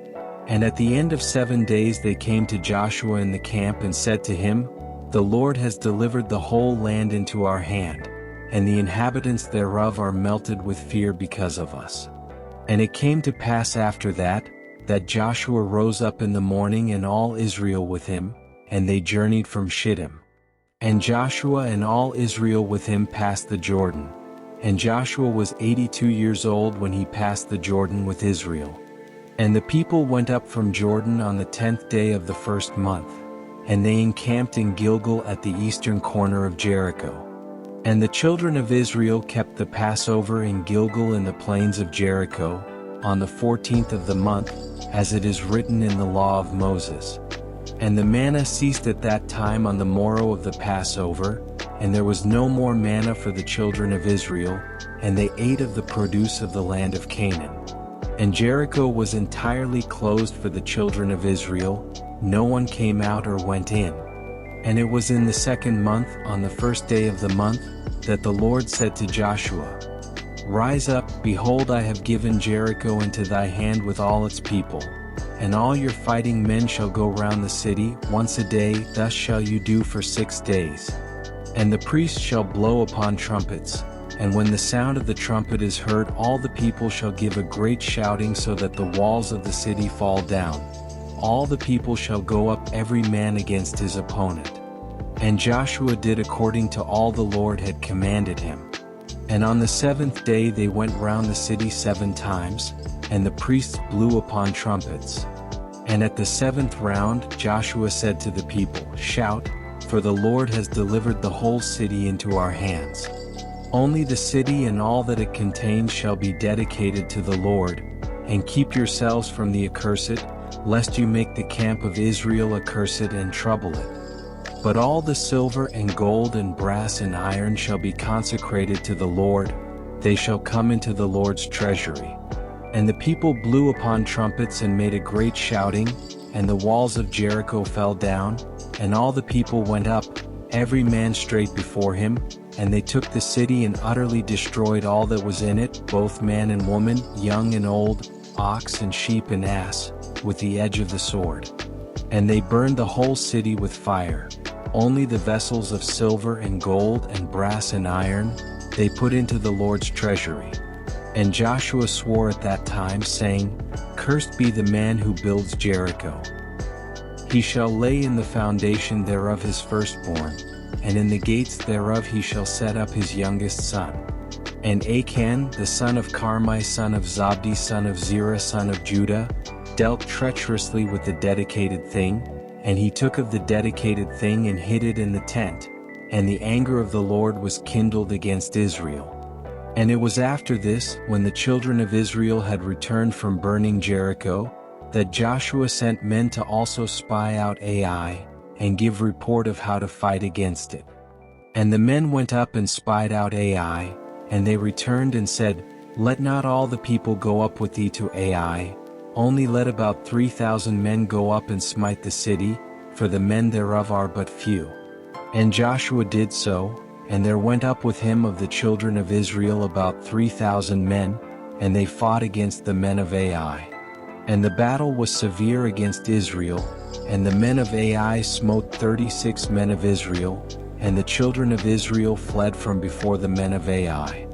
And at the end of 7 days they came to Joshua in the camp and said to him, "The Lord has delivered the whole land into our hand, and the inhabitants thereof are melted with fear because of us." And it came to pass after that Joshua rose up in the morning and all Israel with him, and they journeyed from Shittim. And Joshua and all Israel with him passed the Jordan. And Joshua was 82 years old when he passed the Jordan with Israel. And the people went up from Jordan on the 10th day of the 1st month, and they encamped in Gilgal at the eastern corner of Jericho. And the children of Israel kept the Passover in Gilgal in the plains of Jericho, on the 14th of the month, as it is written in the law of Moses. And the manna ceased at that time on the morrow of the Passover, and there was no more manna for the children of Israel, and they ate of the produce of the land of Canaan. And Jericho was entirely closed for the children of Israel, no one came out or went in. And it was in the 2nd month, on the 1st day of the month, that the Lord said to Joshua, "Rise up, behold, I have given Jericho into thy hand with all its people. And all your fighting men shall go round the city once a day, thus shall you do for 6 days. And the priests shall blow upon trumpets, and when the sound of the trumpet is heard, all the people shall give a great shouting, so that the walls of the city fall down. All the people shall go up every man against his opponent." And Joshua did according to all the Lord had commanded him. And on the 7th day they went round the city 7 times, and the priests blew upon trumpets. And at the 7th round Joshua said to the people, "Shout, for the Lord has delivered the whole city into our hands. Only the city and all that it contains shall be dedicated to the Lord, and keep yourselves from the accursed, lest you make the camp of Israel accursed and trouble it. But all the silver and gold and brass and iron shall be consecrated to the Lord, they shall come into the Lord's treasury." And the people blew upon trumpets and made a great shouting, and the walls of Jericho fell down, and all the people went up, every man straight before him, and they took the city and utterly destroyed all that was in it, both man and woman, young and old, ox and sheep and ass, with the edge of the sword. And they burned the whole city with fire. Only the vessels of silver and gold and brass and iron, they put into the Lord's treasury. And Joshua swore at that time, saying, "Cursed be the man who builds Jericho. He shall lay in the foundation thereof his firstborn, and in the gates thereof he shall set up his youngest son." And Achan, the son of Carmi, son of Zabdi, son of Zerah, son of Judah, dealt treacherously with the dedicated thing, and he took of the dedicated thing and hid it in the tent, and the anger of the Lord was kindled against Israel. And it was after this, when the children of Israel had returned from burning Jericho, that Joshua sent men to also spy out Ai, and give report of how to fight against it. And the men went up and spied out Ai, and they returned and said, "Let not all the people go up with thee to Ai, only let about 3,000 men go up and smite the city, for the men thereof are but few." And Joshua did so, and there went up with him of the children of Israel about 3,000 men, and they fought against the men of Ai. And the battle was severe against Israel, and the men of Ai smote 36 men of Israel, and the children of Israel fled from before the men of Ai.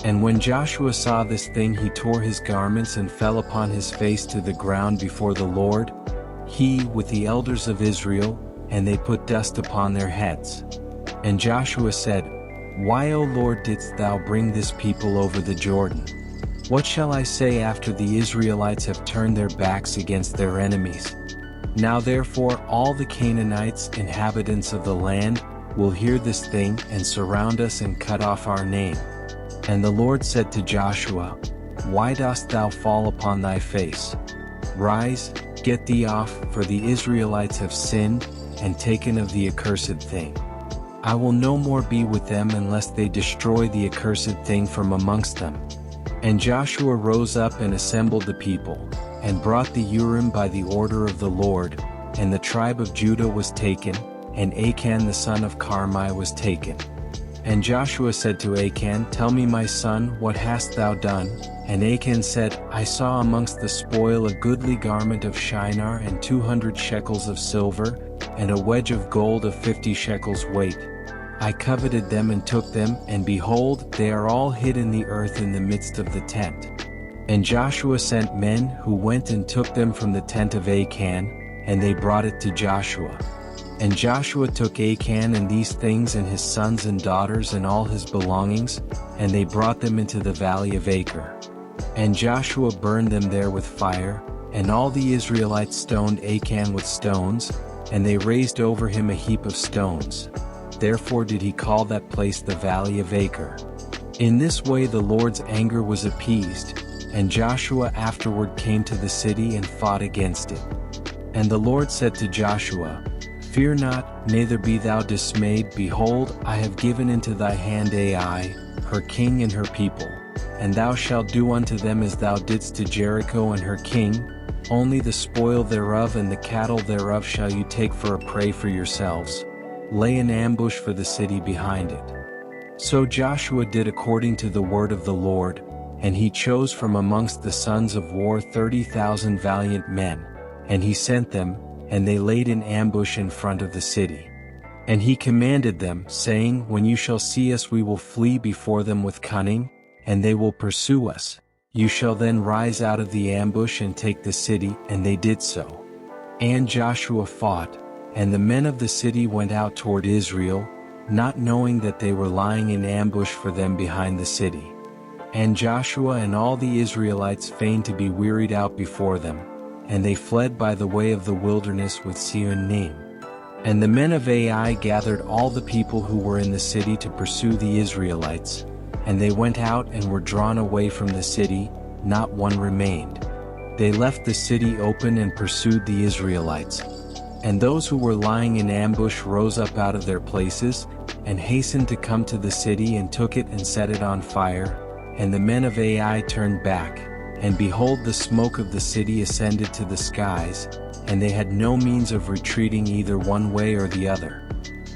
And when Joshua saw this thing, he tore his garments and fell upon his face to the ground before the Lord, he with the elders of Israel, and they put dust upon their heads. And Joshua said, "Why, O Lord, didst thou bring this people over the Jordan? What shall I say after the Israelites have turned their backs against their enemies? Now therefore all the Canaanites, inhabitants of the land, will hear this thing and surround us and cut off our name." And the Lord said to Joshua, "Why dost thou fall upon thy face? Rise, get thee off, for the Israelites have sinned, and taken of the accursed thing. I will no more be with them unless they destroy the accursed thing from amongst them." And Joshua rose up and assembled the people, and brought the Urim by the order of the Lord, and the tribe of Judah was taken, and Achan the son of Carmi was taken. And Joshua said to Achan, Tell me, my son, what hast thou done? And Achan said, I saw amongst the spoil a goodly garment of Shinar and 200 shekels of silver, and a wedge of gold of 50 shekels weight. I coveted them and took them, and behold, they are all hid in the earth in the midst of the tent. And Joshua sent men who went and took them from the tent of Achan, and they brought it to Joshua. And Joshua took Achan and these things and his sons and daughters and all his belongings, and they brought them into the valley of Achor. And Joshua burned them there with fire, and all the Israelites stoned Achan with stones, and they raised over him a heap of stones. Therefore did he call that place the valley of Achor. In this way the Lord's anger was appeased, and Joshua afterward came to the city and fought against it. And the Lord said to Joshua, Fear not, neither be thou dismayed. Behold, I have given into thy hand Ai, her king and her people. And thou shalt do unto them as thou didst to Jericho and her king. Only the spoil thereof and the cattle thereof shall you take for a prey for yourselves. Lay an ambush for the city behind it. So Joshua did according to the word of the Lord, and he chose from amongst the sons of war 30,000 valiant men, and he sent them, and they laid in ambush in front of the city. And he commanded them, saying, When you shall see us we will flee before them with cunning, and they will pursue us. You shall then rise out of the ambush and take the city, and they did so. And Joshua fought, and the men of the city went out toward Israel, not knowing that they were lying in ambush for them behind the city. And Joshua and all the Israelites feigned to be wearied out before them, and they fled by the way of the wilderness with Sihon. And the men of Ai gathered all the people who were in the city to pursue the Israelites, and they went out and were drawn away from the city, not one remained. They left the city open and pursued the Israelites. And those who were lying in ambush rose up out of their places, and hastened to come to the city and took it and set it on fire, and the men of Ai turned back. And behold, the smoke of the city ascended to the skies, and they had no means of retreating either one way or the other.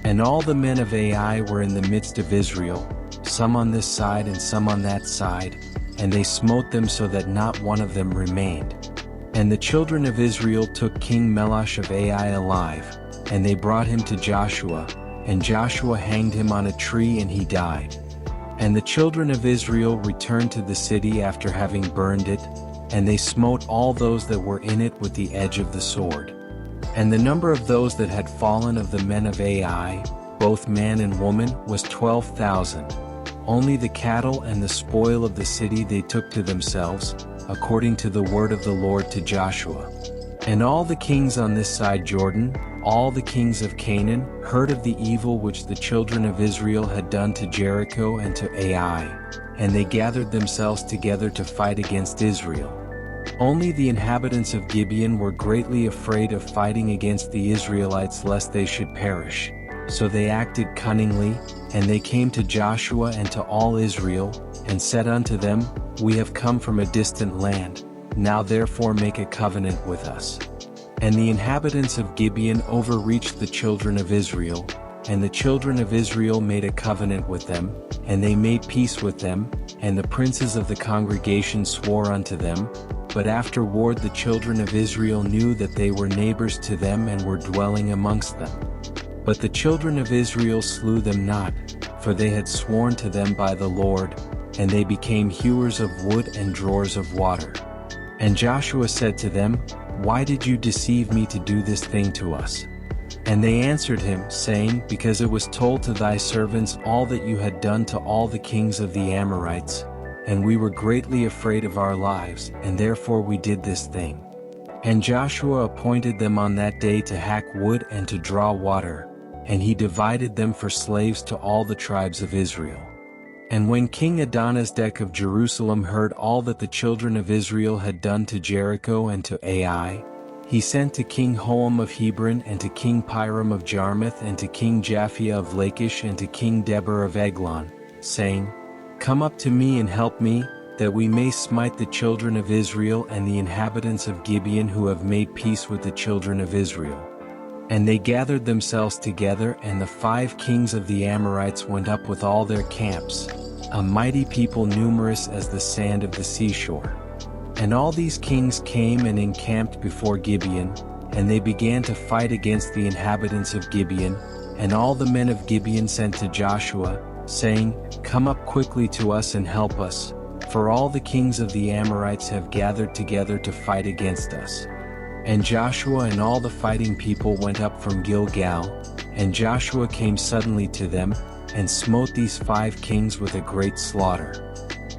And all the men of Ai were in the midst of Israel, some on this side and some on that side, and they smote them so that not one of them remained. And the children of Israel took King Melech of Ai alive, and they brought him to Joshua, and Joshua hanged him on a tree and he died. And the children of Israel returned to the city after having burned it, and they smote all those that were in it with the edge of the sword. And the number of those that had fallen of the men of Ai, both man and woman, was 12,000. Only the cattle and the spoil of the city they took to themselves, according to the word of the Lord to Joshua. And all the kings on this side Jordan, all the kings of Canaan, heard of the evil which the children of Israel had done to Jericho and to Ai, and they gathered themselves together to fight against Israel. Only the inhabitants of Gibeon were greatly afraid of fighting against the Israelites lest they should perish. So they acted cunningly, and they came to Joshua and to all Israel, and said unto them, We have come from a distant land, now therefore make a covenant with us. And the inhabitants of Gibeon overreached the children of Israel, and the children of Israel made a covenant with them, and they made peace with them, and the princes of the congregation swore unto them. But afterward the children of Israel knew that they were neighbors to them and were dwelling amongst them. But the children of Israel slew them not, for they had sworn to them by the Lord, and they became hewers of wood and drawers of water. And Joshua said to them, Why did you deceive me to do this thing to us? And they answered him, saying, Because it was told to thy servants all that you had done to all the kings of the Amorites, and we were greatly afraid of our lives, and therefore we did this thing. And Joshua appointed them on that day to hack wood and to draw water, and he divided them for slaves to all the tribes of Israel. And when King Adonizedek of Jerusalem heard all that the children of Israel had done to Jericho and to Ai, he sent to King Hoam of Hebron and to King Piram of Jarmuth and to King Japhia of Lachish and to King Deber of Eglon, saying, Come up to me and help me, that we may smite the children of Israel and the inhabitants of Gibeon who have made peace with the children of Israel. And they gathered themselves together, and the 5 kings of the Amorites went up with all their camps, a mighty people numerous as the sand of the seashore. And all these kings came and encamped before Gibeon, and they began to fight against the inhabitants of Gibeon. And all the men of Gibeon sent to Joshua, saying, "Come up quickly to us and help us, for all the kings of the Amorites have gathered together to fight against us." And Joshua and all the fighting people went up from Gilgal, and Joshua came suddenly to them, and smote these 5 kings with a great slaughter.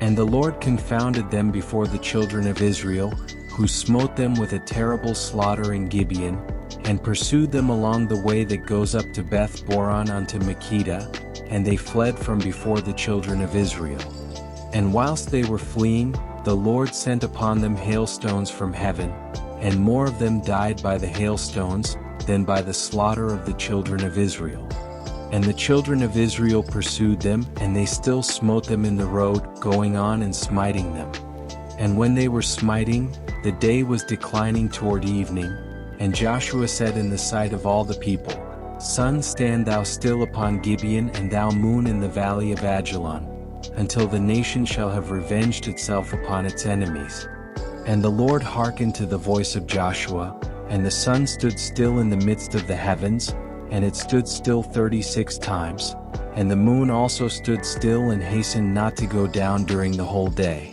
And the Lord confounded them before the children of Israel, who smote them with a terrible slaughter in Gibeon, and pursued them along the way that goes up to Beth-boron unto Makkedah, and they fled from before the children of Israel. And whilst they were fleeing, the Lord sent upon them hailstones from heaven, and more of them died by the hailstones than by the slaughter of the children of Israel. And the children of Israel pursued them, and they still smote them in the road, going on and smiting them. And when they were smiting, the day was declining toward evening, and Joshua said in the sight of all the people, "Sun, stand thou still upon Gibeon, and thou moon in the valley of Ajalon, until the nation shall have revenged itself upon its enemies." And the Lord hearkened to the voice of Joshua, and the sun stood still in the midst of the heavens, and it stood still 36 times, and the moon also stood still and hastened not to go down during the whole day.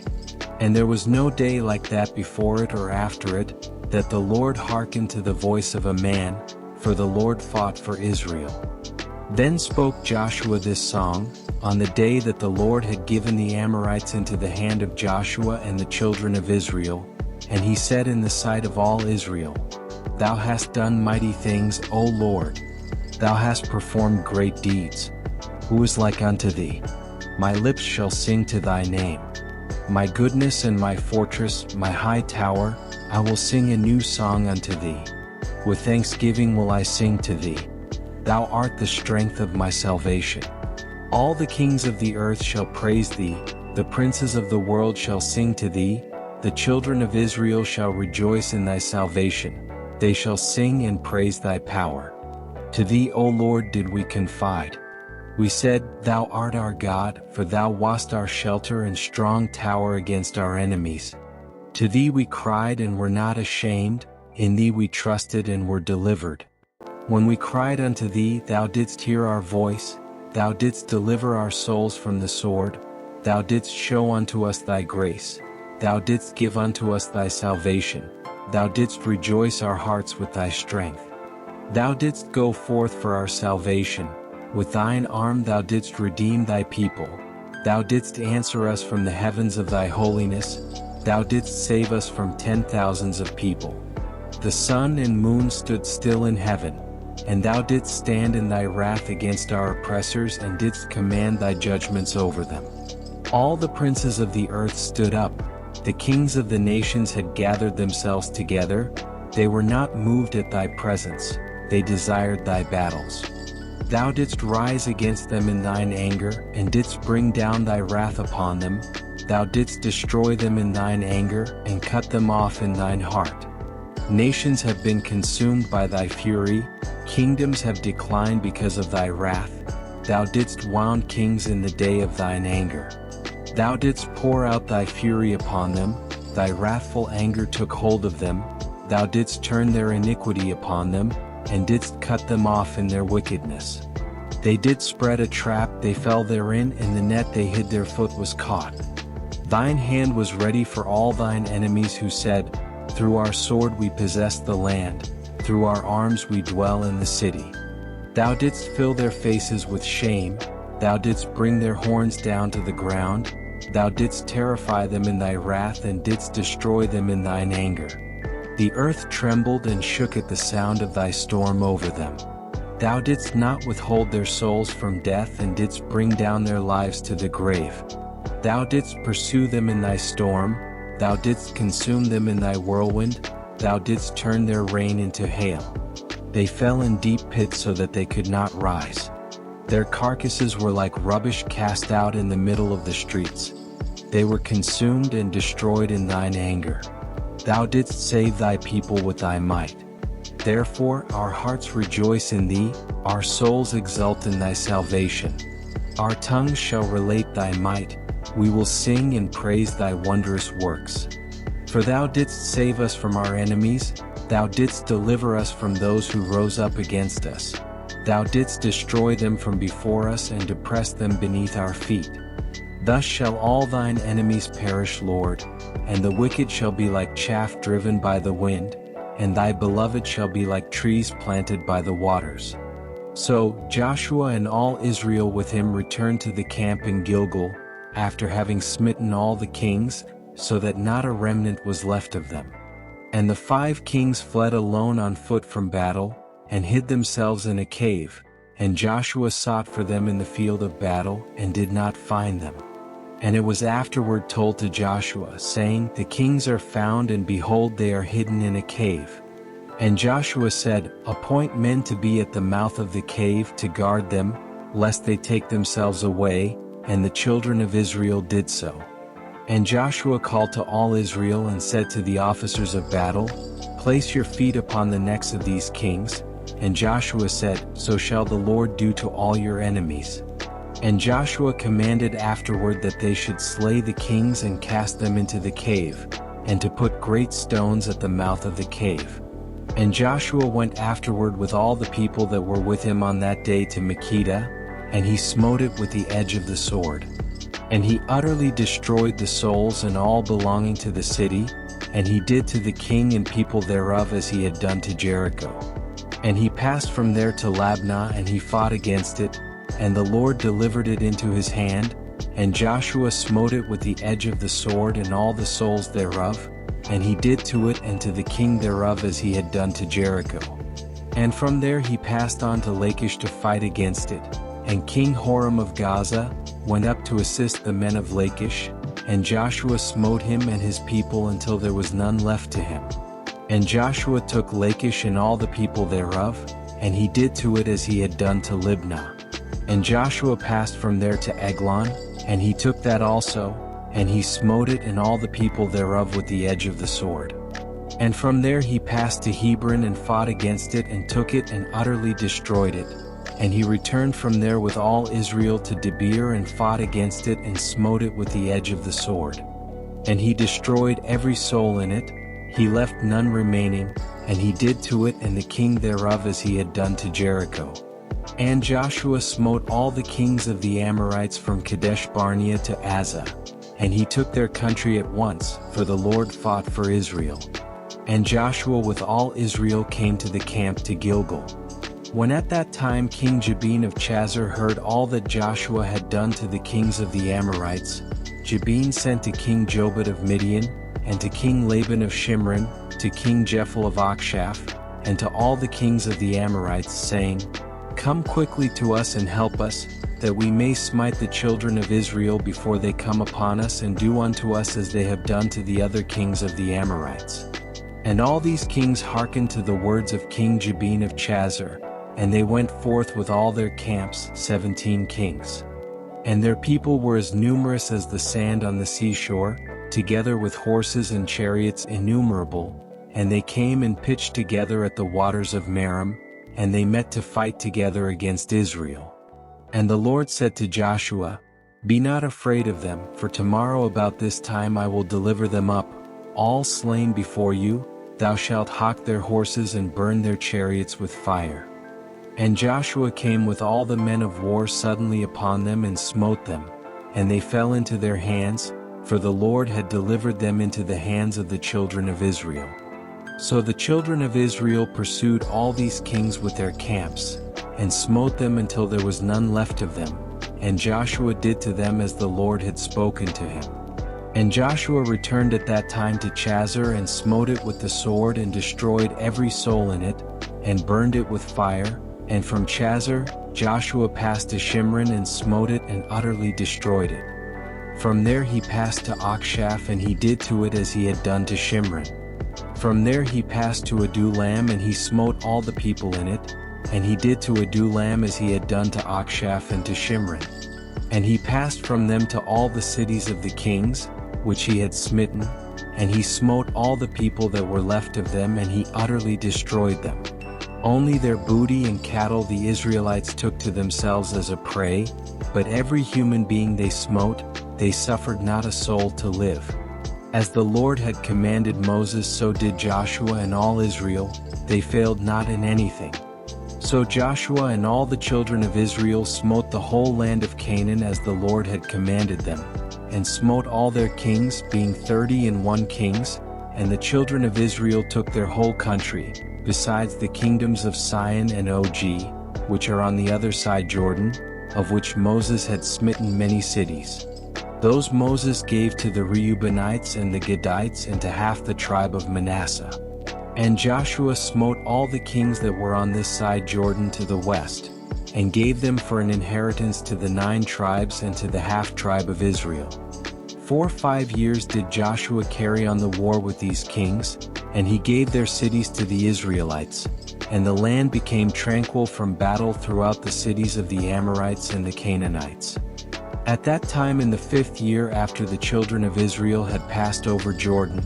And there was no day like that before it or after it, that the Lord hearkened to the voice of a man, for the Lord fought for Israel. Then spoke Joshua this song, on the day that the Lord had given the Amorites into the hand of Joshua and the children of Israel, and he said in the sight of all Israel, "Thou hast done mighty things, O Lord. Thou hast performed great deeds. Who is like unto thee? My lips shall sing to thy name. My goodness and my fortress, my high tower, I will sing a new song unto thee. With thanksgiving will I sing to thee. Thou art the strength of my salvation. All the kings of the earth shall praise thee, the princes of the world shall sing to thee, the children of Israel shall rejoice in thy salvation, they shall sing and praise thy power. To thee, O Lord, did we confide. We said, Thou art our God, for thou wast our shelter and strong tower against our enemies. To thee we cried and were not ashamed, in thee we trusted and were delivered. When we cried unto thee, thou didst hear our voice, thou didst deliver our souls from the sword, thou didst show unto us thy grace, thou didst give unto us thy salvation, thou didst rejoice our hearts with thy strength. Thou didst go forth for our salvation, with thine arm thou didst redeem thy people, thou didst answer us from the heavens of thy holiness, thou didst save us from 10,000s of people. The sun and moon stood still in heaven, and thou didst stand in thy wrath against our oppressors and didst command thy judgments over them. All the princes of the earth stood up, the kings of the nations had gathered themselves together, they were not moved at thy presence, they desired thy battles. Thou didst rise against them in thine anger, and didst bring down thy wrath upon them, thou didst destroy them in thine anger, and cut them off in thine heart. Nations have been consumed by thy fury, kingdoms have declined because of thy wrath, thou didst wound kings in the day of thine anger. Thou didst pour out thy fury upon them, thy wrathful anger took hold of them, thou didst turn their iniquity upon them, and didst cut them off in their wickedness. They did spread a trap, they fell therein, in the net they hid their foot was caught. Thine hand was ready for all thine enemies who said, Through our sword we possess the land, through our arms we dwell in the city. Thou didst fill their faces with shame, thou didst bring their horns down to the ground, thou didst terrify them in thy wrath and didst destroy them in thine anger. The earth trembled and shook at the sound of thy storm over them. Thou didst not withhold their souls from death and didst bring down their lives to the grave. Thou didst pursue them in thy storm, thou didst consume them in thy whirlwind, thou didst turn their rain into hail. They fell in deep pits so that they could not rise. Their carcasses were like rubbish cast out in the middle of the streets. they were consumed and destroyed in thine anger. Thou didst save thy people with thy might. Therefore our hearts rejoice in thee, our souls exult in thy salvation. Our tongues shall relate thy might, we will sing and praise thy wondrous works. For thou didst save us from our enemies, thou didst deliver us from those who rose up against us. Thou didst destroy them from before us and depress them beneath our feet. Thus shall all thine enemies perish, Lord, and the wicked shall be like chaff driven by the wind, and thy beloved shall be like trees planted by the waters. So Joshua and all Israel with him returned to the camp in Gilgal, after having smitten all the kings, so that not a remnant was left of them. And the 5 kings fled alone on foot from battle, and hid themselves in a cave, and Joshua sought for them in the field of battle, and did not find them. And it was afterward told to Joshua, saying, The kings are found, and behold, they are hidden in a cave. And Joshua said, Appoint men to be at the mouth of the cave to guard them, lest they take themselves away, and the children of Israel did so. And Joshua called to all Israel and said to the officers of battle, Place your feet upon the necks of these kings. And Joshua said, So shall the Lord do to all your enemies. And Joshua commanded afterward that they should slay the kings and cast them into the cave, and to put great stones at the mouth of the cave. And Joshua went afterward with all the people that were with him on that day to Makkedah, and he smote it with the edge of the sword. And he utterly destroyed the souls and all belonging to the city, and he did to the king and people thereof as he had done to Jericho. And he passed from there to Labnah, and he fought against it, and the Lord delivered it into his hand, and Joshua smote it with the edge of the sword and all the souls thereof, and he did to it and to the king thereof as he had done to Jericho. And from there he passed on to Lachish to fight against it, and King Horam of Gaza went up to assist the men of Lachish, and Joshua smote him and his people until there was none left to him. And Joshua took Lachish and all the people thereof, and he did to it as he had done to Libnah. And Joshua passed from there to Eglon, and he took that also, and he smote it and all the people thereof with the edge of the sword. And from there he passed to Hebron and fought against it and took it and utterly destroyed it. And he returned from there with all Israel to Debir and fought against it and smote it with the edge of the sword. And he destroyed every soul in it, he left none remaining, and he did to it and the king thereof as he had done to Jericho. And Joshua smote all the kings of the Amorites from Kadesh Barnea to Azzah, and he took their country at once, for the Lord fought for Israel. And Joshua with all Israel came to the camp to Gilgal. When at that time King Jabin of Chazar heard all that Joshua had done to the kings of the Amorites, Jabin sent to King Jobab of Midian, and to King Laban of Shimron, to King Jephthah of Achshaph, and to all the kings of the Amorites, saying, Come quickly to us and help us, that we may smite the children of Israel before they come upon us and do unto us as they have done to the other kings of the Amorites. And all these kings hearkened to the words of King Jabin of Chazar, and they went forth with all their camps, 17 kings. And their people were as numerous as the sand on the seashore, together with horses and chariots innumerable, and they came and pitched together at the waters of Merom, and they met to fight together against Israel. And the Lord said to Joshua, Be not afraid of them, for tomorrow about this time I will deliver them up, all slain before you. Thou shalt hock their horses and burn their chariots with fire. And Joshua came with all the men of war suddenly upon them and smote them, and they fell into their hands, for the Lord had delivered them into the hands of the children of Israel. So the children of Israel pursued all these kings with their camps, and smote them until there was none left of them, and Joshua did to them as the Lord had spoken to him. And Joshua returned at that time to Chazar and smote it with the sword and destroyed every soul in it, and burned it with fire, and from Chazar, Joshua passed to Shimron and smote it and utterly destroyed it. From there he passed to Achshaph and he did to it as he had done to Shimron. From there he passed to Adullam and he smote all the people in it, and he did to Adullam as he had done to Achshaph and to Shimron. And he passed from them to all the cities of the kings, which he had smitten, and he smote all the people that were left of them, and he utterly destroyed them. Only their booty and cattle the Israelites took to themselves as a prey, but every human being they smote, they suffered not a soul to live. As the Lord had commanded Moses, so did Joshua and all Israel, they failed not in anything. So Joshua and all the children of Israel smote the whole land of Canaan as the Lord had commanded them, and smote all their kings, being 31 kings, and the children of Israel took their whole country, besides the kingdoms of Sihon and Og, which are on the other side Jordan, of which Moses had smitten many cities. Those Moses gave to the Reubenites and the Gadites and to half the tribe of Manasseh. And Joshua smote all the kings that were on this side Jordan to the west, and gave them for an inheritance to the 9 tribes and to the half-tribe of Israel. 5 years did Joshua carry on the war with these kings, and he gave their cities to the Israelites, and the land became tranquil from battle throughout the cities of the Amorites and the Canaanites. At that time, in the 5th year after the children of Israel had passed over Jordan,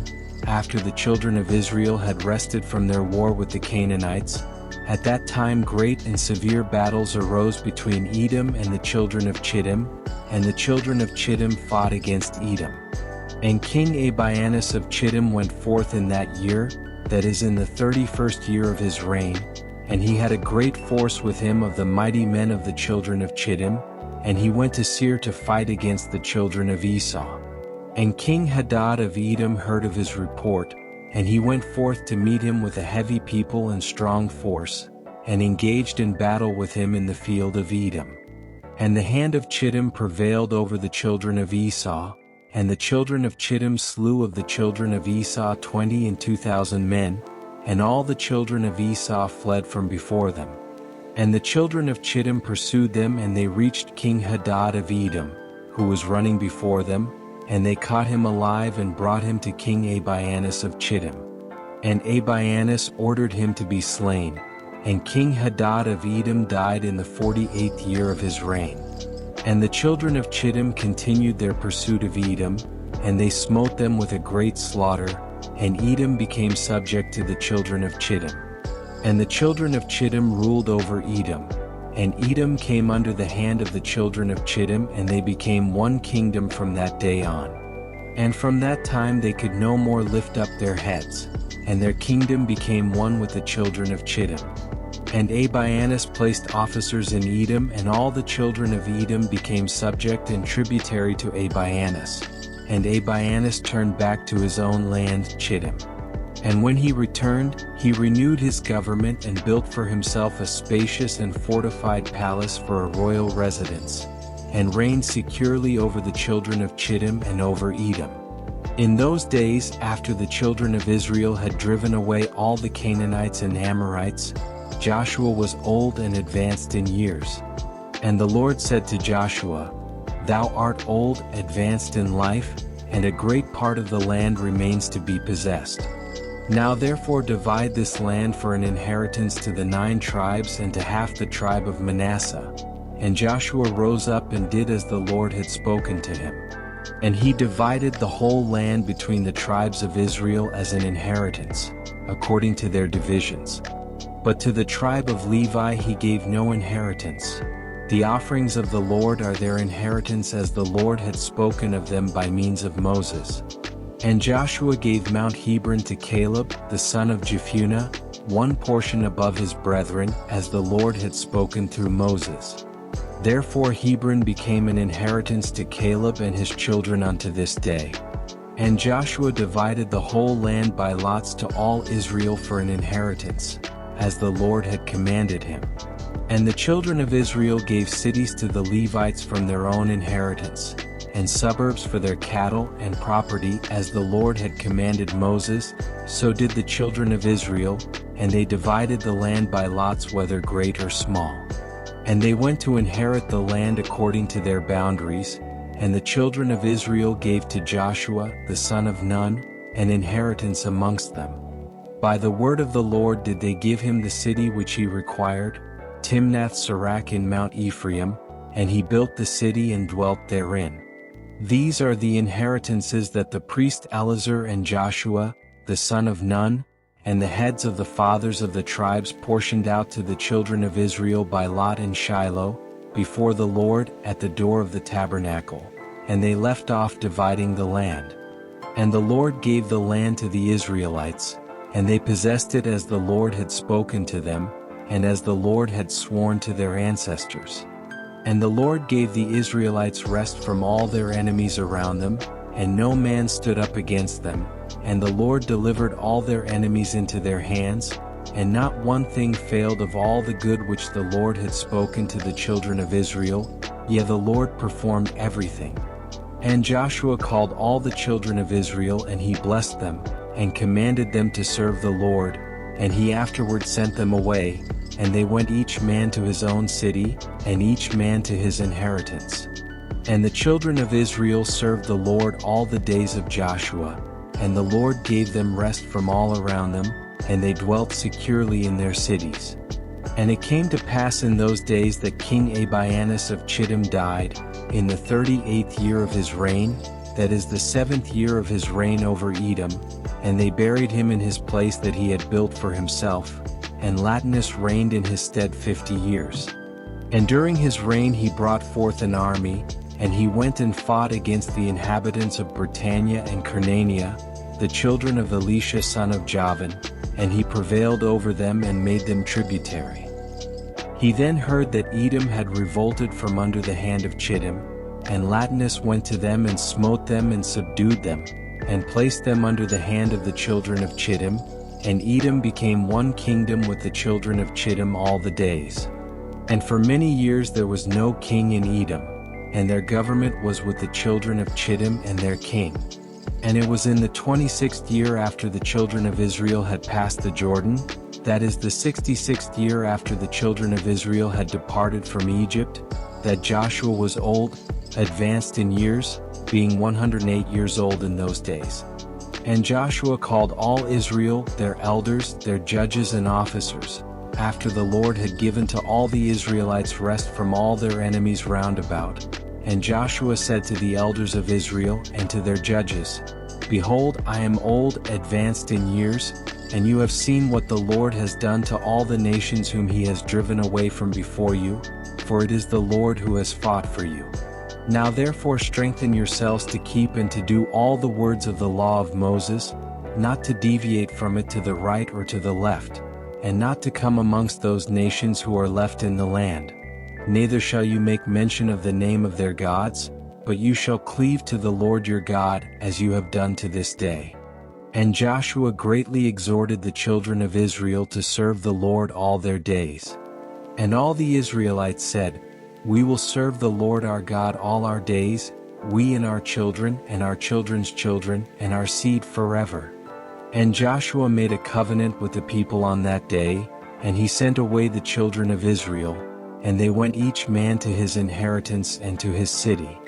after the children of Israel had rested from their war with the Canaanites, at that time great and severe battles arose between Edom and the children of Chittim, and the children of Chittim fought against Edom. And King Abianus of Chittim went forth in that year, that is in the 31st year of his reign, and he had a great force with him of the mighty men of the children of Chittim, and he went to Seir to fight against the children of Esau. And King Hadad of Edom heard of his report, and he went forth to meet him with a heavy people and strong force, and engaged in battle with him in the field of Edom. And the hand of Chittim prevailed over the children of Esau, and the children of Chittim slew of the children of Esau 22,000 men, and all the children of Esau fled from before them. And the children of Chittim pursued them, and they reached King Hadad of Edom, who was running before them, and they caught him alive and brought him to King Abianus of Chittim. And Abianus ordered him to be slain, and King Hadad of Edom died in the 48th year of his reign. And the children of Chittim continued their pursuit of Edom, and they smote them with a great slaughter, and Edom became subject to the children of Chittim. And the children of Chittim ruled over Edom, and Edom came under the hand of the children of Chittim, and they became one kingdom from that day on. And from that time they could no more lift up their heads, and their kingdom became one with the children of Chittim. And Abianus placed officers in Edom, and all the children of Edom became subject and tributary to Abianus. And Abianus turned back to his own land Chittim. And when he returned, he renewed his government and built for himself a spacious and fortified palace for a royal residence, and reigned securely over the children of Chittim and over Edom. In those days, after the children of Israel had driven away all the Canaanites and Amorites, Joshua was old and advanced in years. And the Lord said to Joshua, "Thou art old, advanced in life, and a great part of the land remains to be possessed. Now therefore divide this land for an inheritance to the 9 tribes and to half the tribe of Manasseh." And Joshua rose up and did as the Lord had spoken to him. And he divided the whole land between the tribes of Israel as an inheritance, according to their divisions. But to the tribe of Levi he gave no inheritance. The offerings of the Lord are their inheritance, as the Lord had spoken of them by means of Moses. And Joshua gave Mount Hebron to Caleb, the son of Jephunneh, one portion above his brethren, as the Lord had spoken through Moses. Therefore Hebron became an inheritance to Caleb and his children unto this day. And Joshua divided the whole land by lots to all Israel for an inheritance, as the Lord had commanded him. And the children of Israel gave cities to the Levites from their own inheritance, and suburbs for their cattle and property, as the Lord had commanded Moses. So did the children of Israel, and they divided the land by lots, whether great or small. And they went to inherit the land according to their boundaries, and the children of Israel gave to Joshua, the son of Nun, an inheritance amongst them. By the word of the Lord did they give him the city which he required, Timnath-Serach in Mount Ephraim, and he built the city and dwelt therein. These are the inheritances that the priest Eleazar and Joshua, the son of Nun, and the heads of the fathers of the tribes portioned out to the children of Israel by lot in Shiloh, before the Lord, at the door of the tabernacle, and they left off dividing the land. And the Lord gave the land to the Israelites, and they possessed it as the Lord had spoken to them, and as the Lord had sworn to their ancestors. And the Lord gave the Israelites rest from all their enemies around them, and no man stood up against them, and the Lord delivered all their enemies into their hands, and not one thing failed of all the good which the Lord had spoken to the children of Israel, yea, the Lord performed everything. And Joshua called all the children of Israel, and he blessed them, and commanded them to serve the Lord, and he afterward sent them away, and they went each man to his own city, and each man to his inheritance. And the children of Israel served the Lord all the days of Joshua, and the Lord gave them rest from all around them, and they dwelt securely in their cities. And it came to pass in those days that King Abianus of Chittim died, in the 38th year of his reign, that is the 7th year of his reign over Edom, and they buried him in his place that he had built for himself, and Latinus reigned in his stead 50 years. And during his reign he brought forth an army, and he went and fought against the inhabitants of Britannia and Canaan, the children of Elisha son of Javan, and he prevailed over them and made them tributary. He then heard that Edom had revolted from under the hand of Chittim, and Latinus went to them and smote them and subdued them, and placed them under the hand of the children of Chittim, and Edom became one kingdom with the children of Chittim all the days. And for many years there was no king in Edom, and their government was with the children of Chittim and their king. And it was in the 26th year after the children of Israel had passed the Jordan, that is the 66th year after the children of Israel had departed from Egypt, that Joshua was old, advanced in years, being 108 years old in those days. And Joshua called all Israel, their elders, their judges and officers, after the Lord had given to all the Israelites rest from all their enemies round about. And Joshua said to the elders of Israel and to their judges, Behold, I am old, advanced in years, and you have seen what the Lord has done to all the nations whom he has driven away from before you, for it is the Lord who has fought for you. Now therefore strengthen yourselves to keep and to do all the words of the law of Moses, not to deviate from it to the right or to the left, and not to come amongst those nations who are left in the land. Neither shall you make mention of the name of their gods, but you shall cleave to the Lord your God, as you have done to this day. And Joshua greatly exhorted the children of Israel to serve the Lord all their days. And all the Israelites said, We will serve the Lord our God all our days, we and our children and our children's children and our seed forever. And Joshua made a covenant with the people on that day, and he sent away the children of Israel, and they went each man to his inheritance and to his city.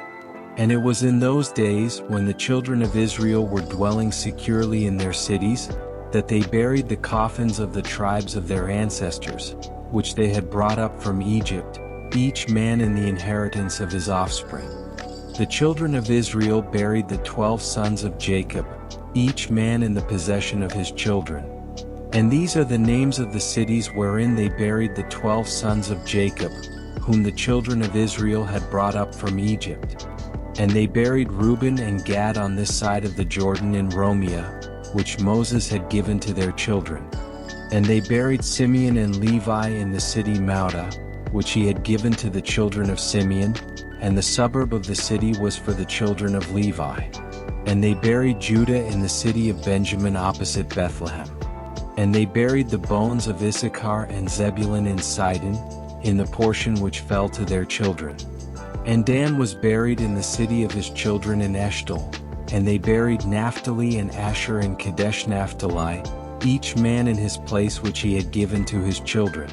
And it was in those days, when the children of Israel were dwelling securely in their cities, that they buried the coffins of the tribes of their ancestors, which they had brought up from Egypt, each man in the inheritance of his offspring. The children of Israel buried the 12 sons of Jacob, each man in the possession of his children. And these are the names of the cities wherein they buried the 12 sons of Jacob, whom the children of Israel had brought up from Egypt. And they buried Reuben and Gad on this side of the Jordan in Romia, which Moses had given to their children. And they buried Simeon and Levi in the city Mauda, which he had given to the children of Simeon, and the suburb of the city was for the children of Levi. And they buried Judah in the city of Benjamin opposite Bethlehem. And they buried the bones of Issachar and Zebulun in Sidon, in the portion which fell to their children. And Dan was buried in the city of his children in Eshtal, and they buried Naphtali and Asher in Kadesh Naphtali, each man in his place which he had given to his children.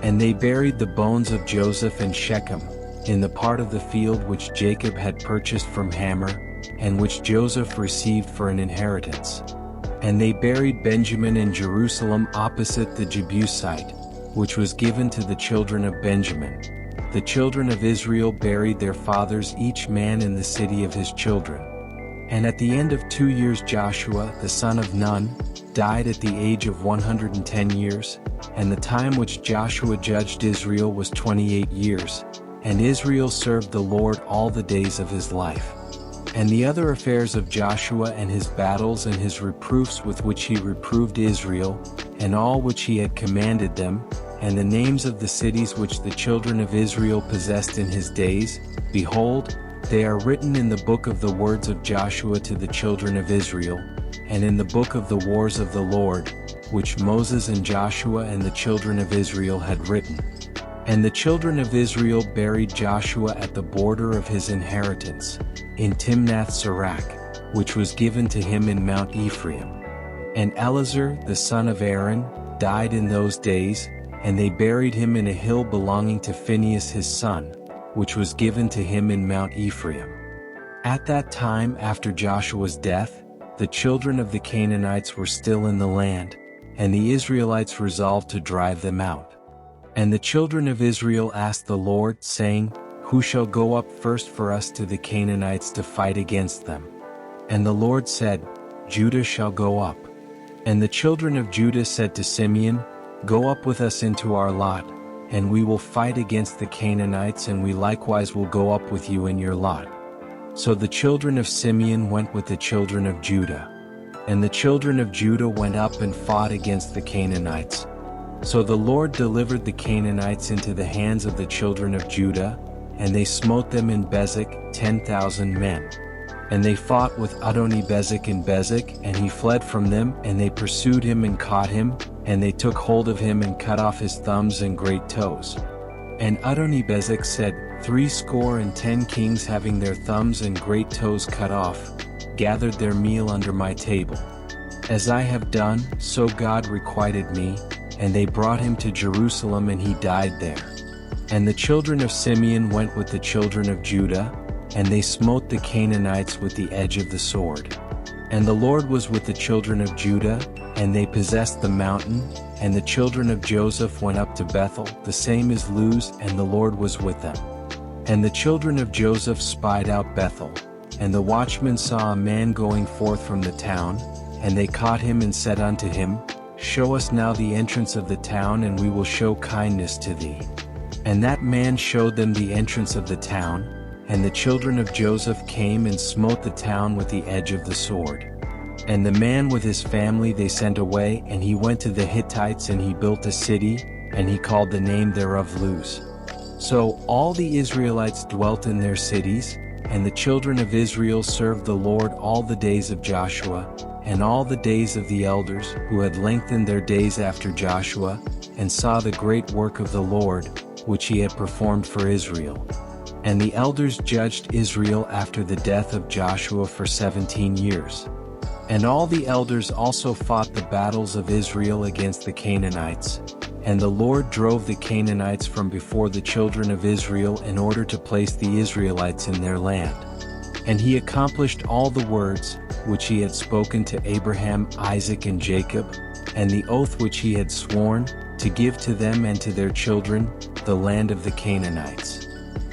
And they buried the bones of Joseph in Shechem, in the part of the field which Jacob had purchased from Hamor, and which Joseph received for an inheritance. And they buried Benjamin in Jerusalem opposite the Jebusite, which was given to the children of Benjamin. the children of Israel buried their fathers, each man in the city of his children. And at the end of 2 years Joshua, the son of Nun, died at the age of 110 years, and the time which Joshua judged Israel was 28 years, and Israel served the Lord all the days of his life. And the other affairs of Joshua and his battles and his reproofs with which he reproved Israel, and all which he had commanded them, and the names of the cities which the children of Israel possessed in his days, behold, they are written in the book of the words of Joshua to the children of Israel, and in the book of the wars of the Lord, which Moses and Joshua and the children of Israel had written. And the children of Israel buried Joshua at the border of his inheritance, in Timnath-Serach, which was given to him in Mount Ephraim. And Eleazar, the son of Aaron, died in those days, and they buried him in a hill belonging to Phinehas his son, which was given to him in Mount Ephraim. At that time after Joshua's death, the children of the Canaanites were still in the land, and the Israelites resolved to drive them out. And the children of Israel asked the Lord, saying, Who shall go up first for us to the Canaanites to fight against them? And the Lord said, Judah shall go up. And the children of Judah said to Simeon, Go up with us into our lot, and we will fight against the Canaanites, and we likewise will go up with you in your lot. So the children of Simeon went with the children of Judah. And the children of Judah went up and fought against the Canaanites. So the Lord delivered the Canaanites into the hands of the children of Judah, and they smote them in Bezek, 10,000 men. And they fought with Adoni-Bezek in Bezek, and he fled from them, and they pursued him and caught him, and they took hold of him and cut off his thumbs and great toes. And Adoni-Bezek said, 70 kings having their thumbs and great toes cut off, gathered their meal under my table. As I have done, so God requited me, and they brought him to Jerusalem, and he died there. And the children of Simeon went with the children of Judah, and they smote the Canaanites with the edge of the sword. And the Lord was with the children of Judah, and they possessed the mountain, and the children of Joseph went up to Bethel, the same as Luz, and the Lord was with them. And the children of Joseph spied out Bethel, and the watchmen saw a man going forth from the town, and they caught him and said unto him, Show us now the entrance of the town, and we will show kindness to thee. And that man showed them the entrance of the town, and the children of Joseph came and smote the town with the edge of the sword. And the man with his family they sent away, and he went to the Hittites, and he built a city, and he called the name thereof Luz. So all the Israelites dwelt in their cities, and the children of Israel served the Lord all the days of Joshua, and all the days of the elders, who had lengthened their days after Joshua, and saw the great work of the Lord, which he had performed for Israel. And the elders judged Israel after the death of Joshua for 17 years. And all the elders also fought the battles of Israel against the Canaanites. And the Lord drove the Canaanites from before the children of Israel in order to place the Israelites in their land. And he accomplished all the words which he had spoken to Abraham, Isaac, and Jacob, and the oath which he had sworn, to give to them and to their children, the land of the Canaanites.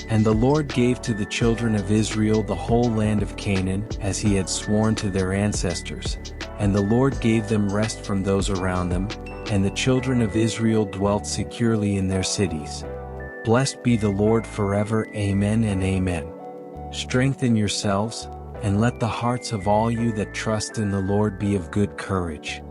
And the Lord gave to the children of Israel the whole land of Canaan, as he had sworn to their ancestors. And the Lord gave them rest from those around them, and the children of Israel dwelt securely in their cities. Blessed be the Lord forever. Amen and amen. Strengthen yourselves, and let the hearts of all you that trust in the Lord be of good courage.